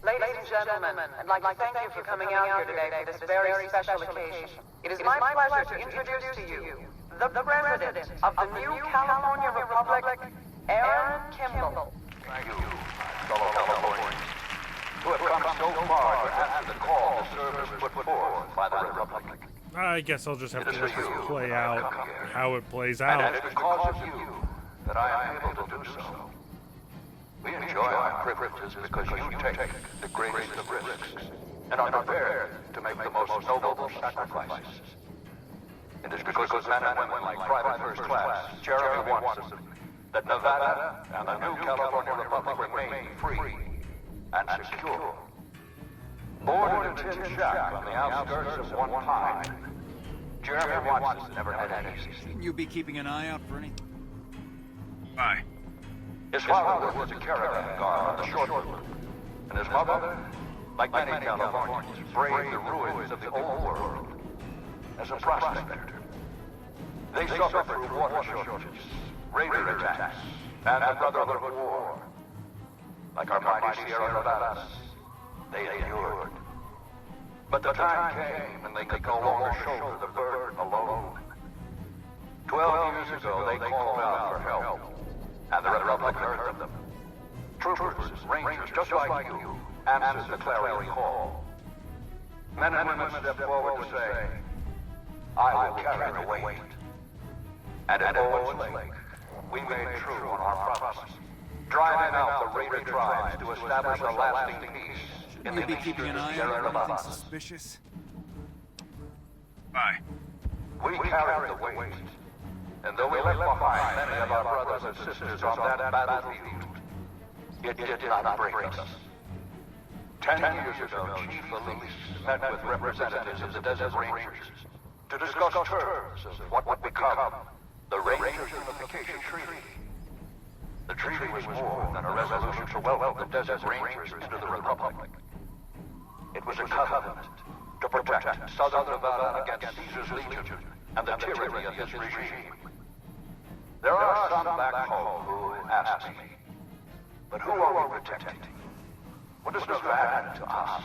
Ladies and gentlemen, I'd like to thank you for coming out here today for this very special occasion. It is my pleasure to introduce to you the President of the new California Republic, Aaron Kimball. Thank you, fellow Californians, who have come so far to answer the call to service put forth by the Republic. I guess I'll just have to let this play out how it plays And out. it's because of you that I am able to do so. We enjoy our privileges because you take the greatest of risks and are prepared to make the most noble sacrifices. It is because of men and women like Private First Class Jeremy Watson that Nevada and the new California Republic remain free and secure. Born in a tin shack on the outskirts of one pine, Jeremy Watson never had any easy. Shouldn't you be keeping an eye out for anything? Aye. His father was a caravan guard on the short route, and his mother, like many Californians, braved the ruins of the old world as a prospector. They suffered through water shortages, raider attacks, and the Brotherhood War. Like our mighty Sierra Nevadas, they endured. But the time came when they could no longer shoulder the burden alone. 12 years ago, they called out for help. and the Republic heard them. Troopers, Rangers, just like you, answered the clarion call. Men and women stepped forward to say, I will carry the weight. And at Owens Lake, we made true on our promise, driving out the raider tribes to establish a lasting peace in the keeping an eye on anything suspicious? Aye. We carried the weight, and though we left behind many of our brothers and sisters on that battlefield, it did not break us. 10 years ago, Chief Elise met with representatives of the Desert Rangers to discuss terms of what would become the Rangers Unification Treaty. The treaty was more than a resolution to welcome the Desert Rangers into the Republic. It was a covenant to protect Southern Nevada against Caesar's Legion and the tyranny of his regime. There are some back home who ask me, but who are we protecting? What does Nevada to us?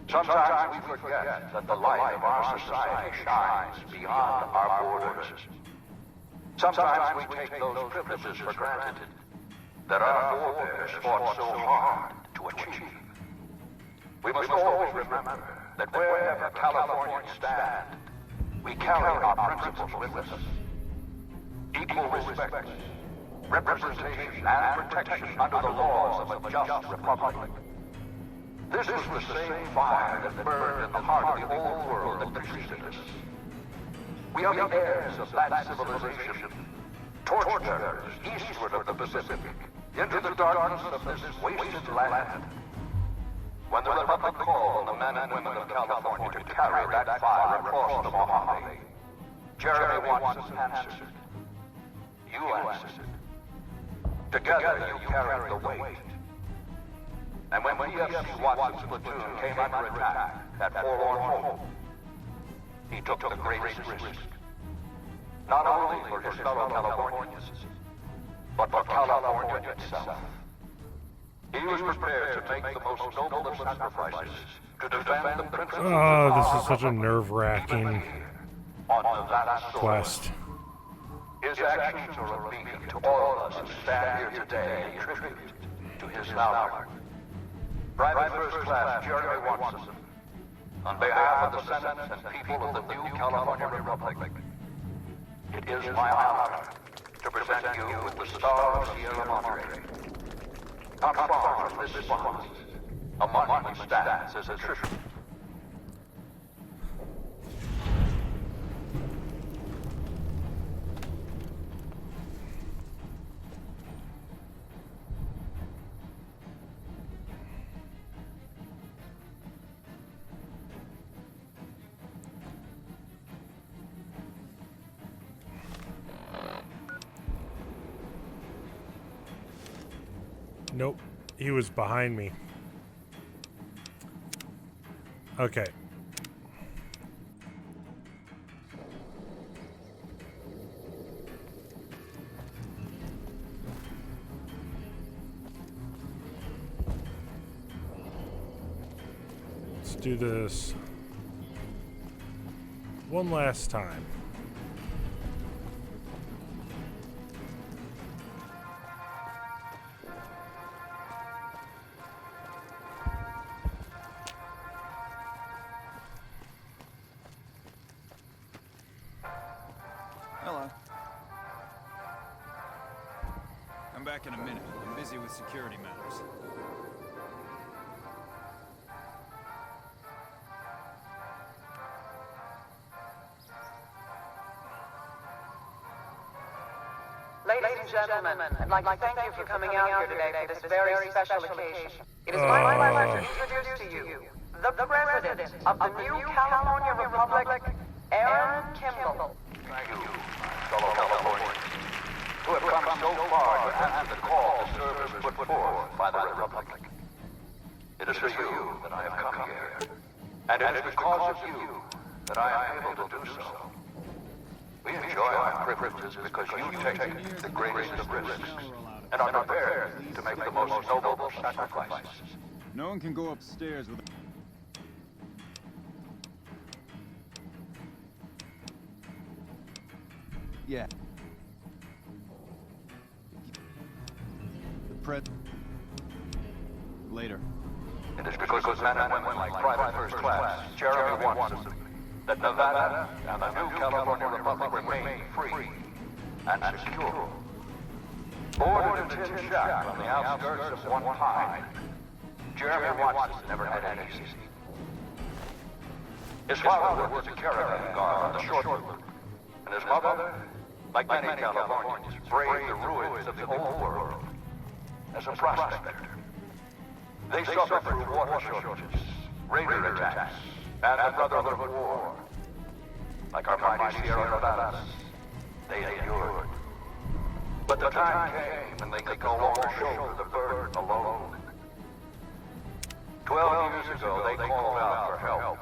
Sometimes we forget that the light of our society shines beyond our borders. Sometimes we take those privileges for granted that our forebears fought so hard to achieve. We must always remember that wherever Californians stand, we carry our principles with us. Equal respect, representation, and protection under the laws of a just republic. This was the same fire that burned in the heart of the old world that preceded us. We are the heirs of that civilization, torchbearers eastward of the Pacific, into the darkness of this wasted land. When the Republic called on the men and women of California to carry that fire across the Mojave, Jeremy Watson answered. You answered. Together you carried the weight. And when PFC Watson's platoon came under attack at Forlorn Hope, he took the greatest risk. Not only for his fellow Californians, but for California itself. He was prepared to make the most noble of sacrifices to defend the principles Oh, of this our is such a republic, nerve-wracking even here, on Nevada soil. quest. His actions are a beacon to all of us who stand here today in tribute to his valor. Private First Class Jeremy Watson, on behalf of the Senate and people of the new California Republic, it is my honor to present you with the Star of Sierra Madre. Not far from this spot, a monument stands as a tribute. Nope. He was behind me. Okay. Let's do this one last time. Hello. Come back in a minute. I'm busy with security matters. Ladies and gentlemen, I'd like to thank you for coming out here today for this very special occasion. It is my pleasure to introduce to you the President of the new California Republic, Aaron Kimball. Thank you, fellow Californians, who have come so far to answer the call to service put forth by the Republic. It is for you that I have come here, and it is because of you that I am able to do so. We enjoy our privileges because you take the greatest of risks and are prepared to make the most noble sacrifices. No one can go upstairs with... Yeah. Later. It is because men and women like Private First Class, Jeremy Watson, that Nevada and the new California Republic remain free and secure. Born in a tin shack on the outskirts of one pine, Jeremy Watson never had it easy. His father was a caravan guard on the short loop, and his mother, like many Californians, braved the ruins of the old world as a prospector. They suffered through water shortages, raider attacks, and the Brotherhood of War. Like our mighty Sierra Nevadas, they endured. But the time came when they could no longer shoulder the burden alone. 12 years ago, they called out for help,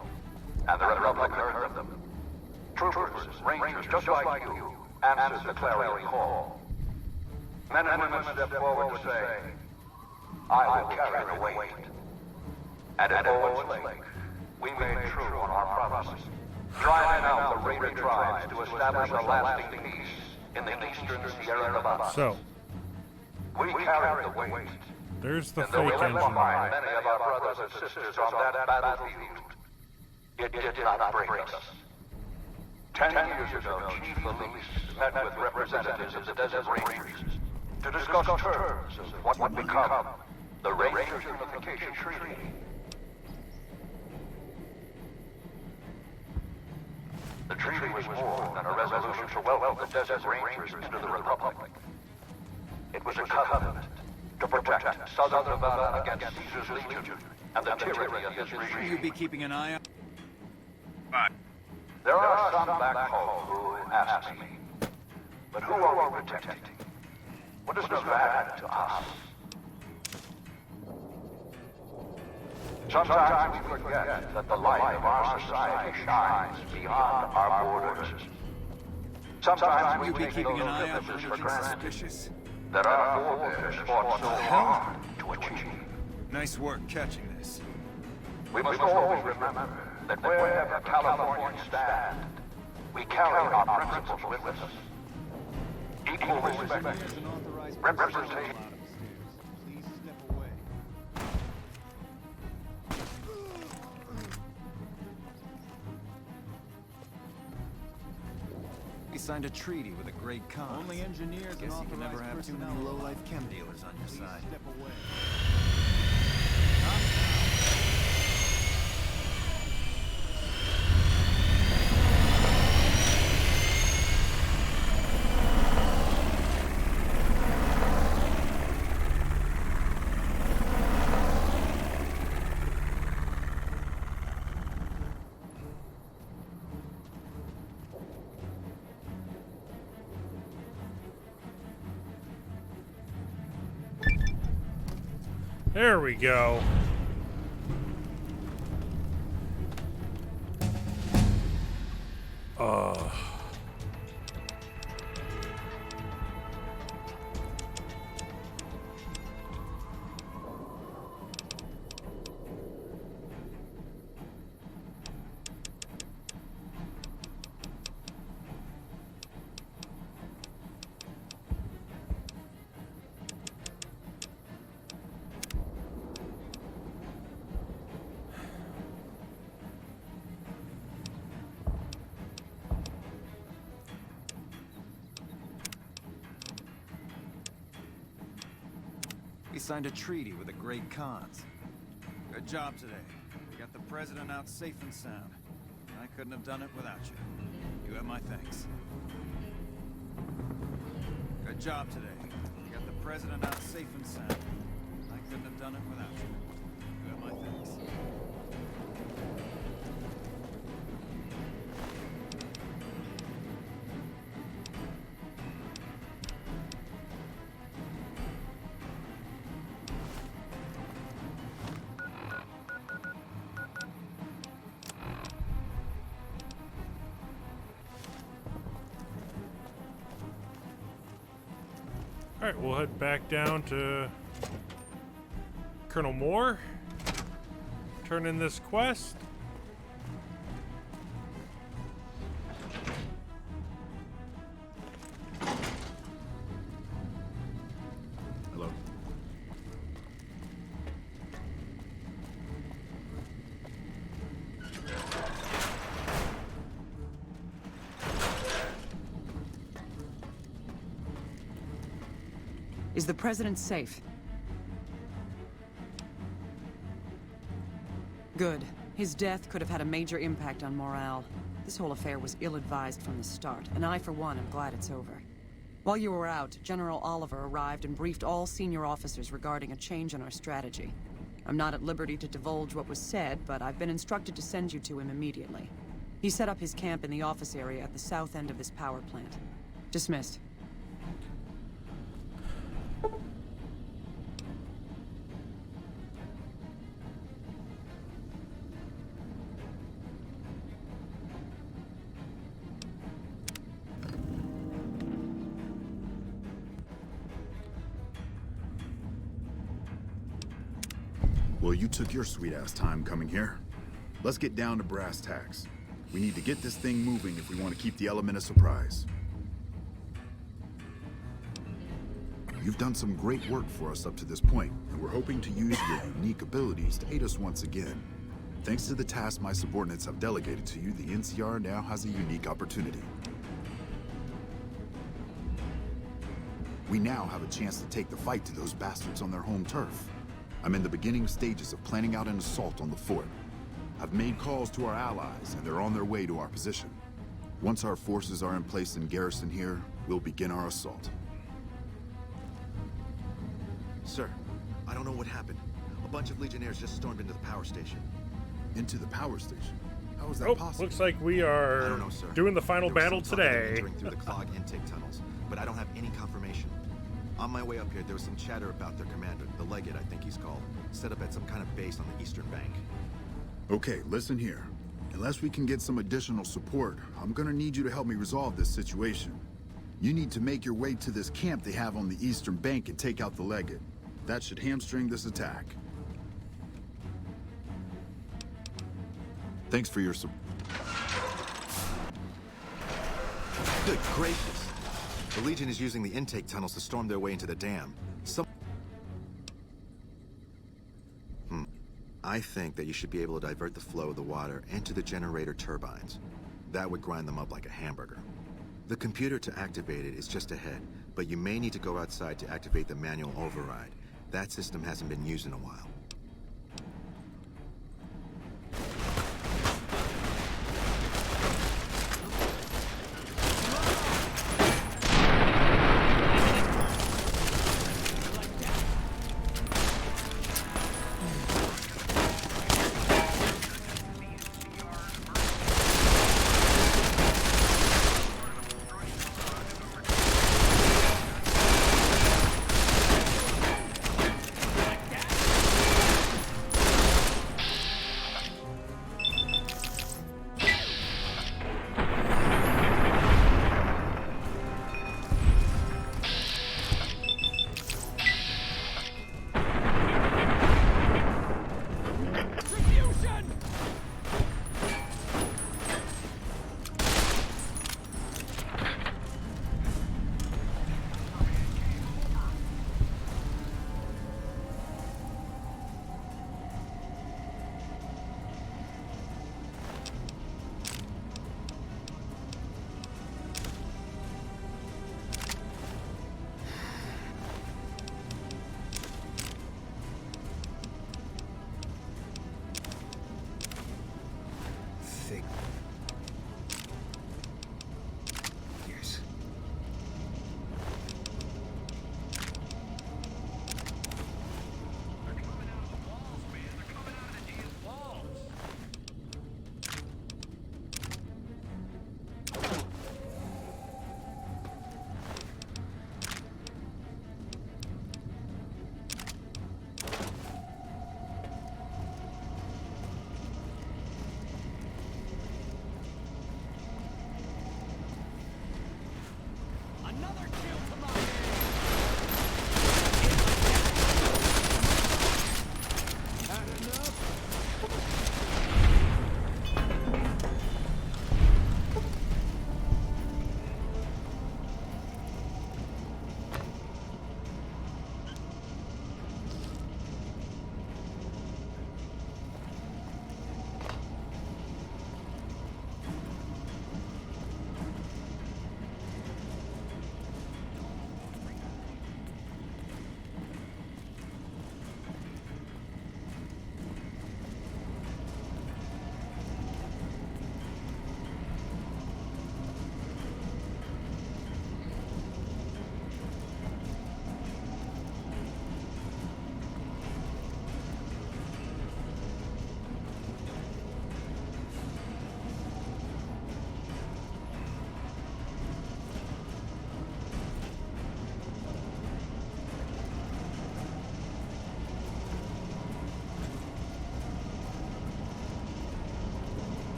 and the Republic heard them. Troopers, rangers, just like you, answered the clarion call. Men and women stepped forward to say, I will carry the weight. And at Owens Lake, we made true on our promises, driving out the raider tribes to establish a lasting peace in the eastern Sierra Nevada. So, we carried the weight. There's the And though we fake left engine behind light. many of our brothers and sisters on that battlefield, it did not break us. 10 years ago, Chief Elise met with representatives of the Desert Rangers to discuss terms of what would become the Rangers Unification Treaty. The treaty was more than a resolution to welcome the Desert Rangers into the Republic. It was a covenant to protect Southern Nevada against Caesar's Legion and the tyranny of his regime. You'd be keeping an eye on... There are some back home who ask me, but who are we protecting? What does Nevada to us? Sometimes we forget that the light of our society shines beyond our borders. Sometimes we take those privileges for granted that our forebears fought so hard to achieve. Nice work catching this. We must always remember that wherever Californians stand, we carry our principles with us. Equal respect, representation. We signed a treaty with a great con. Only engineers. Guess you can never have too many low-life chem dealers on your side. Step away. There we go. We signed a treaty with the great cons. Good job today. We got the president out safe and sound. I couldn't have done it without you. You have my thanks. Good job today. We got the president out safe and sound. I couldn't have done it without you. You have my thanks. Alright, we'll head back down to Colonel Moore. Turn in this quest. Hello. Is the President safe? Good. His death could have had a major impact on morale. This whole affair was ill-advised from the start, and I, for one, am glad it's over. While you were out, General Oliver arrived and briefed all senior officers regarding a change in our strategy. I'm not at liberty to divulge what was said, but I've been instructed to send you to him immediately. He set up his camp in the office area at the south end of this power plant. Dismissed. Well, you took your sweet-ass time coming here. Let's get down to brass tacks. We need to get this thing moving if we want to keep the element of surprise. You've done some great work for us up to this point, and we're hoping to use your unique abilities to aid us once again. Thanks to the task my subordinates have delegated to you, the NCR now has a unique opportunity. We now have a chance to take the fight to those bastards on their home turf. I'm in the beginning stages of planning out an assault on the fort. I've made calls to our allies, and they're on their way to our position. Once our forces are in place in garrison here, we'll begin our assault. Sir, I don't know what happened. A bunch of Legionnaires just stormed into the power station. Into the power station? How is that Oh, possible? looks like we are I don't know, sir. doing the final There was battle some talk of them today. entering Through the clog intake tunnels, but I don't have any confirmation. On my way up here, there was some chatter about their commander, the Legate, I think he's called, set up at some kind of base on the eastern bank. Okay, listen here. Unless we can get some additional support, I'm gonna need you to help me resolve this situation. You need to make your way to this camp they have on the eastern bank and take out the Legate. That should hamstring this attack. Thanks for your support. Good gracious! The Legion is using the intake tunnels to storm their way into the dam. I think that you should be able to divert the flow of the water into the generator turbines. That would grind them up like a hamburger. The computer to activate it is just ahead, but you may need to go outside to activate the manual override. That system hasn't been used in a while.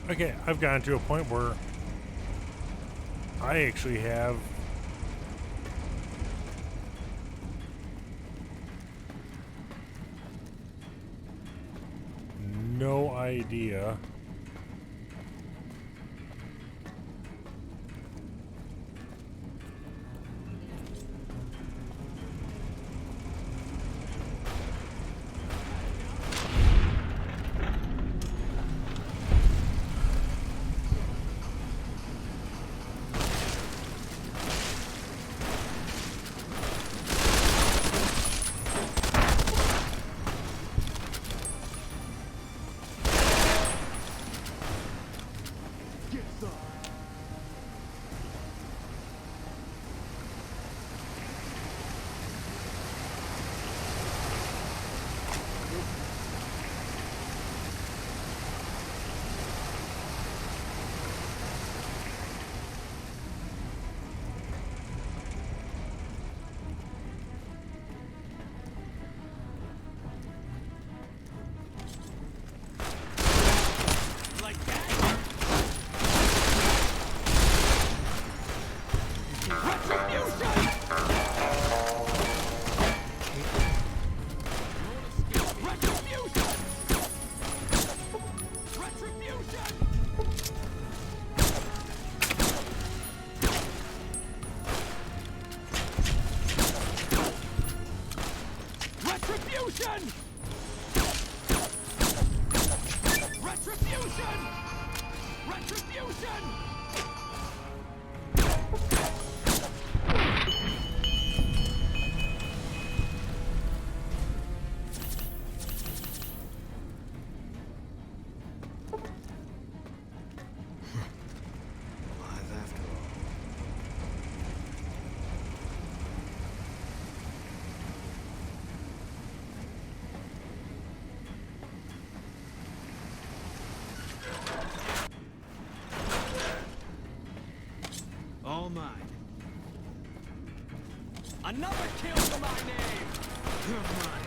Okay, I've gotten to a point where I actually have no idea All mine. Another kill to my name! Come on.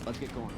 Let's get going.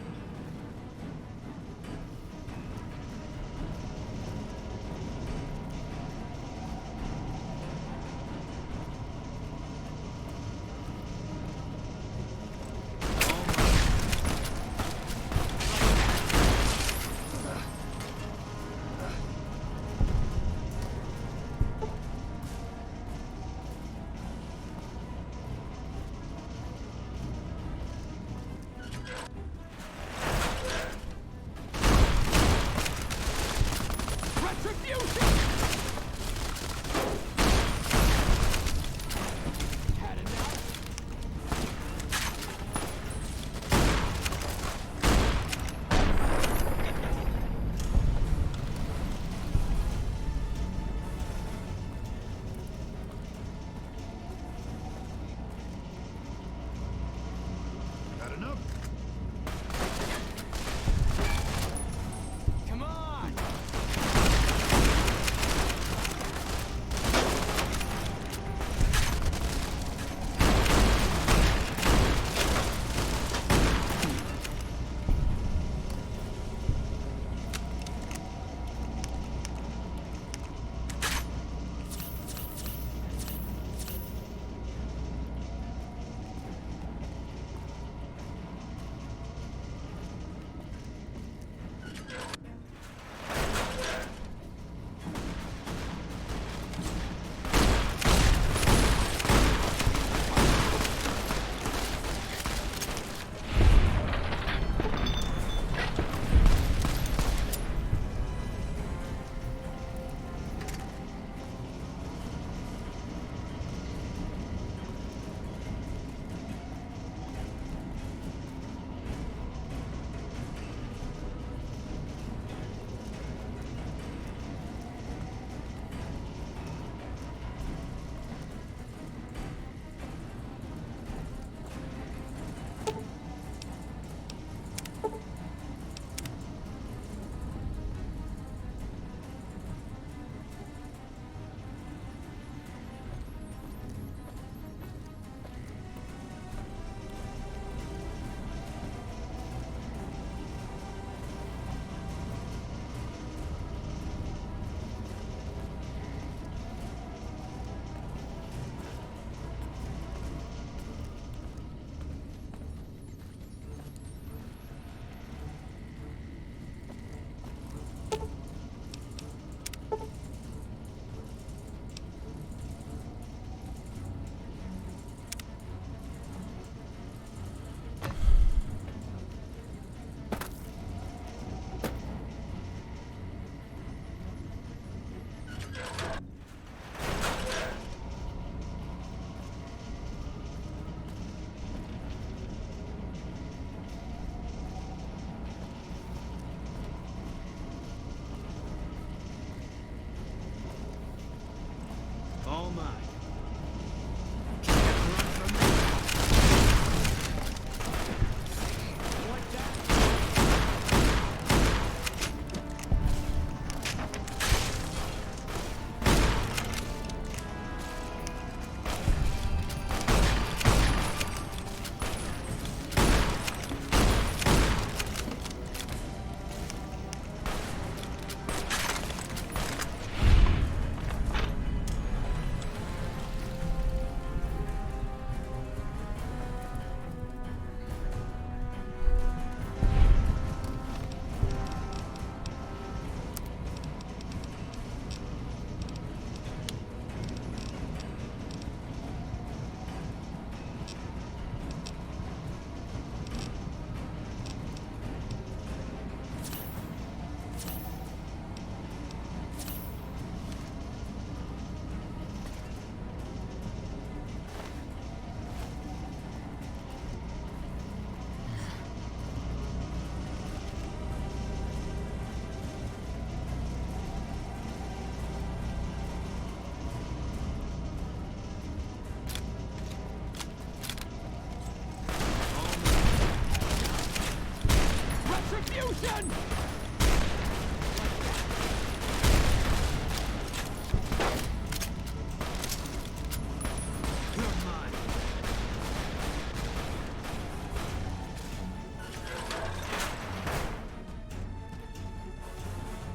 Retribution!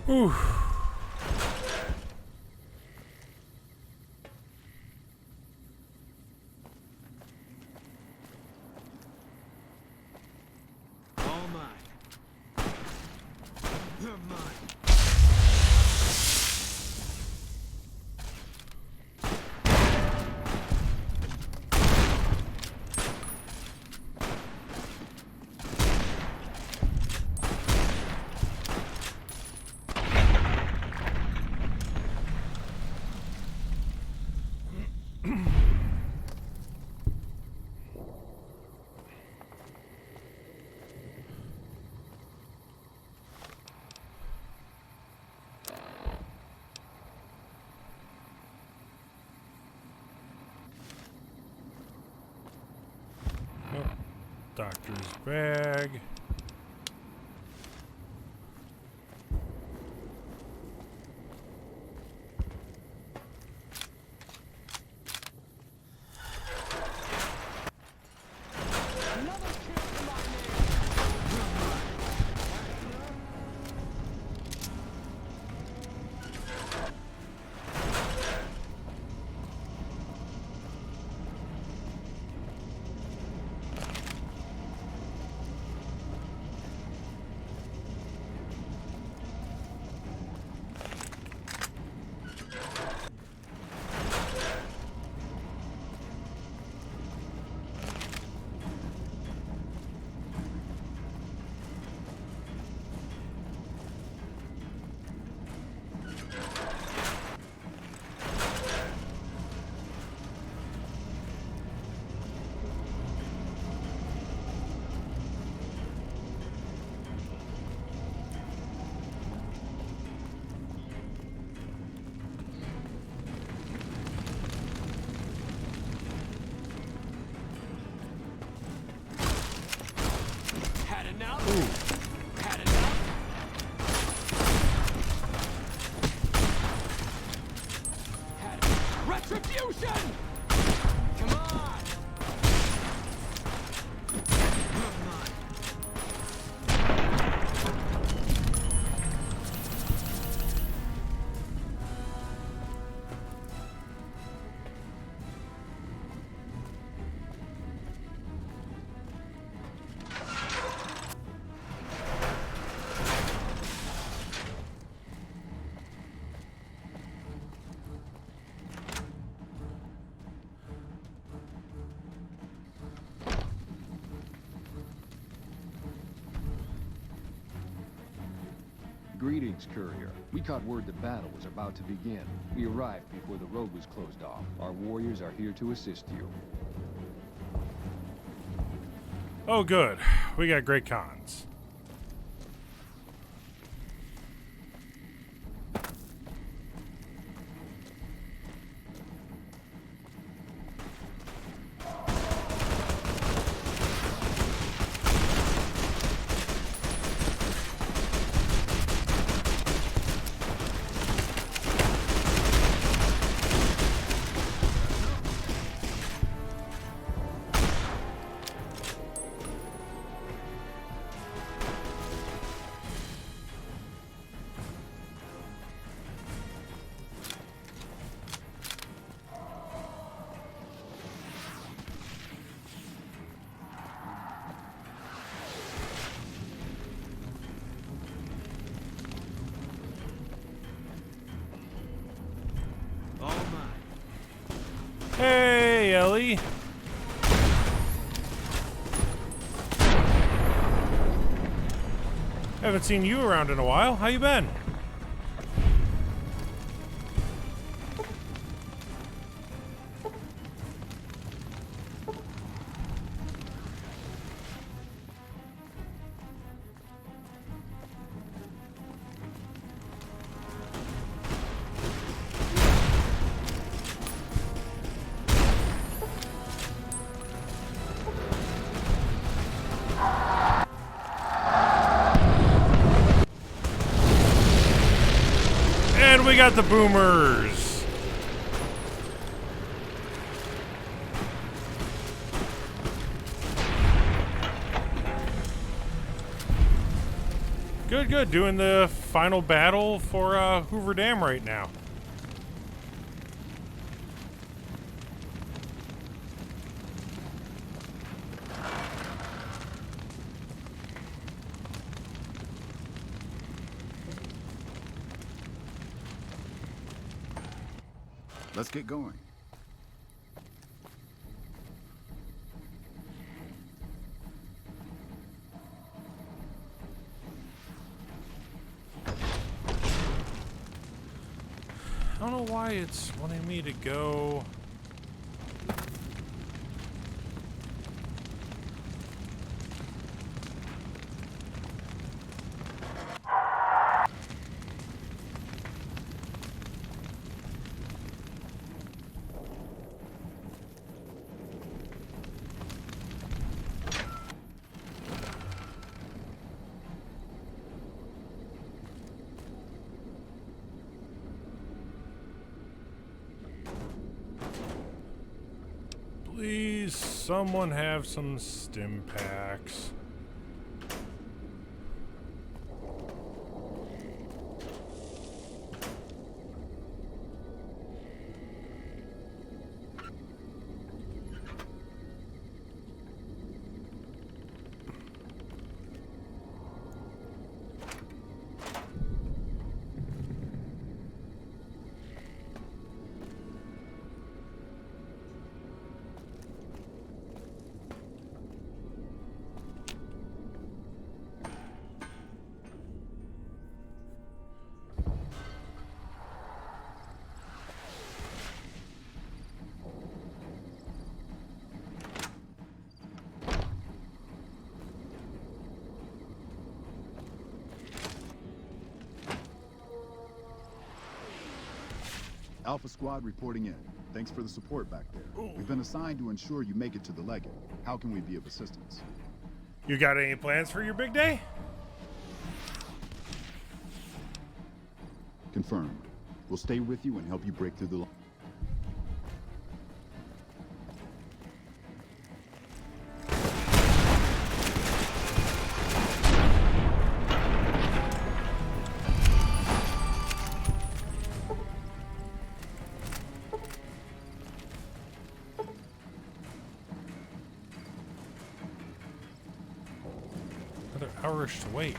Whew. All mine. You're mine. Doctor's bag. Had enough? Had enough? Had retribution! Come on! You're mine. Greetings, courier. We caught word the battle was about to begin. We arrived before the road was closed off. Our warriors are here to assist you. Oh, good. We got great cons. Hey, Ellie. Haven't seen you around in a while. How you been? do we got? The boomers. Good, good. Doing the final battle for Hoover Dam right now. Let's get going. I don't know why it's wanting me to go. Please, someone have some stim packs. Alpha Squad reporting in. Thanks for the support back there. We've been assigned to ensure you make it to the Legate. How can we be of assistance? You got any plans for your big day? Confirmed. We'll stay with you and help you break through the line. Another hour-ish to wait.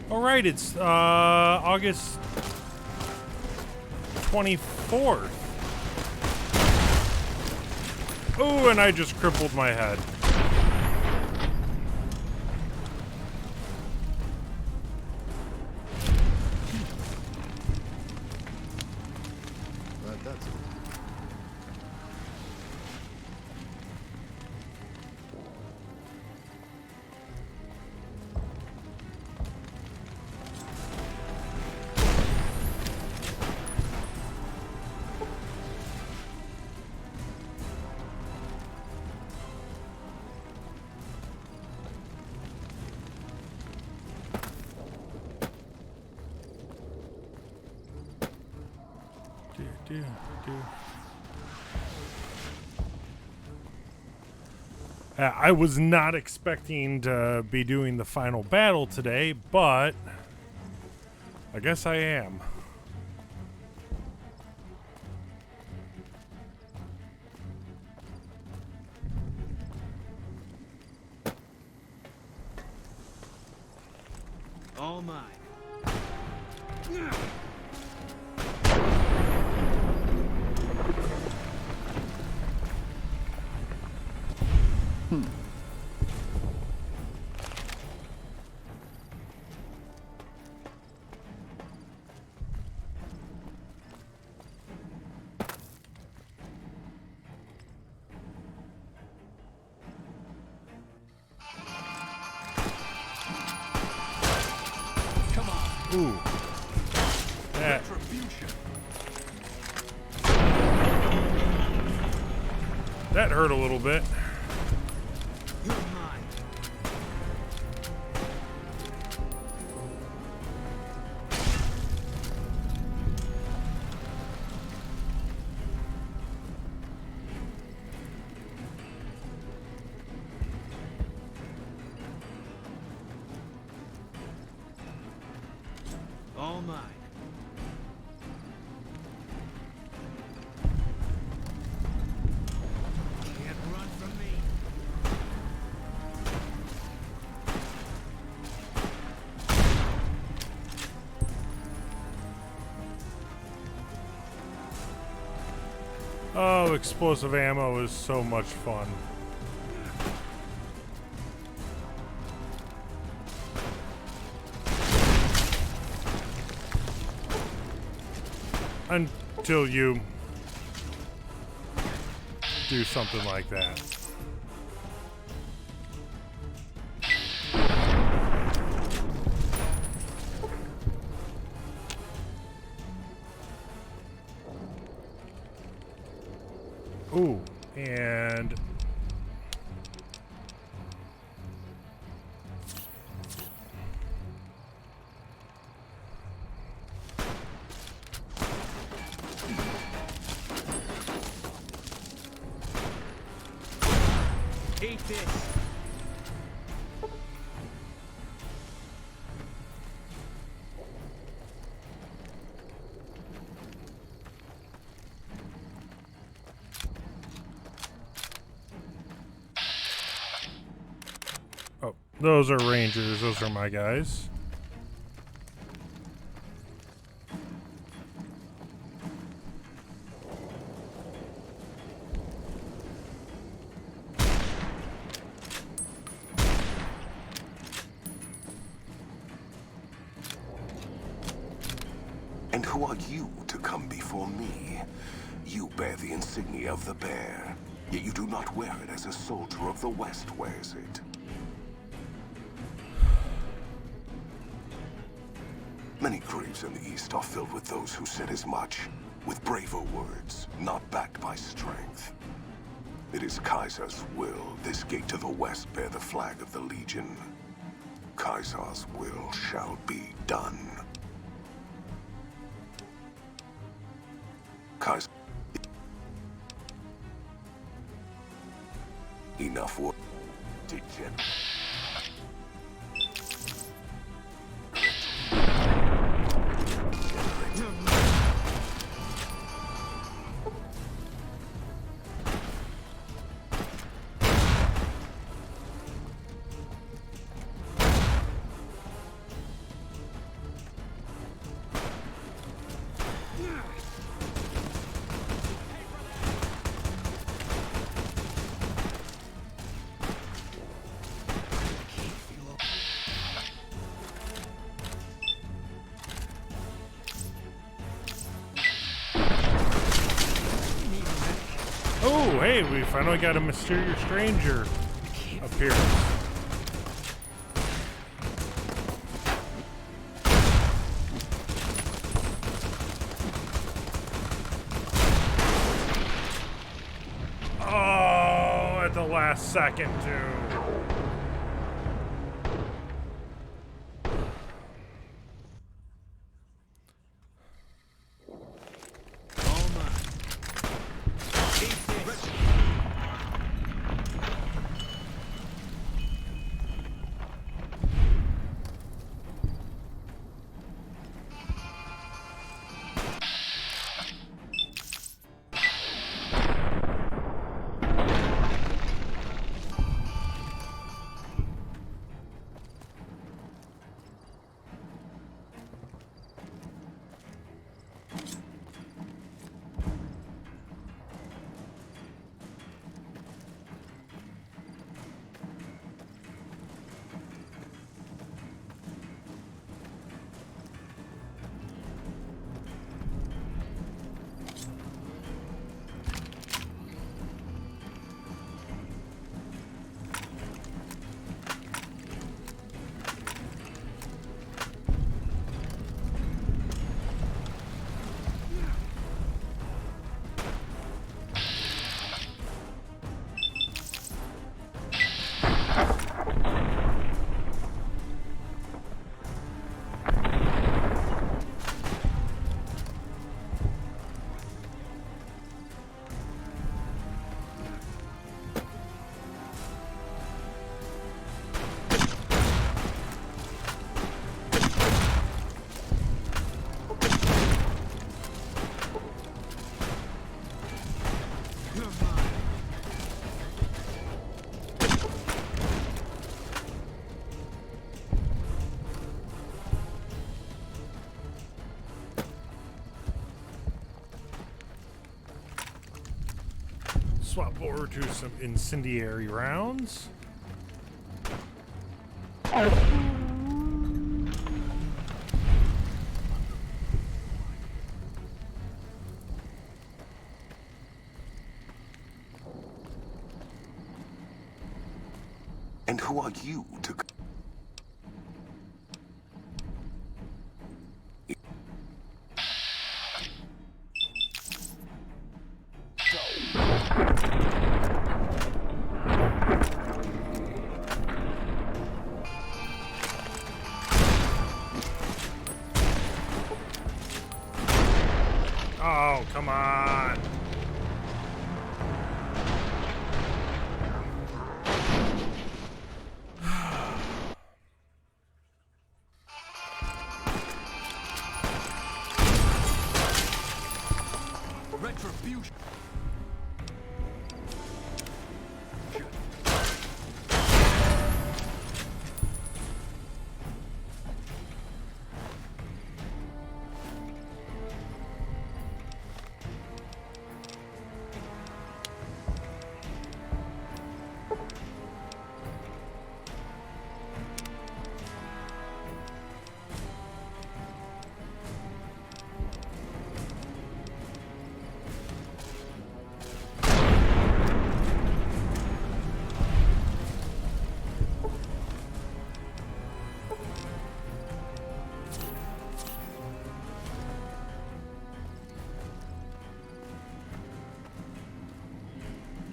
All right, it's August 24th. Oh, and I just crippled my head. That's it. I was not expecting to be doing the final battle today, but I guess I am. All mine. Ooh. That. That hurt a little bit. You're all mine. Can't run from me. Oh, explosive ammo is so much fun. Until you do something like that. Ooh, and Eat this. oh, those are Rangers. Those are my guys. And who are you to come before me? You bear the insignia of the bear, yet you do not wear it as a soldier of the West wears it. Many graves in the East are filled with those who said as much, with braver words, not backed by strength. It is Kaiser's will this gate to the West bear the flag of the Legion. Kaiser's will shall be done. Kaiser. Enough work. Degenerate. Oh, hey, we finally got a mysterious stranger appearance. Oh, at the last second, too. Swap over to some incendiary rounds. And who are you to... Oh, come on. Retribution.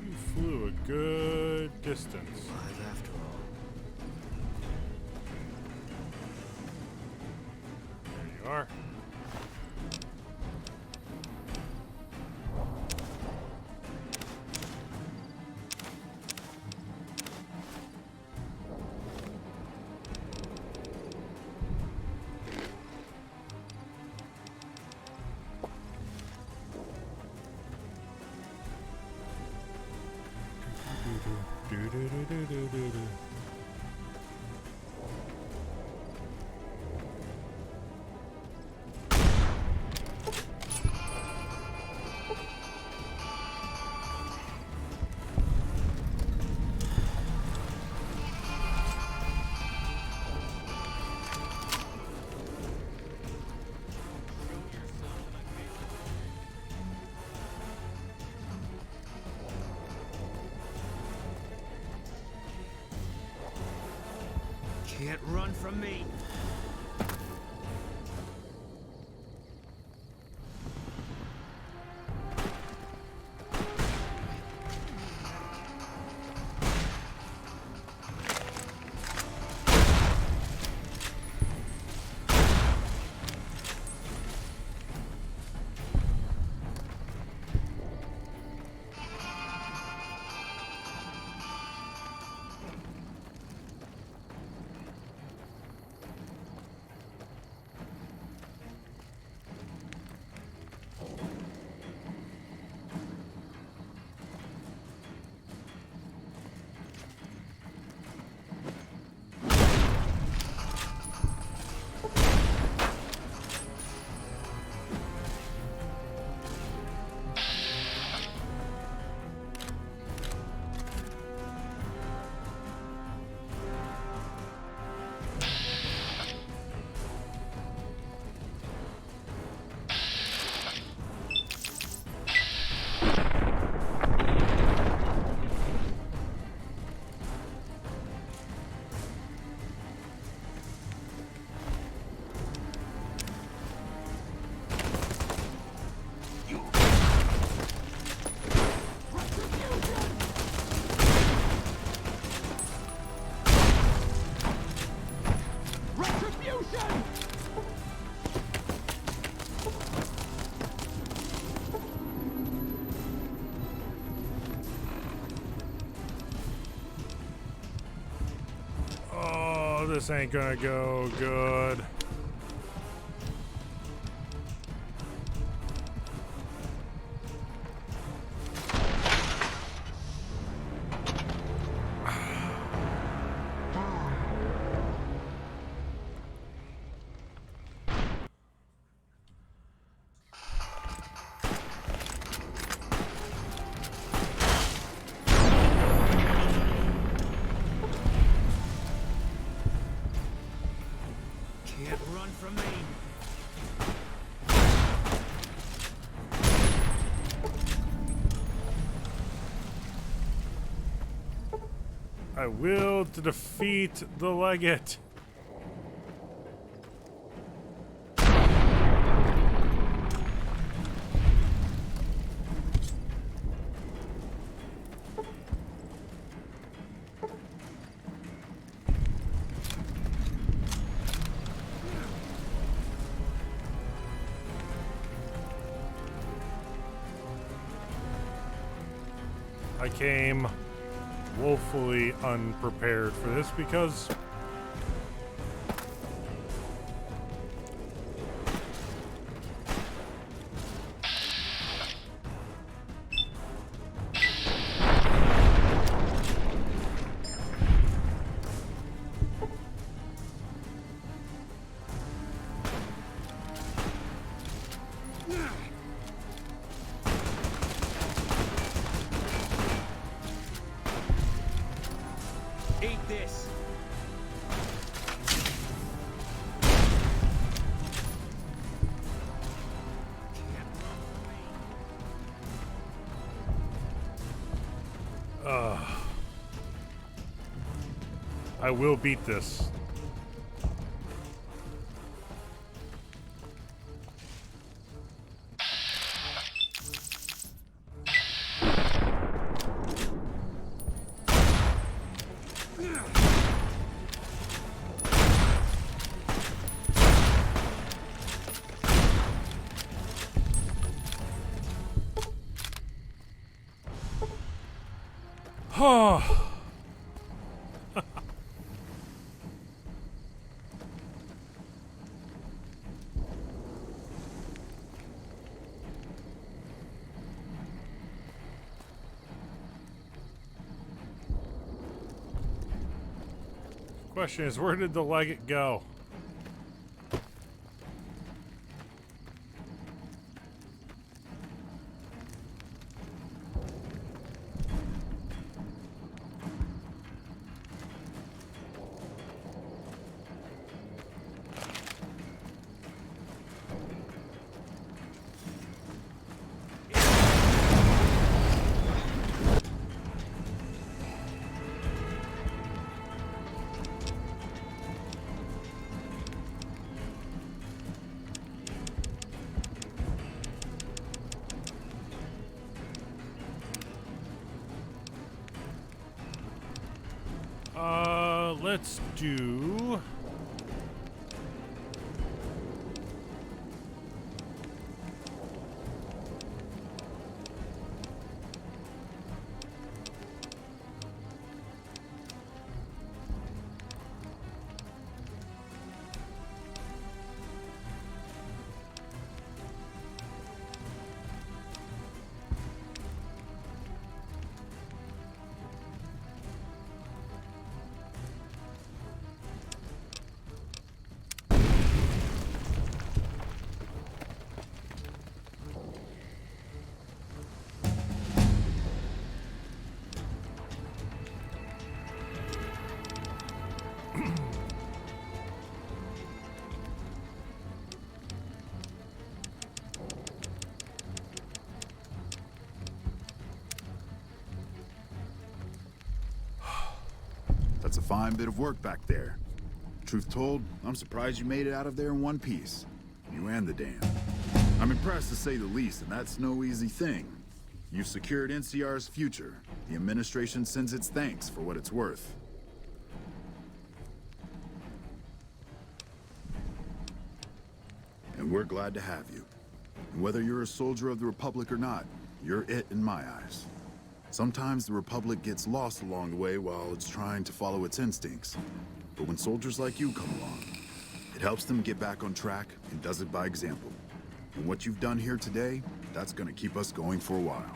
You flew a good distance. Alive after all. There you are. Do-do-do-do-do-do-do. Can't run from me. Oh, this ain't gonna go good. I will to defeat the legate. I came woefully unprepared for this because Eat this. I will beat this. Oh. Question is, where did the legate go? Let's do... That's a fine bit of work back there. Truth told, I'm surprised you made it out of there in one piece. You and the dam. I'm impressed to say the least, and that's no easy thing. You've secured NCR's future. The administration sends its thanks for what it's worth. And we're glad to have you. And whether you're a soldier of the Republic or not, you're it in my eyes. Sometimes the Republic gets lost along the way while it's trying to follow its instincts. But when soldiers like you come along, it helps them get back on track and does it by example. And what you've done here today, that's gonna keep us going for a while.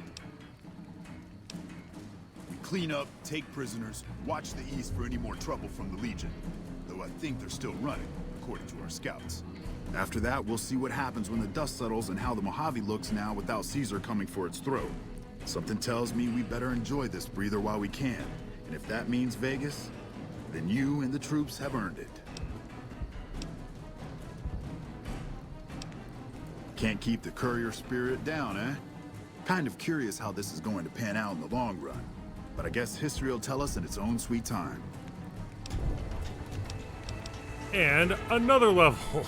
We clean up, take prisoners, watch the east for any more trouble from the Legion. Though I think they're still running, according to our scouts. After that, we'll see what happens when the dust settles and how the Mojave looks now without Caesar coming for its throat. Something tells me we better enjoy this breather while we can. And if that means Vegas, then you and the troops have earned it. Can't keep the courier spirit down, eh? Kind of curious how this is going to pan out in the long run. but I guess history will tell us in its own sweet time. And another level.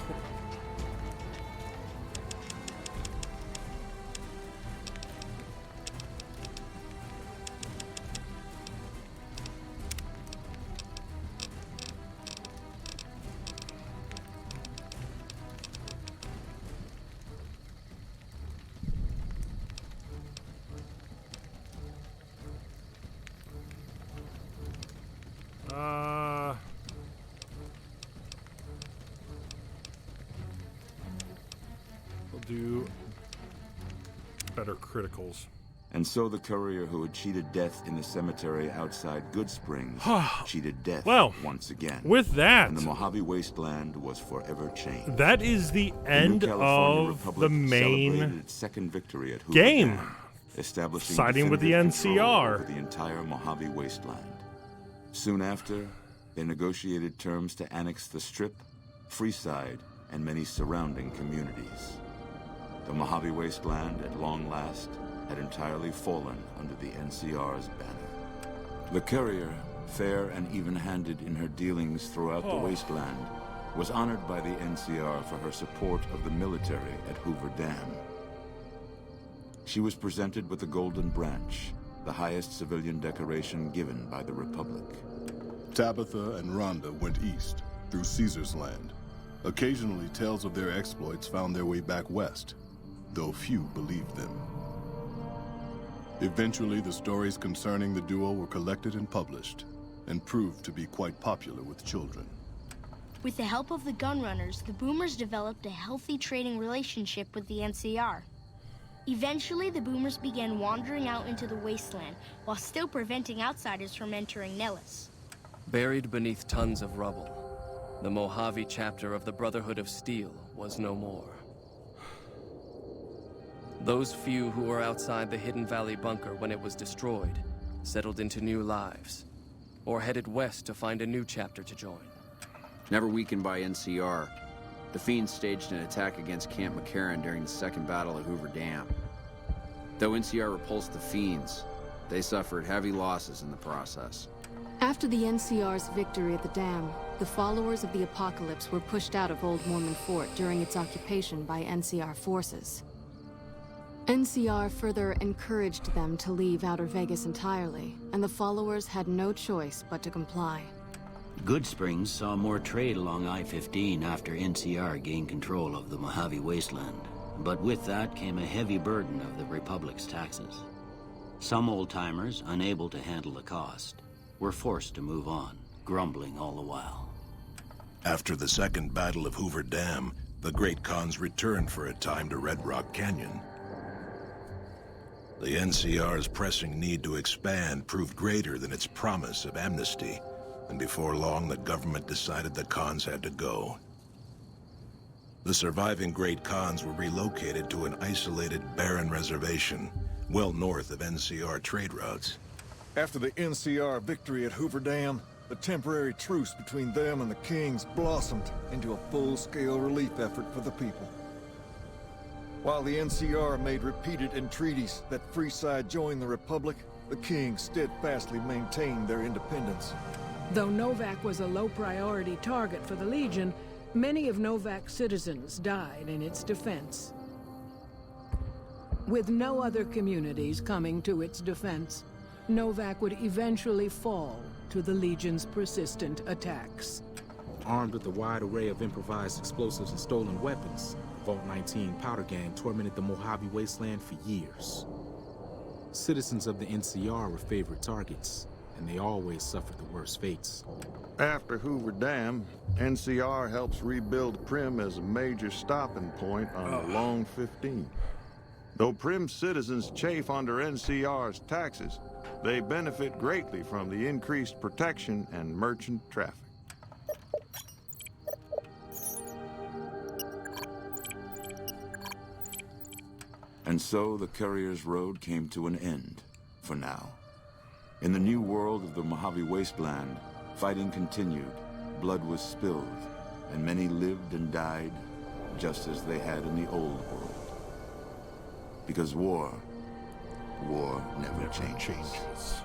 We'll do better criticals. And so the courier who had cheated death in the cemetery outside Good Springs cheated death once again. With that, and the Mojave Wasteland was forever changed. That is the end of the main its second victory at Hoover game, Dam, establishing siding with the definitive control NCR. over the entire Mojave Wasteland. Soon after, they negotiated terms to annex the Strip, Freeside, and many surrounding communities. The Mojave Wasteland, at long last, had entirely fallen under the NCR's banner. The courier, fair and even-handed in her dealings throughout the wasteland, was honored by the NCR for her support of the military at Hoover Dam. She was presented with the Golden Branch, the highest civilian decoration given by the Republic. Tabitha and Rhonda went east, through Caesar's land. Occasionally, tales of their exploits found their way back west, though few believed them. Eventually, the stories concerning the duo were collected and published, and proved to be quite popular with children. With the help of the Gunrunners, the Boomers developed a healthy trading relationship with the NCR. Eventually, the Boomers began wandering out into the wasteland, while still preventing outsiders from entering Nellis. Buried beneath tons of rubble, the Mojave chapter of the Brotherhood of Steel was no more. Those few who were outside the Hidden Valley bunker when it was destroyed settled into new lives, or headed west to find a new chapter to join. Never weakened by NCR, the Fiends staged an attack against Camp McCarran during the Second Battle of Hoover Dam. Though NCR repulsed the Fiends, they suffered heavy losses in the process. After the NCR's victory at the dam, the followers of the Apocalypse were pushed out of Old Mormon Fort during its occupation by NCR forces. NCR further encouraged them to leave Outer Vegas entirely, and the followers had no choice but to comply. Good Springs saw more trade along I-15 after NCR gained control of the Mojave Wasteland. But with that came a heavy burden of the Republic's taxes. Some old-timers, unable to handle the cost, were forced to move on, grumbling all the while. After the Second Battle of Hoover Dam, the Great Khans returned for a time to Red Rock Canyon. The NCR's pressing need to expand proved greater than its promise of amnesty, and before long the government decided the Khans had to go. The surviving Great Khans were relocated to an isolated, barren reservation, well north of NCR trade routes. After the NCR victory at Hoover Dam, the temporary truce between them and the Kings blossomed into a full-scale relief effort for the people. While the NCR made repeated entreaties that Freeside join the Republic, the Kings steadfastly maintained their independence. Though Novak was a low-priority target for the Legion, many of Novak's citizens died in its defense. With no other communities coming to its defense, Novak would eventually fall to the Legion's persistent attacks. Armed with a wide array of improvised explosives and stolen weapons, the Vault 19 powder gang tormented the Mojave Wasteland for years. Citizens of the NCR were favorite targets, and they always suffered the worst fates. After Hoover Dam, NCR helps rebuild Primm as a major stopping point on the Long 15. Though Primm citizens chafe under NCR's taxes, they benefit greatly from the increased protection and merchant traffic. And so the courier's road came to an end, for now. In the new world of the Mojave Wasteland, fighting continued, blood was spilled, and many lived and died just as they had in the old world. Because war never changes.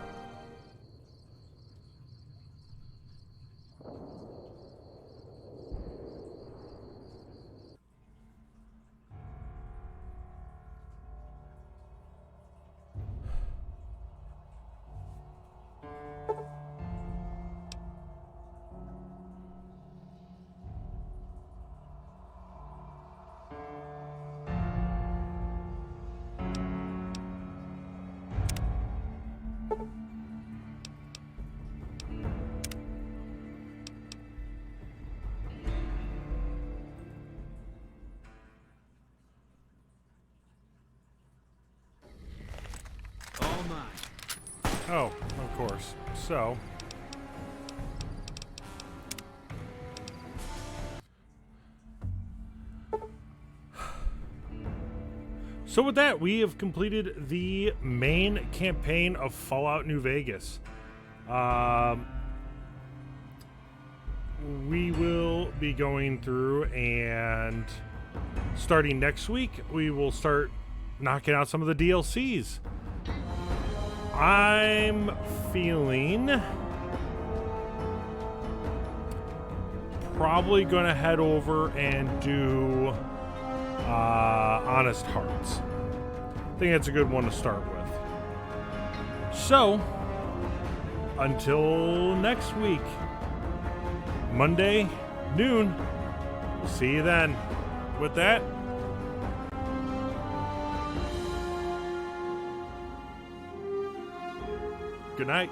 Oh, of course. So... So with that, we have completed the main campaign of Fallout New Vegas. We will be going through, and starting next week, we will start knocking out some of the DLCs. I'm feeling probably going to head over and do Honest Hearts. I think that's a good one to start with. So, until next week, Monday, noon, we'll see you then. With that, good night.